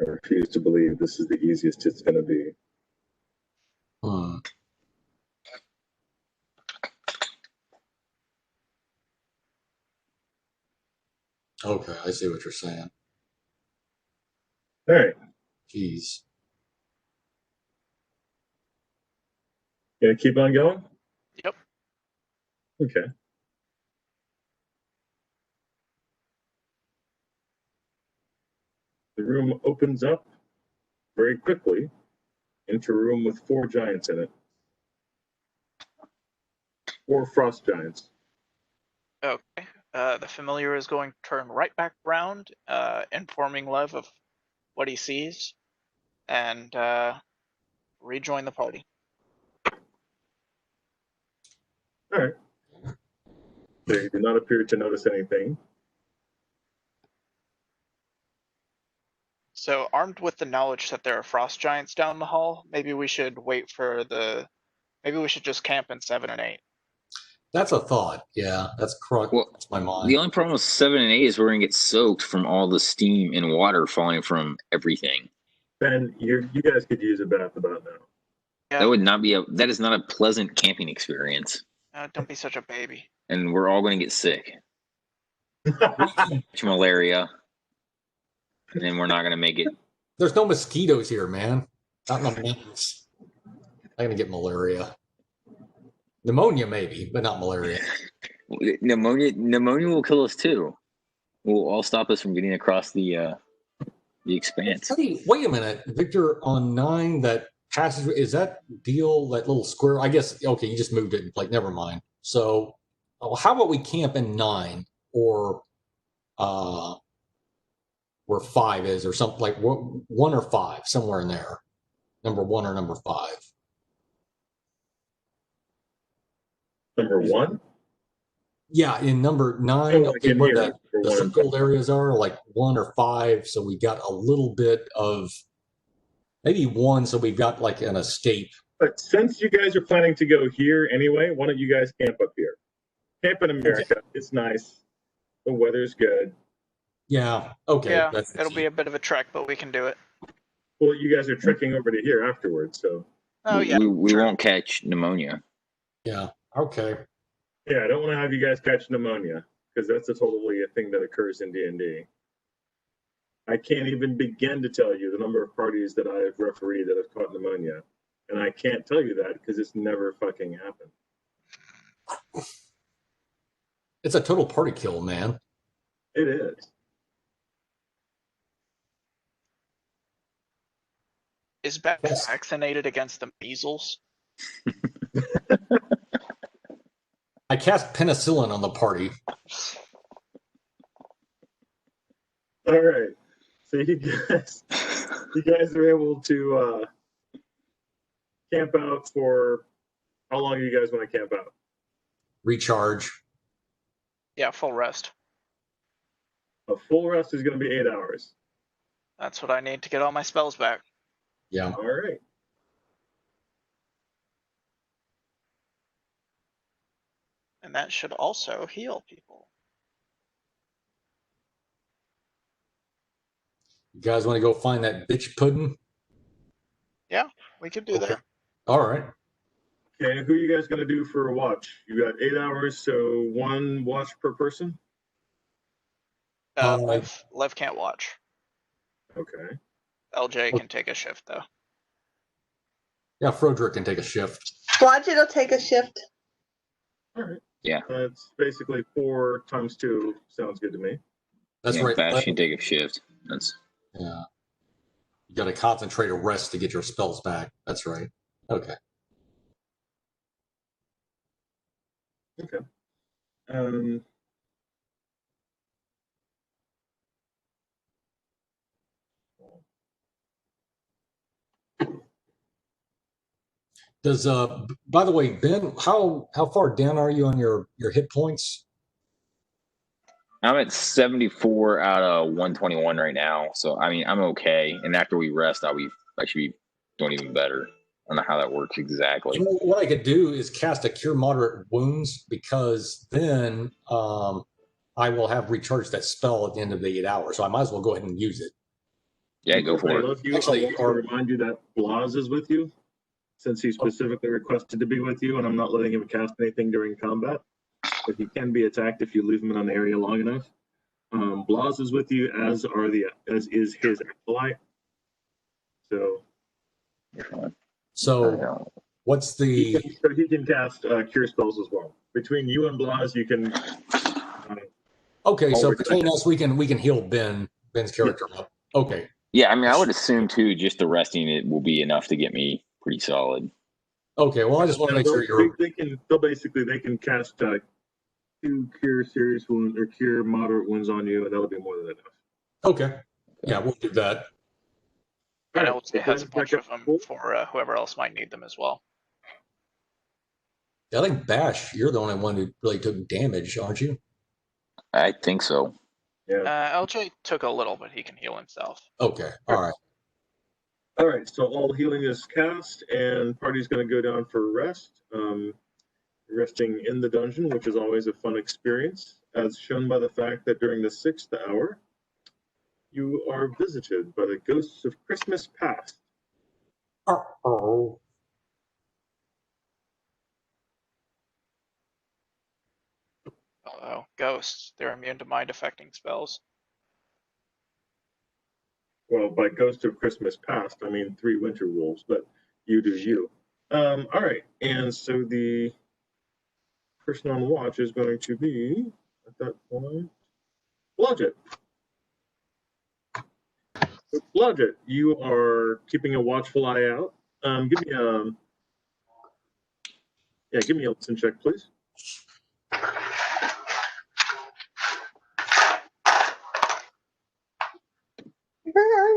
I refuse to believe this is the easiest it's going to be. Okay, I see what you're saying. All right. Jeez. Gonna keep on going? Yep. Okay. The room opens up very quickly into a room with 4 giants in it. 4 frost giants. Okay. The familiar is going to turn right back around, informing Lev of what he sees, and rejoin the party. All right. They do not appear to notice anything. So armed with the knowledge that there are frost giants down the hall, maybe we should wait for the. Maybe we should just camp in 7 and 8. That's a thought. Yeah, that's correct. Well, That's my mind. The only problem with 7 and 8 is we're gonna get soaked from all the steam and water falling from everything. Ben, you guys could use a bath about now. Yeah. That is not a pleasant camping experience. Don't be such a baby. And we're all gonna get sick. Catch malaria. And then we're not gonna make it. There's no mosquitoes here, man. Not in the mountains. I'm gonna get malaria. Pneumonia, maybe, but not malaria. Pneumonia will kill us too. Will all stop us from getting across the expanse. Hey, wait a minute, Victor. On 9, that passage is that deal that little square? I guess okay. You just moved it. Like, never mind. So, how about we camp in 9 or where 5 is, or something like 1 or 5, somewhere in there. Number 1 or number 5. Number 1? Yeah, in number 9, like okay, in where here, the number 1 and circled areas are, like 1 or 5. So we got a little bit of maybe 1. So we've got like an escape. But since you guys are planning to go here anyway, why don't you guys camp up here? Camp in America. Okay. It's nice. The weather's good. Yeah. Okay. Yeah, it'll be a bit of a trek, but we can do it. Well, you guys are trekking over to here afterwards, so. Oh yeah. We won't catch pneumonia. Yeah. Okay. Yeah, I don't want to have you guys catch pneumonia because that's totally a thing that occurs in D&D. I can't even begin to tell you the number of parties that I have refereed that have caught pneumonia, and I can't tell you that because it's never fucking happened. It's a total party kill, man. It is. Is Bash vaccinated against the measles? I cast penicillin on the party. All right. So you guys are able to camp out for how long do you guys want to camp out? Recharge. Yeah, full rest. A full rest is going to be 8 hours. That's what I need to get all my spells back. Yeah. All right. And that should also heal people. You guys want to go find that bitch pudding? Yeah, we could do that. All right. Okay, who are you guys going to do for a watch? You got 8 hours, so 1 watch per person? Lev can't watch. Okay. LJ can take a shift, though. Yeah, Froderick can take a shift. Blodgett will take a shift. All right. Yeah. That's basically 4 times 2. Sounds good to me. That's right. Bash can take a shift. That's. Yeah. You got to concentrate or rest to get your spells back. That's right. Okay. Okay. Does by the way, Ben, how far down are you on your hit points? I'm at 74 out of 121 right now, so I mean I'm okay. And after we rest, I should be doing even better. I don't know how that works exactly. You know, what I could do is cast a Cure Moderate Wounds, because then I will have recharged that spell at the end of the 8 hours. So I might as well go ahead and use it. Yeah, go for it. Actually, I want to remind you that Blas is with you, since he specifically requested to be with you, and I'm not letting him cast anything during combat. But he can be attacked if you leave him in an area long enough. Blas is with you, as is his acolyte. So. You're fine. So what's the? He can cast cure spells as well. Between you and Blas, you can. Okay, so between us, we can heal Ben's character up. Okay. Yeah, I mean, I would assume too, just the resting it will be enough to get me pretty solid. Okay, well, I just want to make sure you're. They can cast 2 cure serious wounds or cure moderate wounds on you, and that'll be more than enough. Okay. Yeah, we'll do that. And it has a bunch of them for whoever else might need them as well. I think Bash, you're the only one who really took damage, aren't you? I think so. Yeah. LJ took a little, but he can heal himself. Okay. All right. All right. So all healing is cast, and party's going to go down for rest. Resting in the dungeon, which is always a fun experience, as shown by the fact that during the 6th hour, you are visited by the ghosts of Christmas past. Oh. Oh, ghosts. They're immune to mind affecting spells. Well, by ghost of Christmas past, I mean 3 winter wolves, but you do you. All right, and so the person on watch is going to be, at that point, Blodgett. Blodgett, you are keeping a watchful eye out. Give me a listen check, please. Where are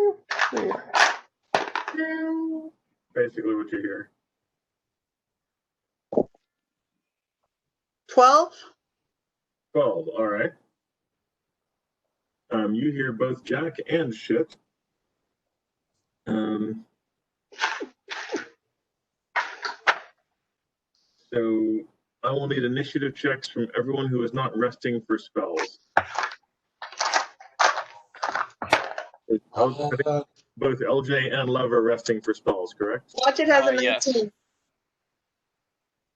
you? Basically what you hear. 12? 12, all right. You hear both Jack and shit. So I will need initiative checks from everyone who is not resting for spells. Both LJ and Love are resting for spells, correct? Watch it has a 19. Yes.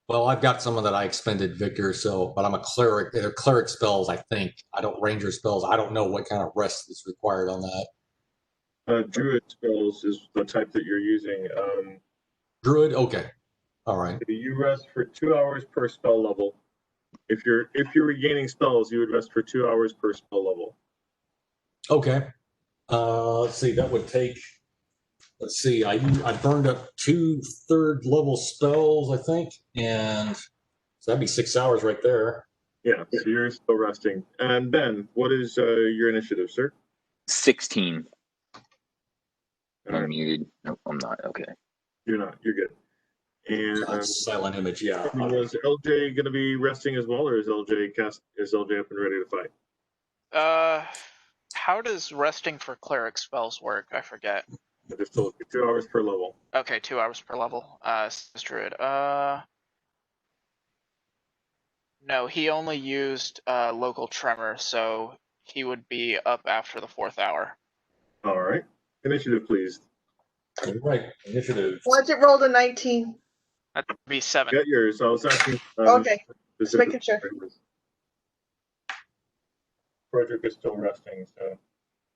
Well, I've got some that I expended, Victor. So, but I'm a cleric. They're cleric spells, I think. I don't ranger spells. I don't know what kind of rest is required on that. Druid spells is the type that you're using. Druid. Okay. All right. You rest for 2 hours per spell level. If you're regaining spells, you would rest for 2 hours per spell level. Okay. Let's see. That would take. Let's see. I burned up 2 third level spells, I think, and so that'd be 6 hours right there. Yeah. So you're still resting. And Ben, what is your initiative, sir? 16. I'm muted. No, I'm not. Okay. You're not. You're good. And silent image. Yeah. Was LJ going to be resting as well, or is LJ up and ready to fight? How does resting for cleric spells work? I forget. I just told you 2 hours per level. Okay, 2 hours per level. Druid. No, he only used local tremor, so he would be up after the 4th hour. All right. Initiative, please. All right. Initiative. Watch it rolled a 19. That'd be 7. Get yours. I was asking. Okay. Just making sure. Frederick is still resting, so.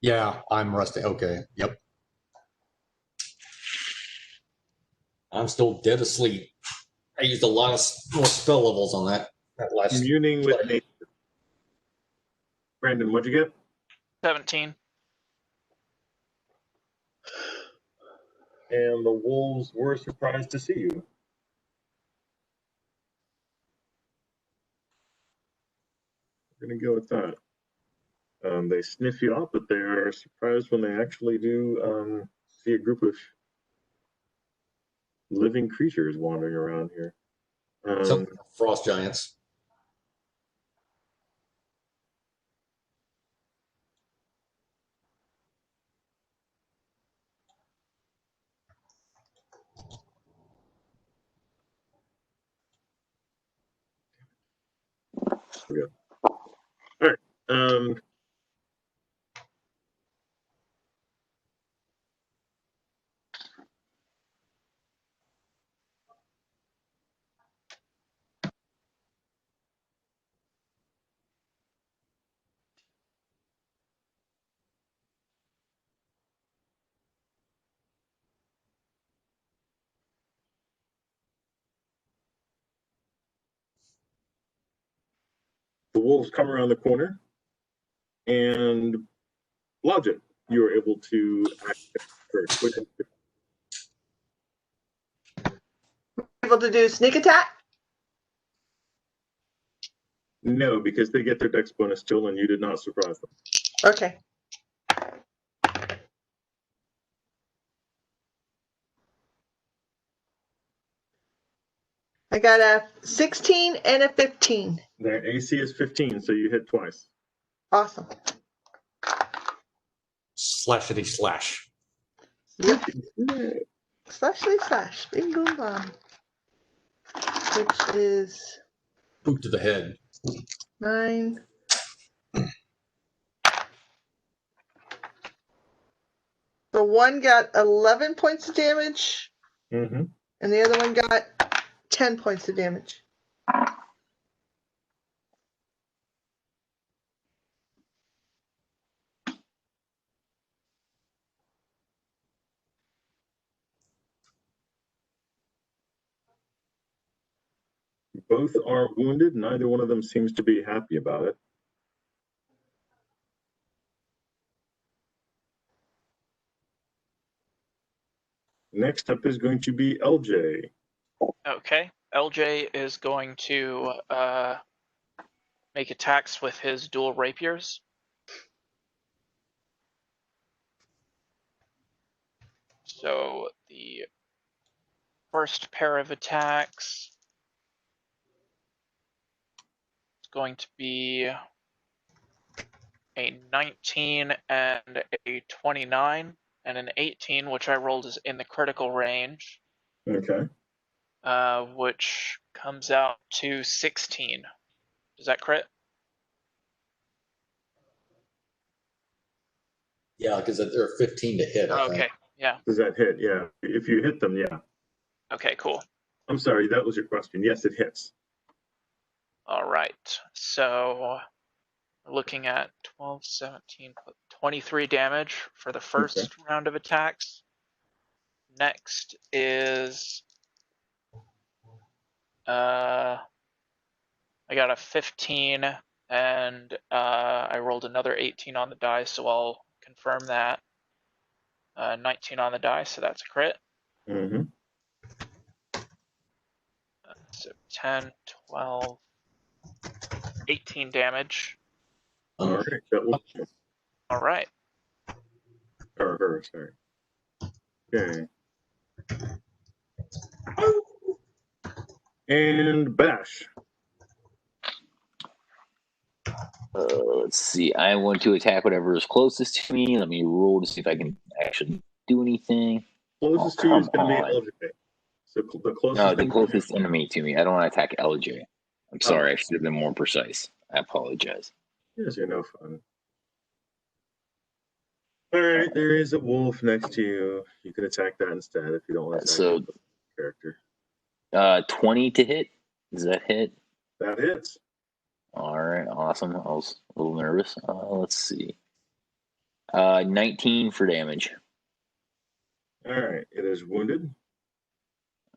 Yeah, I'm resting. Okay. Yep. I'm still dead asleep. I used a lot of more spell levels on that last. Communing with nature. Brandon, what'd you get? 17. And the wolves were surprised to see you. We're going to go with that. They sniff you out, but they are surprised when they actually do see a group of living creatures wandering around here. Some frost giants. Okay. All right. The wolves come around the corner, and Blodgett, you are able to act first. Able to do sneak attack? No, because they get their dex bonus still, and you did not surprise them. Okay. I got a 16 and a 15. Their AC is 15, so you hit twice. Awesome. slashity slash. Yep. Yeah. Slashly slash. Bing boom bomb. Which is Boot to the head. 9. So one got 11 points of damage, Mm-hmm. and the other one got 10 points of damage. Both are wounded. Neither one of them seems to be happy about it. Next up is going to be LJ. Okay. LJ is going to make attacks with his dual rapiers. So the first pair of attacks is going to be a 19 and a 29 and an 18, which I rolled is in the critical range, Okay. which comes out to 16. Does that crit? Yeah, because they're 15 to hit. I Okay, think. yeah. Does that hit? Yeah. If you hit them, yeah. Okay, cool. I'm sorry, that was your question. Yes, it hits. All right. So we're looking at 12, 17, 23 damage for the first round of attacks. Next is I got a 15 and I rolled another 18 on the die, so I'll confirm that. 19 on the die, so that's a crit. Mm-hmm. So 10, 12, 18 damage. All right. That will. All right. Or her, sorry. Okay. And Bash. Let's see. I want to attack whatever is closest to me. Let me roll to see if I can actually do anything. Closest to you is going to be LJ. So the closest. No, the closest enemy to me. I don't want to attack LJ. I'm sorry. I should have been more precise. I apologize. Yes, you're no fun. All right, there is a wolf next to you. You can attack that instead if you don't want to attack So, the character. 20 to hit. Does that hit? That hits. All right, awesome. I was a little nervous. Let's see. 19 for damage. All right, it is wounded.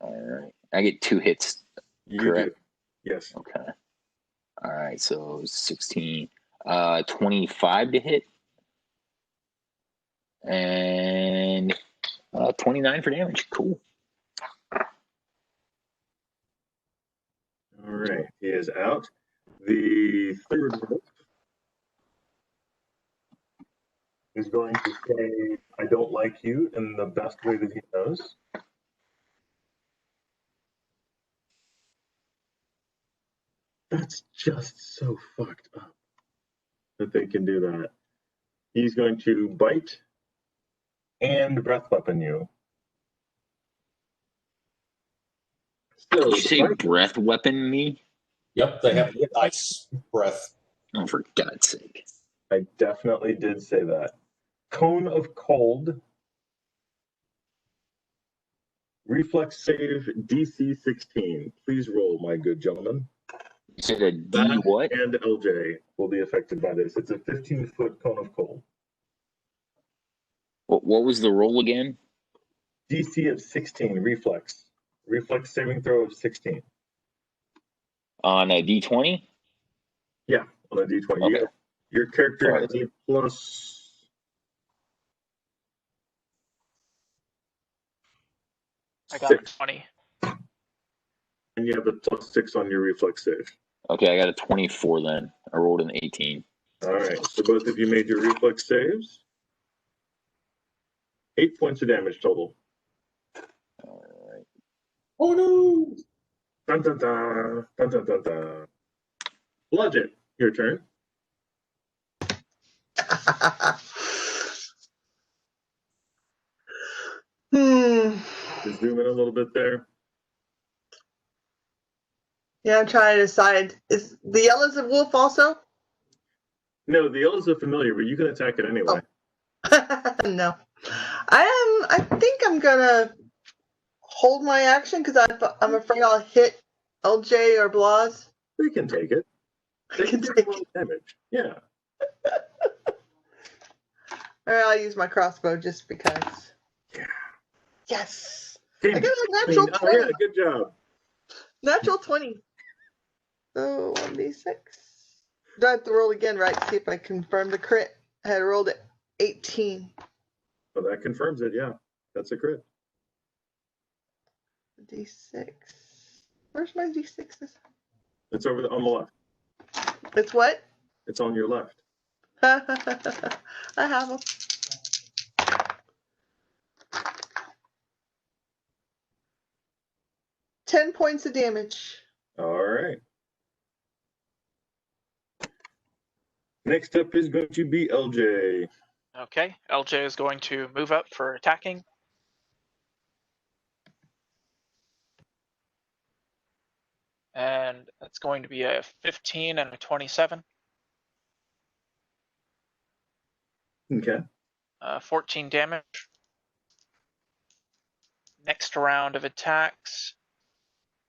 All right. I get 2 hits. You Correct. do. Yes. Okay. All right, so 16. 25 to hit. And 29 for damage. Cool. All right, he is out. The third wolf is going to say, I don't like you in the best way that he knows. That's just so fucked up that they can do that. He's going to bite and breath weapon you. So, Did you say breath weapon me? Yep, they have ice breath. Oh, for God's sake. I definitely did say that. Cone of cold. Reflex save DC 16. Please roll, my good gentlemen. You said a D That what? and LJ will be affected by this. It's a 15-foot cone of cold. What was the roll again? DC of 16, reflex. Reflex saving throw of 16. On a D20? Yeah, on a D20. Okay. Your character Sorry. has a plus. I got 6. a 20. And you have a plus 6 on your reflex save. Okay, I got a 24 then. I rolled an 18. All right, so both of you made your reflex saves. 8 points of damage total. All right. Oh no! Dun, dun, dun, dun, dun, dun, dun. Bludgeon, your turn. Just zoom in a little bit there. Yeah, I'm trying to decide. Is the yellow's a wolf also? No, the yellow's a familiar, but you can attack it anyway. No. I think I'm gonna hold my action because I'm afraid I'll hit LJ or Blas. They can take it. They I can can take take it. damage. Yeah. Or I'll use my crossbow just because. Yeah. Yes. Game. I got a natural 20. Yeah, good job. Natural 20. So 1d6. Do I have to roll again, right? See if I confirm the crit. I had rolled at 18. Well, that confirms it. Yeah, that's a crit. D6. Where's my d6s? It's over on the left. It's what? It's on your left. I have them. $10 points of damage. All right. Next up is going to be LJ. Okay, LJ is going to move up for attacking. And that's going to be a 15 and a 27. Okay. 14 damage. Next round of attacks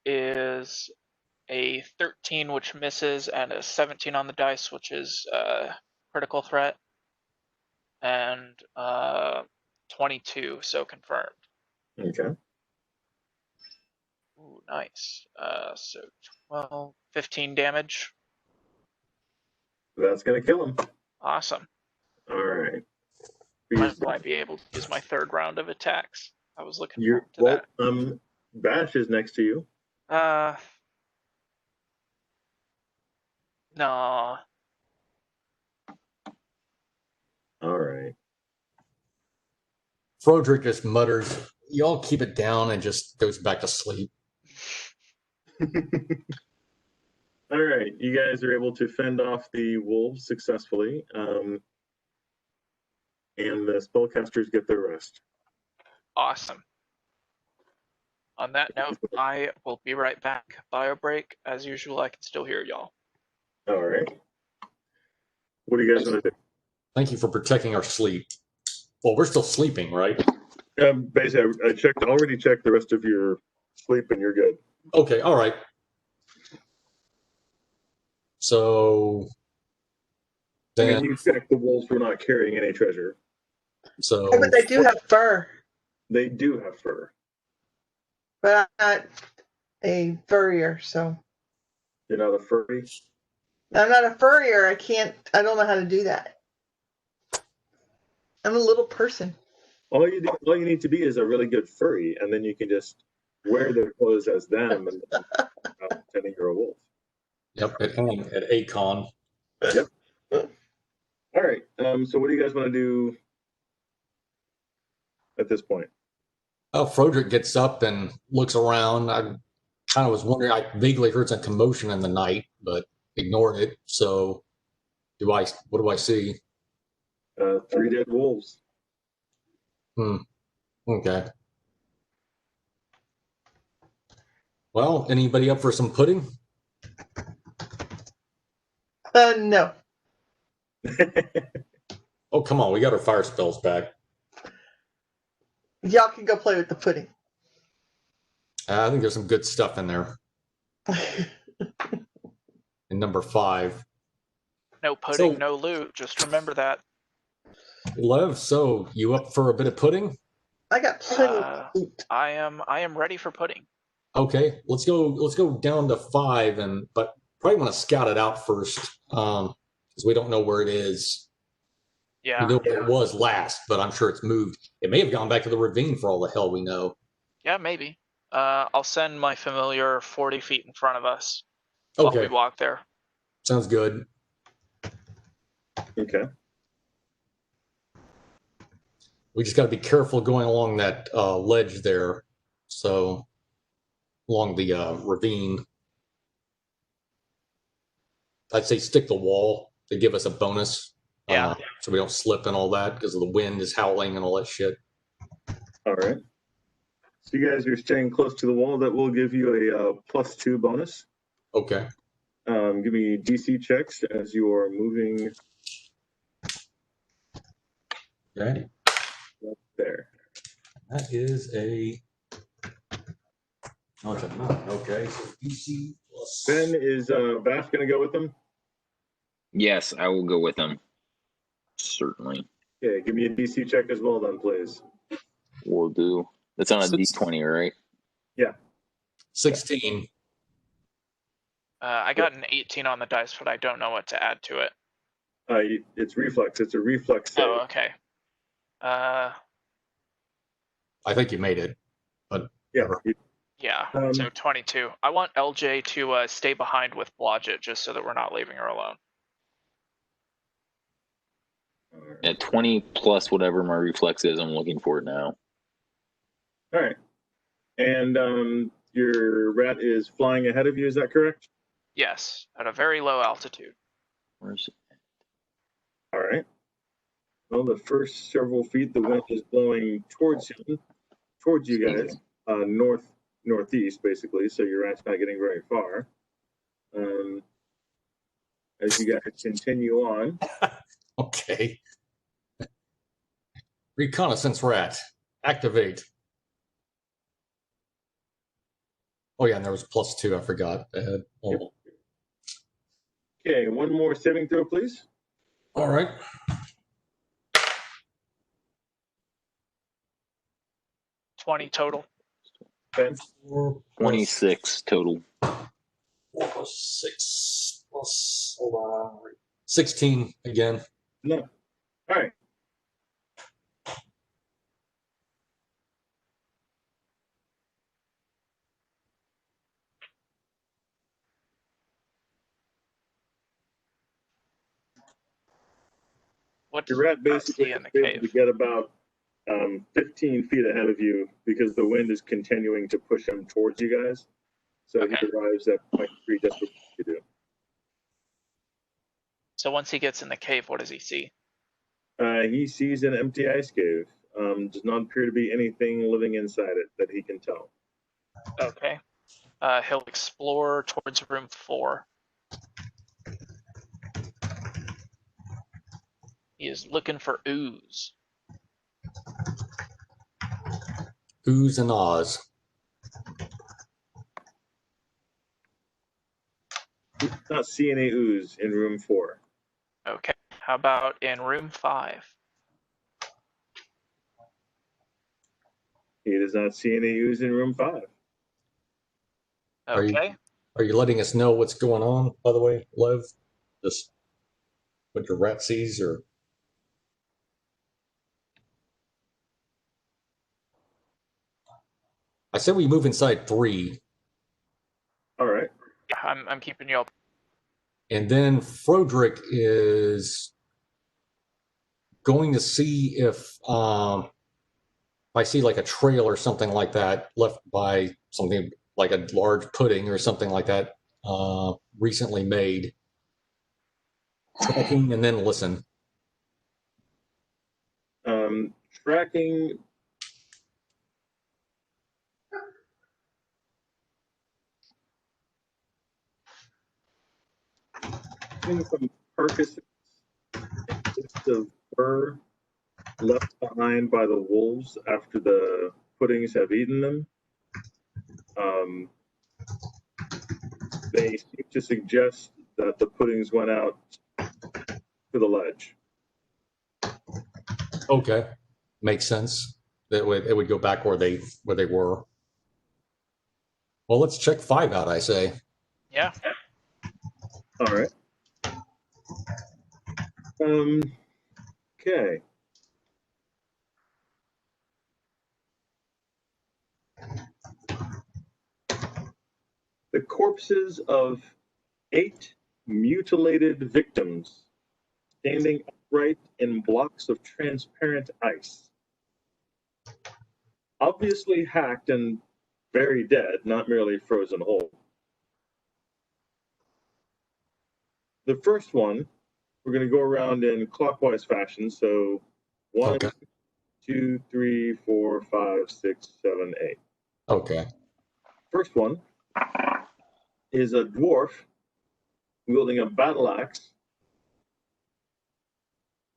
is a 13, which misses, and a 17 on the dice, which is critical threat, and 22, so confirmed. Okay. Ooh, nice. So 12, 15 damage. That's going to kill him. Awesome. All right. Might be able to use my third round of attacks. I was looking forward to that. Bash is next to you. No. All right. Froderick just mutters, "Y'all keep it down," and just goes back to sleep. All right. You guys are able to fend off the wolves successfully. And the spellcasters get their rest. Awesome. On that note, I will be right back. Bio break. As usual, I can still hear y'all. All right. What do you guys want to do? Thank you for protecting our sleep. Well, we're still sleeping, right? Basically, I already checked the rest of your sleep, and you're good. Okay, all right. So then, You checked the wolves were not carrying any treasure. So, But they do have fur. They do have fur. But I'm not a furrier, so. You're not a furry? I'm not a furrier. I don't know how to do that. I'm a little person. All you need to be is a really good furry, and then you can just wear their clothes as them and pretending you're a wolf. Yep, at ACON. Yep. All right. So what do you guys want to do at this point? Froderick gets up and looks around. I kind of was wondering, I vaguely heard some commotion in the night, but ignored it. So what do I see? 3 dead wolves. Okay. Well, anybody up for some pudding? No. Oh, come on. We got our fire spells back. Y'all can go play with the pudding. I think there's some good stuff in there. In number 5. No pudding, no loot. Just remember that. Lev, so you up for a bit of pudding? I got plenty of loot. I am ready for pudding. Okay, let's go down to 5, but probably want to scout it out first, because we don't know where it is. Yeah. We know where it was last, but I'm sure it's moved. It may have gone back to the ravine for all the hell we know. Yeah, maybe. I'll send my familiar 40 feet in front of us while we walk there. Sounds good. Okay. We just got to be careful going along that ledge there. So, along the ravine. I'd say stick the wall to give us a bonus. Yeah. So we don't slip and all that because the wind is howling and all that shit. All right. So you guys are staying close to the wall. That will give you a +2 bonus. Okay. Give me DC checks as you are moving Okay. up there. That is a. Oh, it's a 9. Okay. So DC plus. Ben, is Vash going to go with them? Yes, I will go with them. Certainly. Okay, give me a DC check as well, then, please. Will do. That's on a Six. D20, right? 16. I got an 18 on the dice, but I don't know what to add to it. It's reflex. It's a reflex save. Oh, okay. I think you made it. But Yeah. Yeah, Um, so 22. I want LJ to stay behind with Blodgett just so that we're not leaving her alone. Yeah, 20 plus whatever my reflex is. I'm looking for it now. All right. And your rat is flying ahead of you. Is that correct? Yes, at a very low altitude. Where's it? All right. Well, the first several feet, the wind is blowing towards him, towards you guys, northeast, basically. So your rat's not getting very far. As you guys continue on. okay. Reconnaissance rat. Activate. Oh, yeah, and there was +2. I forgot. Yep. Okay, one more saving throw, please. All right. 20 total. Ben? 4 26 total. 4 plus 6 plus. Hold on. 16 again. No. All right. What Your rat does not basically see in the is able to cave? get about 15 feet ahead of you because the wind is continuing to push him towards you guys. So Okay. he arrives at point 3 just before you do. So once he gets in the cave, what does he see? He sees an empty ice cave. Does not appear to be anything living inside it that he can tell. Okay. He'll explore towards room 4. He is looking for ooze. Ooze and Oz. He does not see any ooze in room 4. Okay. How about in room 5? He does not see any ooze in room 5. Okay. Are you letting us know what's going on, by the way, Lev? Just what your rat sees, or? I said we move inside 3. All right. Yeah, I'm keeping you up. And then Froderick is going to see if I see like a trail or something like that left by something like a large pudding or something like that recently made. Tracking and then listen. Tracking. Some carcasses of fur left behind by the wolves after the puddings have eaten them. They seem to suggest that the puddings went out to the ledge. Okay, makes sense. That it would go back where they were. Well, let's check 5 out. I say. Yeah. All right. Okay. The corpses of 8 mutilated victims standing upright in blocks of transparent ice. Obviously hacked and very dead, not merely frozen whole. The first one, we're going to go around in clockwise fashion. So 1, Okay. 2, 3, 4, 5, 6, 7, 8. Okay. First one is a dwarf wielding a battle axe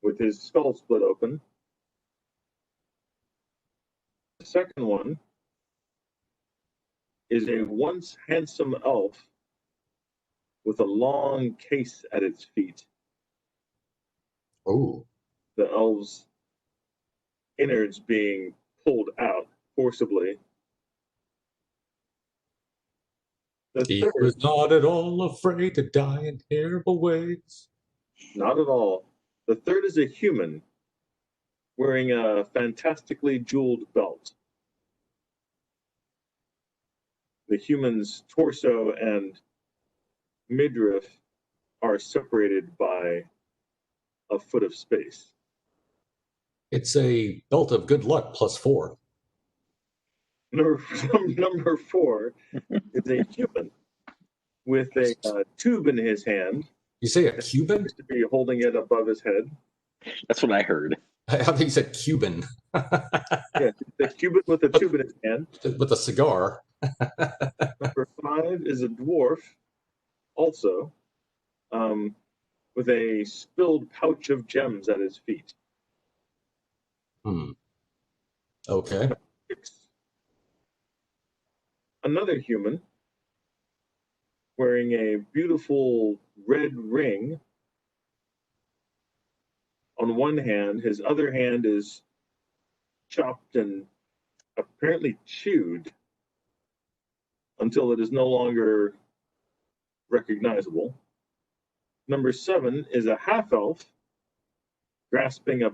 with his skull split open. The second one is a once handsome elf with a long case at its feet. Oh. The elf's innards being pulled out forcibly. The He third, was not at all afraid to die in terrible ways. not at all. The third is a human wearing a fantastically jeweled belt. The human's torso and midriff are separated by a foot of space. It's a belt of good luck +4. Number 4 is a human with a tube in his hand. You say a Cuban? To be holding it above his head. That's what I heard. I think you said Cuban. Yeah, the Cuban with a tube in his hand. With a cigar. Number 5 is a dwarf, also, with a spilled pouch of gems at his feet. Okay. 6, another human wearing a beautiful red ring. On one hand, his other hand is chopped and apparently chewed until it is no longer recognizable. Number 7 is a half-elf grasping a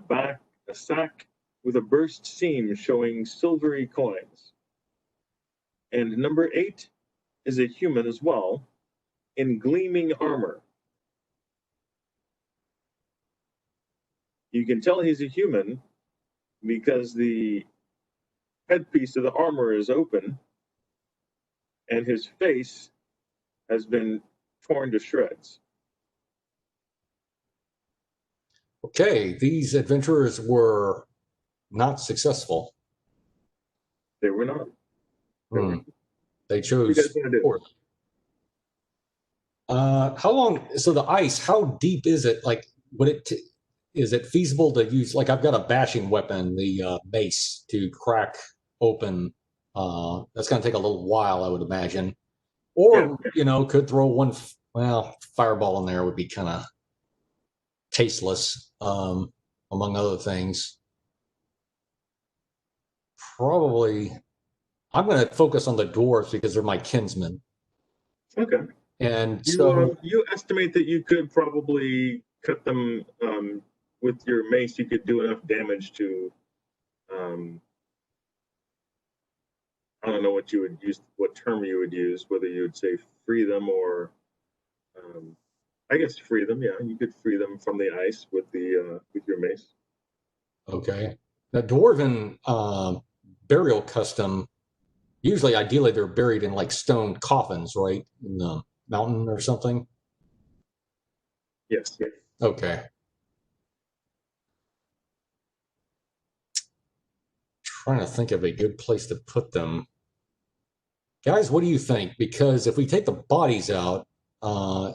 sack with a burst seam showing silvery coins. And number 8 is a human as well in gleaming armor. You can tell he's a human because the headpiece of the armor is open and his face has been torn to shreds. Okay, these adventurers were not successful. They were not. They What chose. are you guys gonna do? How long? So the ice, how deep is it? Like, is it feasible to use? Like, I've got a bashing weapon, the mace, to crack open. That's going to take a little while, I would imagine. Or could throw one. Fireball in there would be kind of tasteless, among other things. Probably, I'm going to focus on the dwarves because they're my kinsmen. Okay. And you estimate that you could probably cut them with your mace. You could do enough damage to. I don't know what you would use, what term you would use, whether you would say free them or, I guess free them. Yeah, you could free them from the ice with your mace. Okay. The dwarven burial custom, usually, ideally, they're buried in like stone coffins, right? In the mountain or something? Yes. Okay. Trying to think of a good place to put them. Guys, what do you think? Because if we take the bodies out, I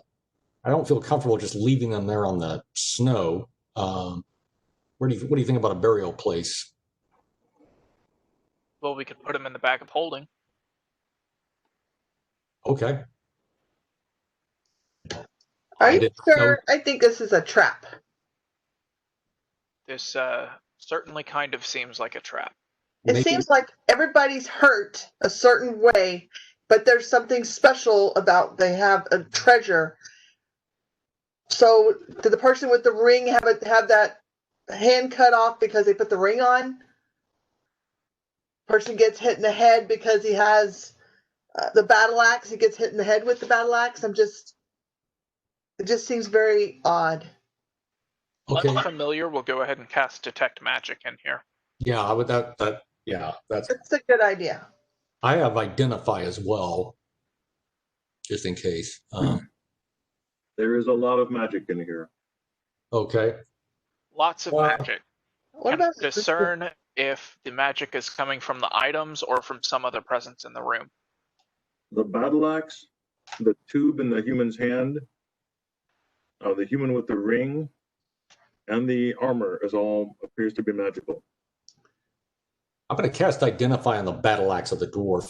don't feel comfortable just leaving them there on the snow. What do you think about a burial place? Well, we could put them in the back of holding. Okay. Are you sure? I think this is a trap. This certainly kind of seems like a trap. It seems like everybody's hurt a certain way, but there's something special about they have a treasure. So did the person with the ring have that hand cut off because they put the ring on? Person gets hit in the head because he has the battle axe. He gets hit in the head with the battle axe. It just seems very odd. Okay. Unfamiliar, we'll go ahead and cast Detect Magic in here. Yeah, I would that's a good idea. I have Identify as well, just in case. There is a lot of magic in here. Okay. Lots of magic. What about discern if the magic is coming from the items or from some other presence in the room. The battle axe, the tube in the human's hand, the human with the ring, and the armor is all appears to be magical. I'm going to cast Identify on the battle axe of the dwarf.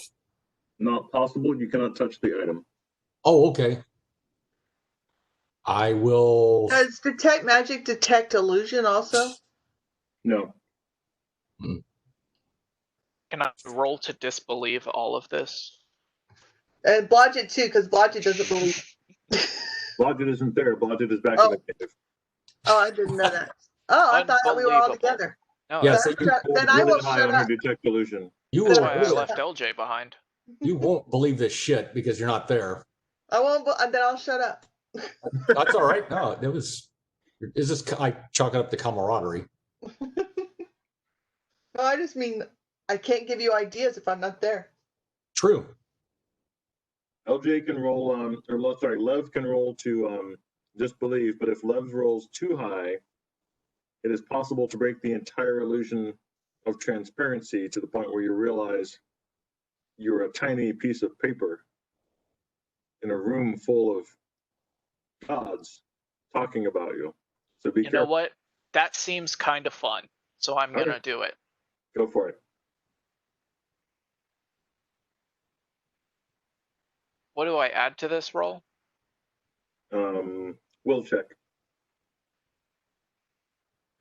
Not possible. You cannot touch the item. Oh, okay. I will. Does detect magic detect illusion also? No. Can I roll to disbelieve all of this? And Blodgett too, because Blodgett doesn't believe. Blodgett isn't there. Blodgett is back Oh. in the cave. Oh, I didn't know that. Oh, I thought we were all Unbelievable. together. No, Yeah, that's, so Then I will Really high shut on her up. detect illusion. You that's will. why I left LJ behind. You won't believe this shit because you're not there. I won't. Then I'll shut up. That's all right. No, it was. Is this? I chalk it up to camaraderie. No, I just mean I can't give you ideas if I'm not there. True. LJ can roll, Lev can roll to disbelieve, but if Lev rolls too high, it is possible to break the entire illusion of transparency to the point where you realize you're a tiny piece of paper in a room full of gods talking about you. So be You careful. know what? That seems kind of fun, so I'm Okay. gonna do it. Go for it. What do I add to this roll? Will check.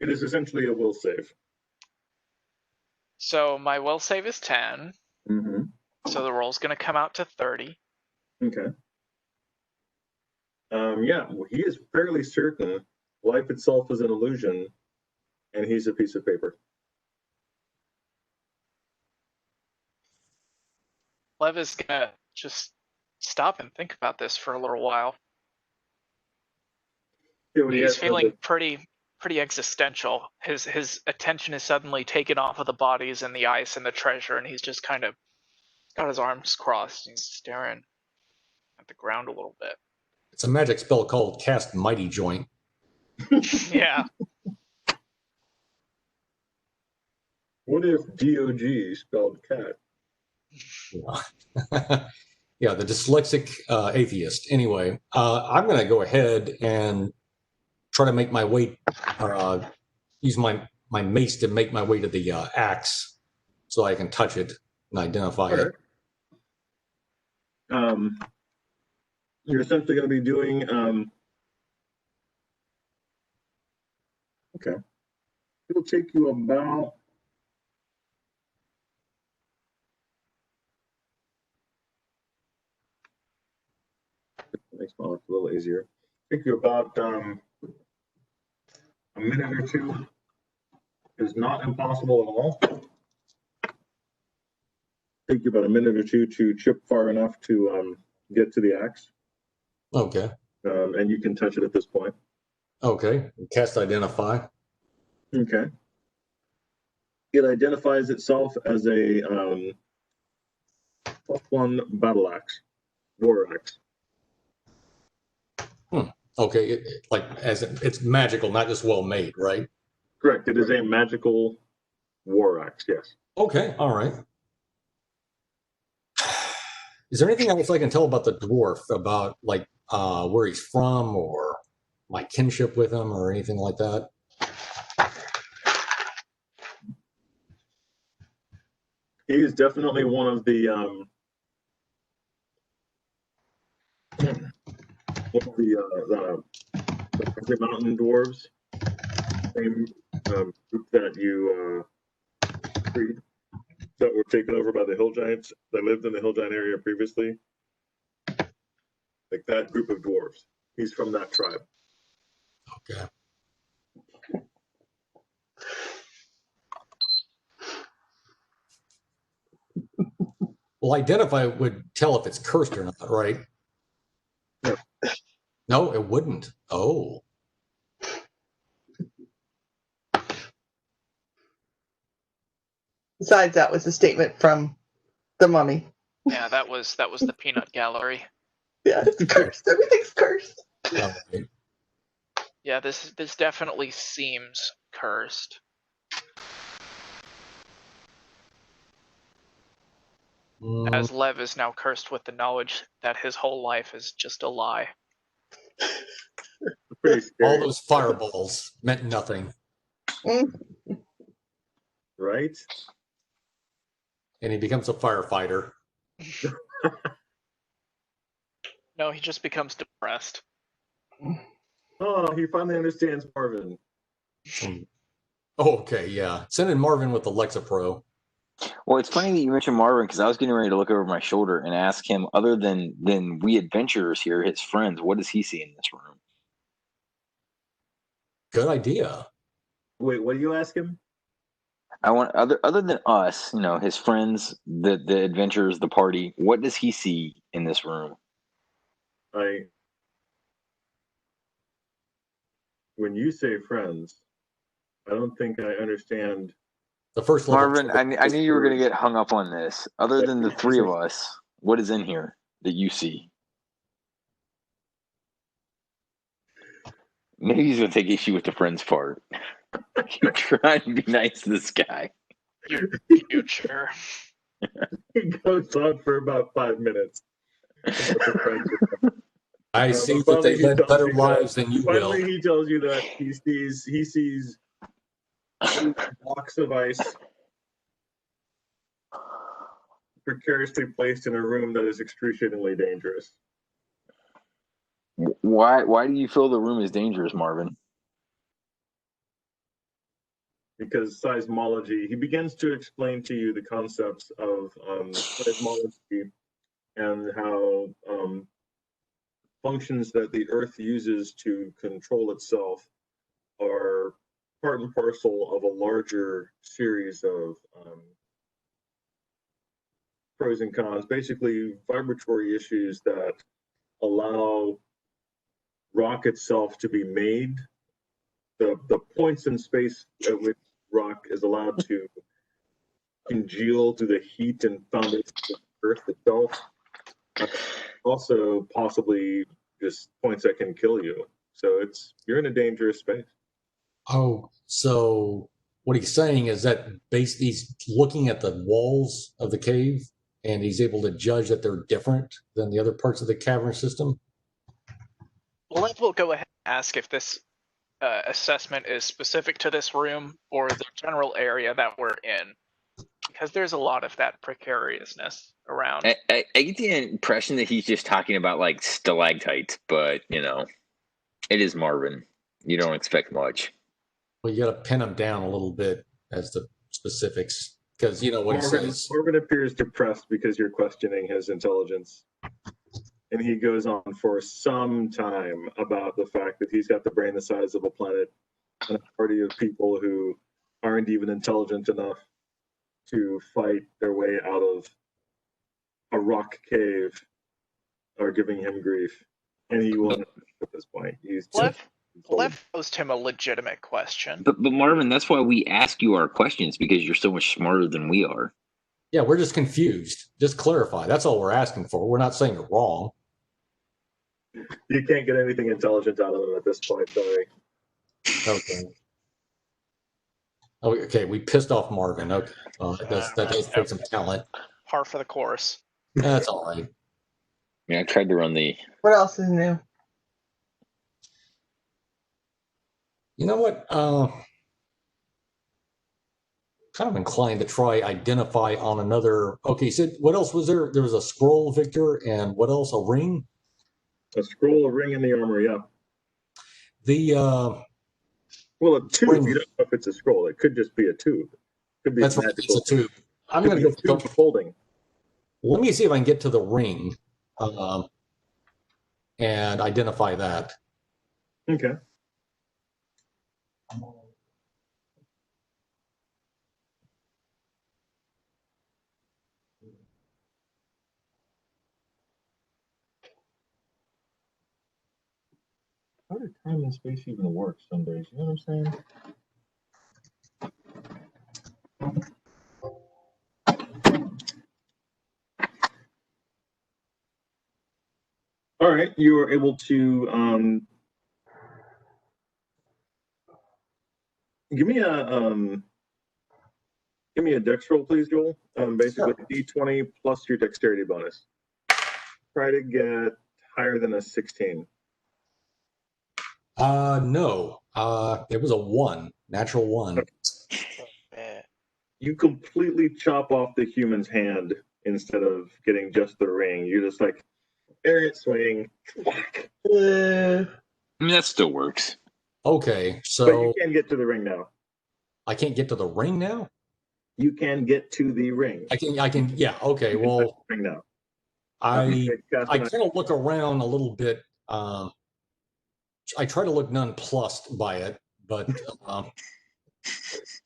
It is essentially a will save. So my will save is 10, Mm-hmm. so the roll's gonna come out to 30. Okay. Yeah, well, he is fairly certain life itself is an illusion, and he's a piece of paper. Lev is gonna just stop and think about this for a little while. Yeah, when he He's has feeling pretty existential. His attention is suddenly taken off of the bodies and the ice and the treasure, and he's just kind of got his arms crossed. He's staring at the ground a little bit. It's a magic spell called Cast Mighty Joint. Yeah. What if DOG spelled cat? Yeah, the dyslexic atheist. Anyway, I'm going to go ahead and try to make my way, use my mace to make my way to the axe so I can touch it and identify it. You're essentially going to be doing, okay. It'll take you about, makes my life a little easier. Take you about a minute or two. Is not impossible at all. Take you about a minute or two to chip far enough to get to the axe. Okay. And you can touch it at this point. Okay. Cast Identify. Okay. It identifies itself as a +1 battle axe, war axe. Okay. It's magical, not just well made, right? Correct. It is a magical war axe. Yes. Okay. All right. Is there anything else I can tell about the dwarf, about like where he's from or my kinship with him or anything like that? He is definitely one of the mountain dwarves, same group that you freed, that were taken over by the hill giants that lived in the hill giant area previously. Like that group of dwarves. He's from that tribe. Okay. Well, Identify would tell if it's cursed or not, right? No. No, it wouldn't. Oh. Besides, that was a statement from the mummy. Yeah, that was the peanut gallery. Yeah, it's cursed. Everything's cursed. Okay. Yeah, this definitely seems cursed. as Lev is now cursed with the knowledge that his whole life is just a lie. Pretty scary. All those fireballs meant nothing. Right? And he becomes a firefighter. No, he just becomes depressed. Oh, he finally understands Marvin. Oh, okay, yeah. Send in Marvin with the Lexapro. Well, it's funny that you mentioned Marvin because I was getting ready to look over my shoulder and ask him, other than we adventurers here, his friends, what does he see in this room? Good idea. Wait, what do you ask him? I want other than us, his friends, the adventurers, the party. What does he see in this room? When you say friends, I don't think I understand. The first level. Marvin, I knew you were going to get hung up on this. Other than the three of us, what is in here that you see? Maybe he's going to take issue with the friends part. You're trying to be nice to this guy. You future. He goes on for about 5 minutes. I see that they led better lives than you will. Finally, he tells you that he sees blocks of ice precariously placed in a room that is excruciatingly dangerous. Why do you feel the room is dangerous, Marvin? Because seismology, he begins to explain to you the concepts of seismology and how functions that the Earth uses to control itself are part and parcel of a larger series of pros and cons, basically vibratory issues that allow rock itself to be made. The points in space at which rock is allowed to congeal to the heat and foundation of the Earth itself. Also, possibly just points that can kill you. So you're in a dangerous space. Oh, so what he's saying is that he's looking at the walls of the cave and he's able to judge that they're different than the other parts of the cavern system? Well, we'll go ahead and ask if this assessment is specific to this room or the general area that we're in, because there's a lot of that precariousness around. I get the impression that he's just talking about like stalactites, but it is Marvin. You don't expect much. Well, you got to pin him down a little bit as the specifics, because you know what he says. Marvin appears depressed because you're questioning his intelligence. And he goes on for some time about the fact that he's got the brain the size of a planet and a party of people who aren't even intelligent enough to fight their way out of a rock cave are giving him grief. And he will at this point. Lev posed him a legitimate question. But Marvin, that's why we ask you our questions, because you're so much smarter than we are. Yeah, we're just confused. Just clarify. That's all we're asking for. We're not saying you're wrong. You can't get anything intelligent out of him at this point, sorry. Okay. Okay, we pissed off Marvin. Okay. That does take some talent. Par for the course. That's all right. Yeah, I tried to run the... What else is new? You know what? Kind of inclined to try identify on another. Okay, so what else was there? There was a scroll, Victor, and what else? A ring? A scroll, a ring in the armor, yeah. Well, a tube. ring. You don't know if it's a scroll. It could just be a tube. Could be That's right. It's a tube. I'm going to go for folding. Let me see if I can get to the ring and identify that. Okay. How did time and space even work some days? You know what I'm saying? All right, you were able to give me Give me a dex roll, please, Joel. Basically, d20 plus your dexterity bonus. Try to get higher than a 16. No. It was a 1, natural 1. Eh, You completely chop off the human's hand instead of getting just the ring. You're just like, air swing, whack. I mean, that still works. Okay, But so you can get to the ring now. I can't get to the ring now? You can get to the ring. I can, yeah, okay, You can touch well, the ring now. I Cast an kind of look around a little bit. I try to look nonplussed by it, but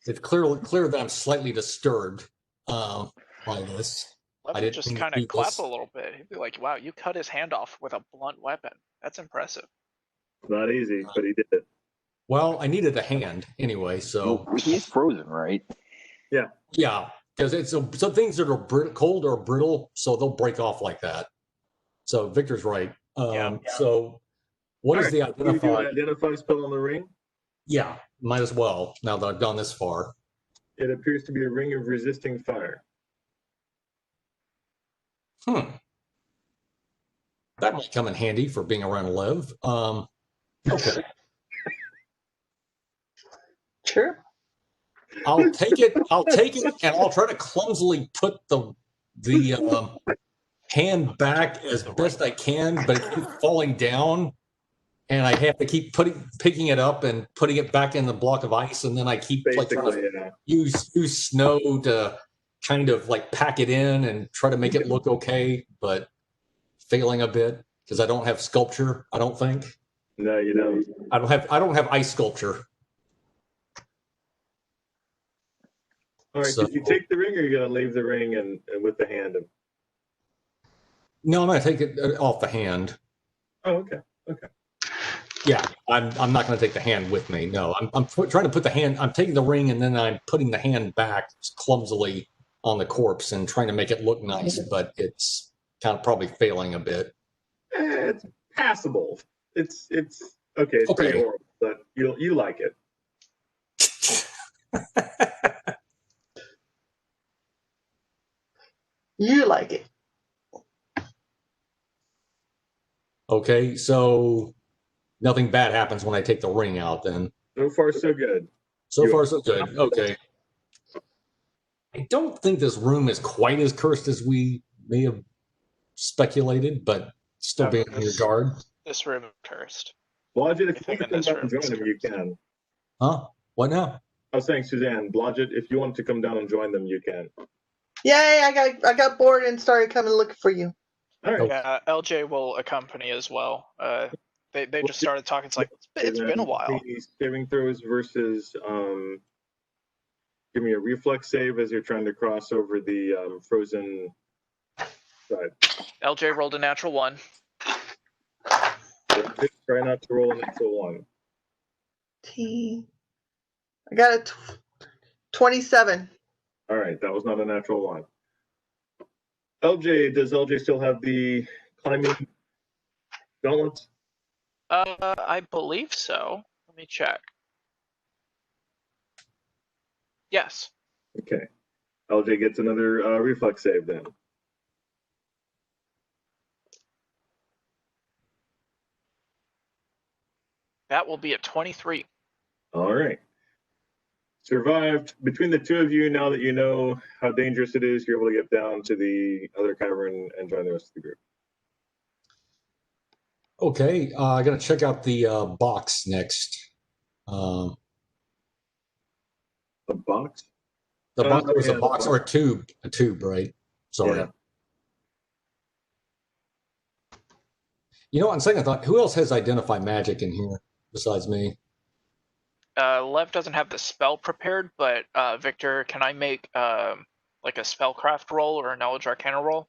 it's clear that I'm slightly disturbed by this. I Left would didn't just mean to kind do of clap this. a little bit. He'd be like, "Wow, you cut his hand off with a blunt weapon. That's impressive." Not easy, but he did it. Well, I needed a hand anyway, so Well, he is frozen, right? yeah, because it's some things that are cold or brittle, so they'll break off like that. So Victor's right. Yeah. So what is All the right, you do identify? an identify spell on the ring. Yeah, might as well now that I've gone this far. It appears to be a ring of resisting fire. That might come in handy for being around Lev. Okay. Sure. I'll take it, and I'll try to clumsily put the hand back as best I can, but it keeps falling down, and I have to keep picking it up and putting it back in the block of ice, and then I keep like trying Basically, to use snow to kind of like pack it in and try to make it look okay, but failing a bit because I don't have sculpture. I don't think no, you don't. I don't have ice sculpture. All right, So- did you take the ring, or are you gonna leave the ring and with the hand? No, I'm gonna take it off the hand. Oh, okay. Yeah, I'm not going to take the hand with me. No, I'm trying to put the hand. I'm taking the ring and then I'm putting the hand back clumsily on the corpse and trying to make it look nice, but it's kind of probably failing a bit. It's passable. It's okay. It's pretty horrible, but you like it. You like it. Okay, so nothing bad happens when I take the ring out then. So far, so good. So far, so good. Okay. I don't think this room is quite as cursed as we may have speculated, but still being on your guard. This room is cursed. Blodgett, if you Anything want to in come this down room and join is them, you cursed. can. Huh? What now? I was saying, Suzanne, Blodgett, if you want to come down and join them, you can. Yay! I got bored and started coming looking for you. All right. Yeah, LJ will accompany as well. They just started talking. It's like it's been a while. The saving throws versus give me a reflex save as you're trying to cross over the frozen side. LJ rolled a natural 1. Try not to roll a natural 1. I got a 27. All right, that was not a natural 1. LJ, does LJ still have the climbing gauntlets? I believe so. Let me check. Yes. Okay. LJ gets another reflex save then. That will be a 23. All right. Survived. Between the two of you, now that you know how dangerous it is, you're able to get down to the other cavern and join the rest of the group. Okay, I got to check out the box next. A box? The box was yeah, a box or a tube, right? Sorry. Yeah. You know, on second thought, who else has identify magic in here besides me? Lev doesn't have the spell prepared, but Victor, can I make like a spellcraft roll or a knowledge arcana roll?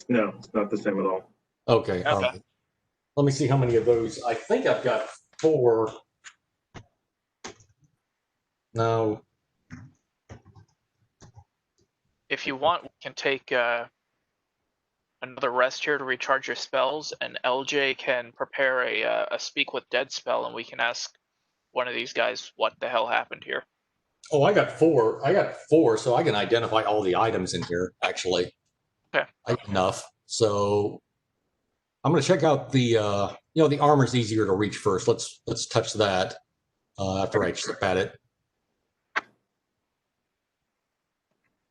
No, it's not the same at all. Okay, all right. Let me see how many of those. I think I've got 4. No. If you want, we can take another rest here to recharge your spells, and LJ can prepare a speak with dead spell, and we can ask one of these guys what the hell happened here. Oh, I got 4. I got 4, so I can identify all the items in here. Actually, Okay. I got enough. So I'm going to check out the. The armor's easier to reach first. Let's touch that after I chip at it.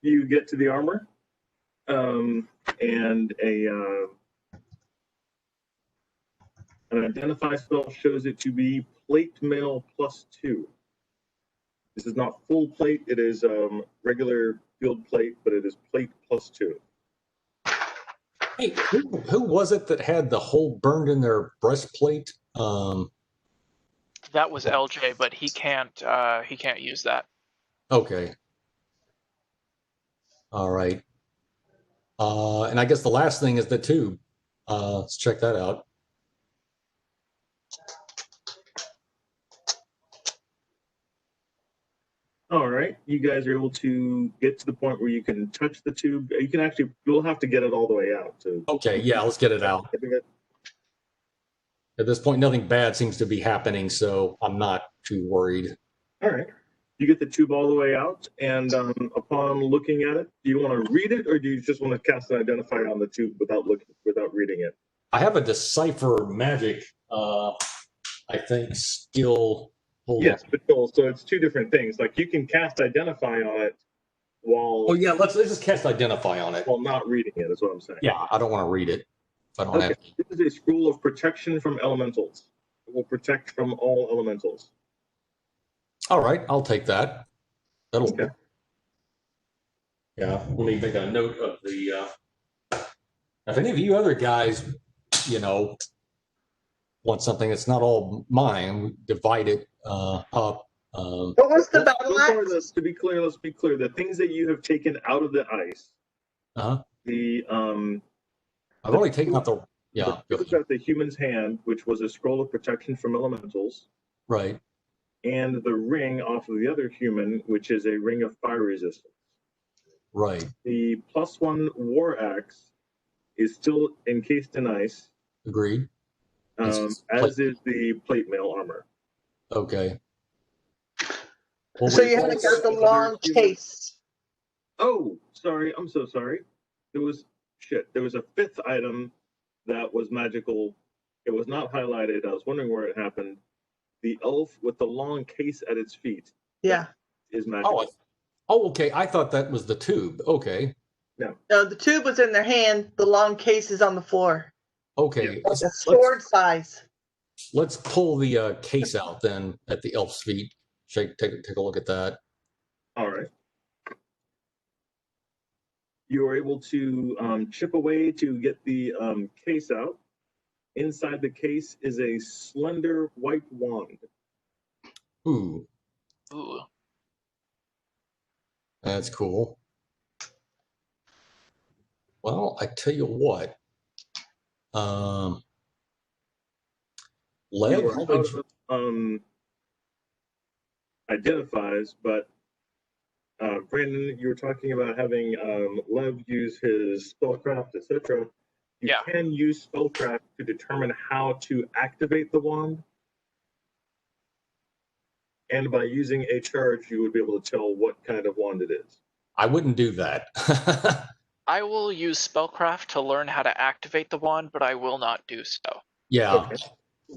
You get to the armor, and an identify spell shows it to be plate mail +2. This is not full plate. It is regular field plate, but it is plate +2. Hey, who was it that had the hole burned in their breastplate? That was LJ, but he can't use that. Okay. All right. And I guess the last thing is the tube. Let's check that out. All right, you guys are able to get to the point where you can touch the tube. You can actually, you'll have to get it all the way out. Okay, yeah, let's get it out. At this point, nothing bad seems to be happening, so I'm not too worried. All right. You get the tube all the way out, and upon looking at it, do you want to read it, or do you just want to cast an identifier on the tube without reading it? I have a decipher magic, I think, skill. Yes, but so it's 2 different things. Like you can cast identify on it while. Oh yeah, let's just cast identify on it. While not reading it, is what I'm saying. Yeah, I don't want to read it. I don't have. This is a scroll of protection from elementals. It will protect from all elementals. All right, I'll take that. That'll. Okay. Yeah, let me make a note of the. If any of you other guys, want something that's not all mine, we divide it up. What was the battle axe? Let's be clear. The things that you have taken out of the ice. The I've only taken out the. Yeah. The human's hand, which was a scroll of protection from elementals. Right. And the ring off of the other human, which is a ring of fire resistance. Right. The +1 war axe is still encased in ice. Agreed. As is the plate mail armor. Okay. Well, so you haven't got the long case. Oh, sorry. I'm so sorry. There was a 5th item that was magical. It was not highlighted. I was wondering where it happened. The elf with the long case at its feet. Yeah. Is magical. Oh, okay. I thought that was the tube. Okay. No, the tube was in their hand. The long case is on the floor. Okay. Like a sword size. Let's pull the case out then at the elf's feet. Take a look at that. All right. You are able to chip away to get the case out. Inside the case is a slender white wand. Ooh. Ooh. That's cool. Well, I tell you what. Lev, identifies, but Brandon, you were talking about having Lev use his spellcraft, etc. You can use spellcraft to determine how to activate the wand. And by using a charge, you would be able to tell what kind of wand it is. I wouldn't do that. I will use spellcraft to learn how to activate the wand, but I will not do so. Yeah. Okay.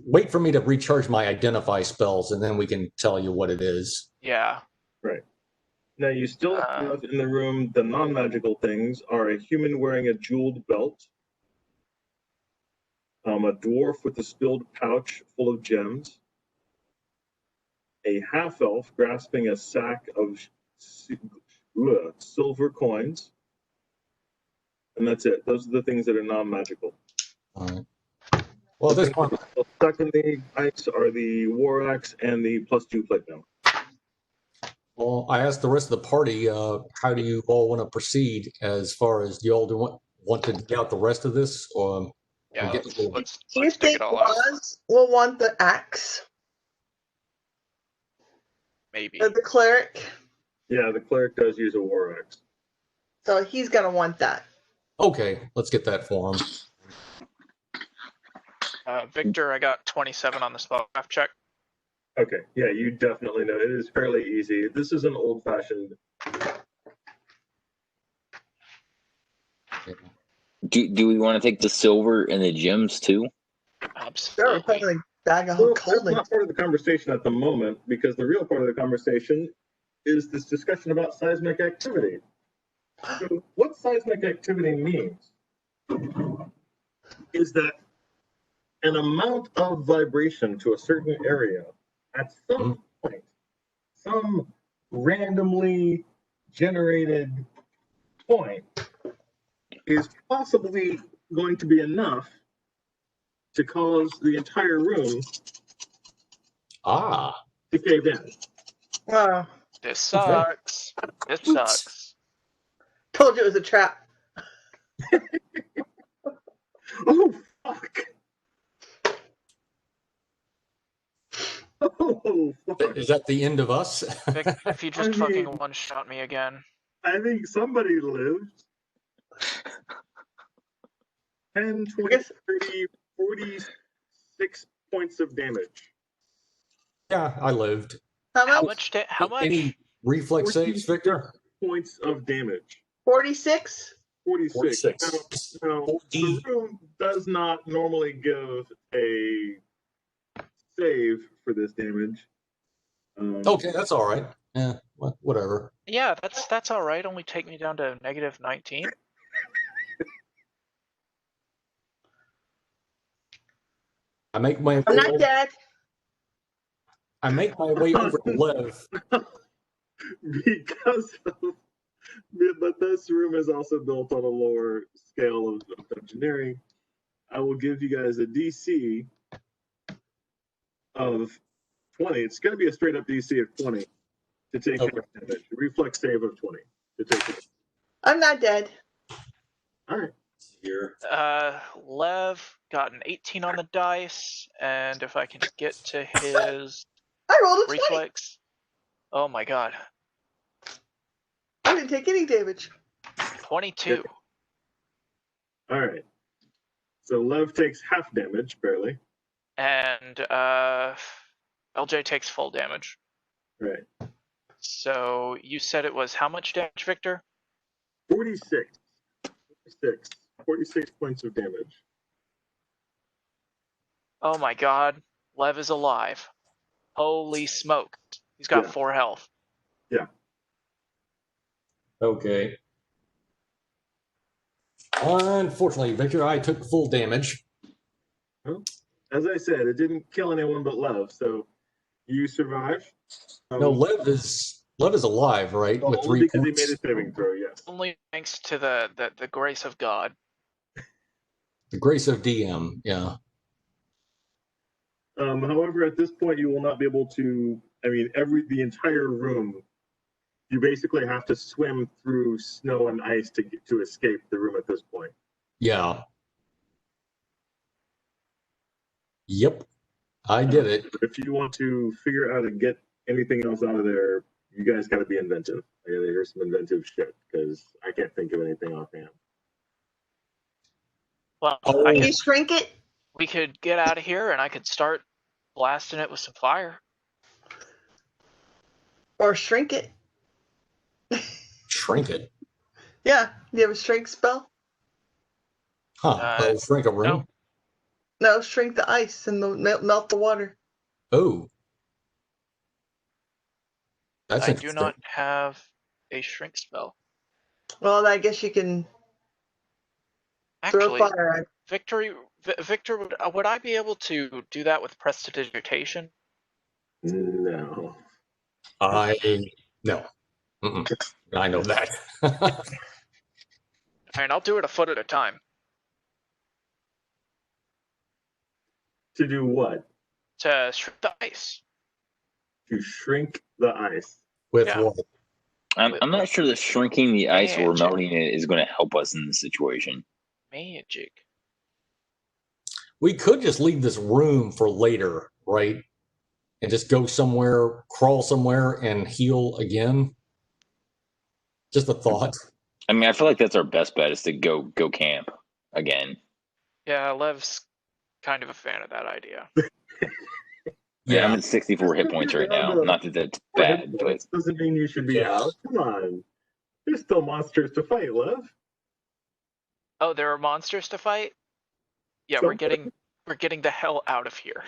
Wait for me to recharge my identify spells, and then we can tell you what it is. Yeah. Right. Now, you still have in the room the non-magical things are a human wearing a jeweled belt, a dwarf with a spilled pouch full of gems, a half-elf grasping a sack of silver coins, and that's it. Those are the things that are non-magical. All right. Well, this one. Stuck in the ice are the war axe and the +2 plate mail. Well, I asked the rest of the party, how do you all want to proceed as far as do you all want to get out the rest of this? Or yeah, let's do you think it all out. We'll want the axe? Maybe. Or the cleric? Yeah, the cleric does use a war axe. So he's going to want that. Okay, let's get that for him. Victor, I got 27 on the spellcraft check. Okay, yeah, you definitely know. It is fairly easy. This is an old-fashioned. Do we want to take the silver and the gems too? Sure, Absolutely. put in a bag of Well, that's gold. not part of the conversation at the moment, because the real part of the conversation is this discussion about seismic activity. So what seismic activity means is that an amount of vibration to a certain area at some point, some randomly generated point, is possibly going to be enough to cause the entire room Ah. to cave in. Oh, This sucks. This sucks. told you it was a trap. Oh, fuck. Oh, fuck. Is that the end of us? Vic, if you just fucking one-shot me again. I think somebody lived 10, 20, 30, 46 points of damage. Yeah, I lived. How much? How much? Any reflex saves, Victor? Points of damage. 46? 46. Now, the room does not normally give a save for this damage. Okay, that's all right. Yeah, whatever. Yeah, that's all right. Only take me down to -19. I make my I'm not dead. I make my way over to Lev. Because of, but this room is also built on a lower scale of engineering. I will give you guys a DC of 20. It's going to be a straight up DC of 20 to take damage. Reflex save of 20 to take it. I'm not dead. All right. Here. Lev got an 18 on the dice, and if I can get to his I rolled a 20. reflex. Oh my god. I didn't take any damage. 22. All right. So Lev takes half damage, barely. And LJ takes full damage. Right. So you said it was how much damage, Victor? 46. 46 points of damage. Oh my god. Lev is alive. Holy smoke. He's got 4 health. Yeah. Okay. Unfortunately, Victor, I took full damage. Well, as I said, it didn't kill anyone but Lev, so you survived. No, Lev is alive, right? With Only 3 because points. he made a saving throw, yes. Only thanks to the grace of God. The grace of DM, yeah. However, at this point, you will not be able to. I mean, the entire room. You basically have to swim through snow and ice to escape the room at this point. Yeah. Yep. I did it. If you want to figure out how to get anything else out of there, you guys got to be inventive. I got to hear some inventive shit because I can't think of anything offhand. Well, Can you shrink it? we could get out of here and I could start blasting it with some fire. Or shrink it? Shrink it. Yeah. Do you have a shrink spell? Huh. Shrink a room? No, shrink the ice and melt the water. Oh. That's I do interesting. not have a shrink spell. Well, I guess you can Actually, throw fire at Victor, would I be able to do that with prestidigitation? No. No. Mm-mm. I know that. And I'll do it a foot at a time. To do what? To shrink the ice. To shrink the ice. With Yeah. what? I'm not sure that shrinking the ice or Magic. melting it is going to help us in this situation. Magic. We could just leave this room for later, right? And just go somewhere, crawl somewhere, and heal again. Just a thought. I mean, I feel like that's our best bet is to go camp again. Yeah, Lev's kind of a fan of that idea. Yeah, I'm at 64 hit points right now. Not that that's bad, but doesn't mean you should be out. Come on, there's still monsters to fight, love. Oh, there are monsters to fight? Yeah, we're getting the hell out of here.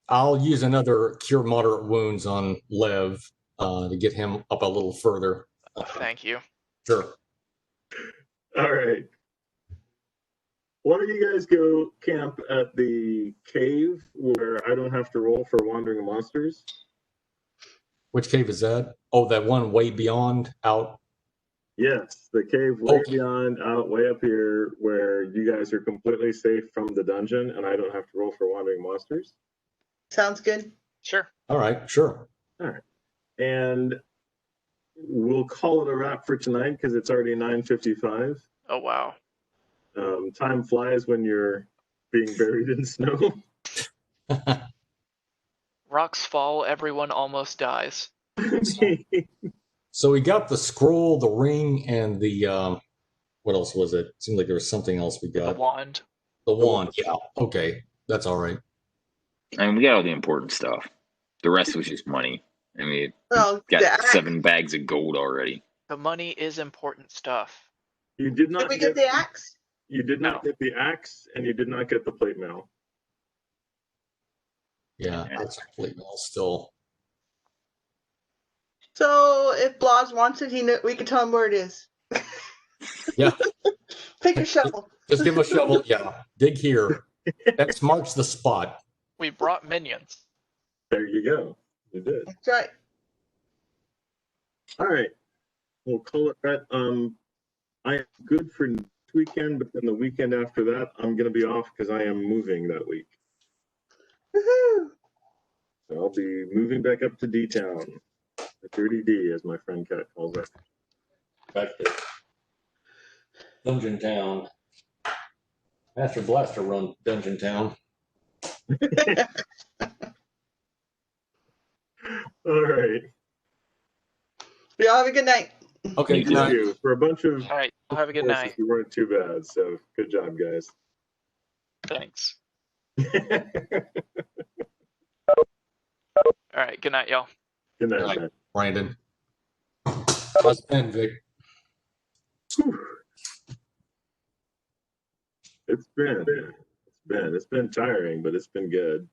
I'll use another cure moderate wounds on Lev to get him up a little further. Thank you. Sure. All right. Why don't you guys go camp at the cave where I don't have to roll for wandering monsters? Which cave is that? Oh, that one way beyond out. Yes, the cave way Okay. beyond, out way up here, where you guys are completely safe from the dungeon, and I don't have to roll for wandering monsters. Sounds good. Sure. All right, sure. All right, and we'll call it a wrap for tonight because it's already 9:55. Oh, wow. Time flies when you're being buried in snow. Rocks fall, everyone almost dies. So we got the scroll, the ring, and the what else was it? Seemed like there was something else we The got. wand. The wand. Yeah. Okay, that's all right. I mean, we got all the important stuff. The rest was just money. I mean, Oh, got the axe. 7 bags of gold already. The money is important stuff. You did not Did we get the axe? You did not get the axe, and you did not get the plate mail. Yeah, that's complete mail still. So if Blas wants it, we can tell him where it is. Yeah. Pick a shovel. Just give him a shovel. Yeah. Dig here. X marks the spot. We brought minions. There you go. You did. That's right. All right. We'll call it that. I am good for next weekend, but then the weekend after that, I'm going to be off because I am moving that week. Woohoo! So I'll be moving back up to D-Town, the 30D, as my friend Kat calls it. Back to Dungeon Town. Master Blaster run Dungeon Town. All right. Y'all have a good night. Okay, good night. You. For a bunch of All right. Have a good courses, night. you weren't too bad, so good job, guys. Thanks. All right. Good night, y'all. Good night, Good night. man. Brandon. How's it been, Vic? Whew. It's been tiring, but it's been good.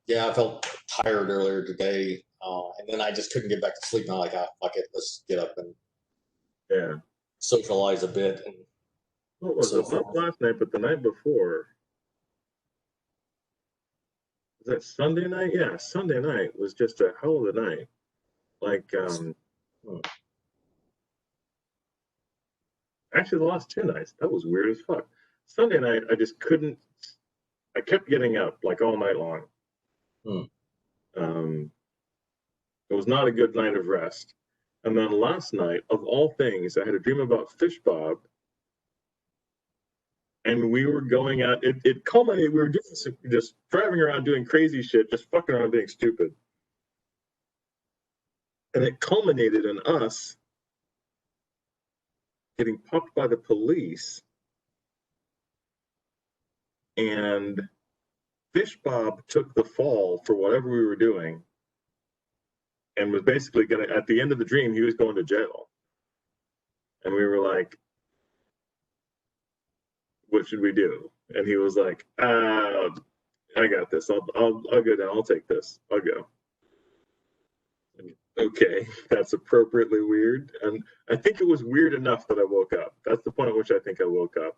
Yeah, I felt tired earlier today, and then I just couldn't get back to sleep. And I'm like, fuck it, let's get up and socialize a bit. And What was it? Not last night, but the night before. Was that Sunday night? Yeah, Sunday night was just a hell of a night. Like, actually, the last 2 nights, that was weird as fuck. Sunday night, I just couldn't. I kept getting up like all night long. It was not a good night of rest. And then last night, of all things, I had a dream about Fish Bob. And we were going out, it culminated, we were just driving around doing crazy shit, just fucking around being stupid. And it culminated in us getting popped by the police. And Fish Bob took the fall for whatever we were doing and was basically going to, at the end of the dream, he was going to jail. And we were like, what should we do? And he was like, I got this. I'll go down. I'll take this. I'll go. And, okay, that's appropriately weird. And I think it was weird enough that I woke up. That's the point at which I think I woke up.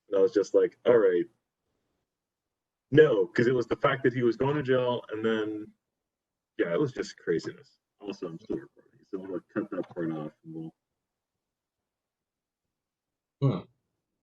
And I was just like, all right. No, because it was the fact that he was going to jail, and then, yeah, it was just craziness. Also, I'm still recording, so I'm going to cut that part off, and we'll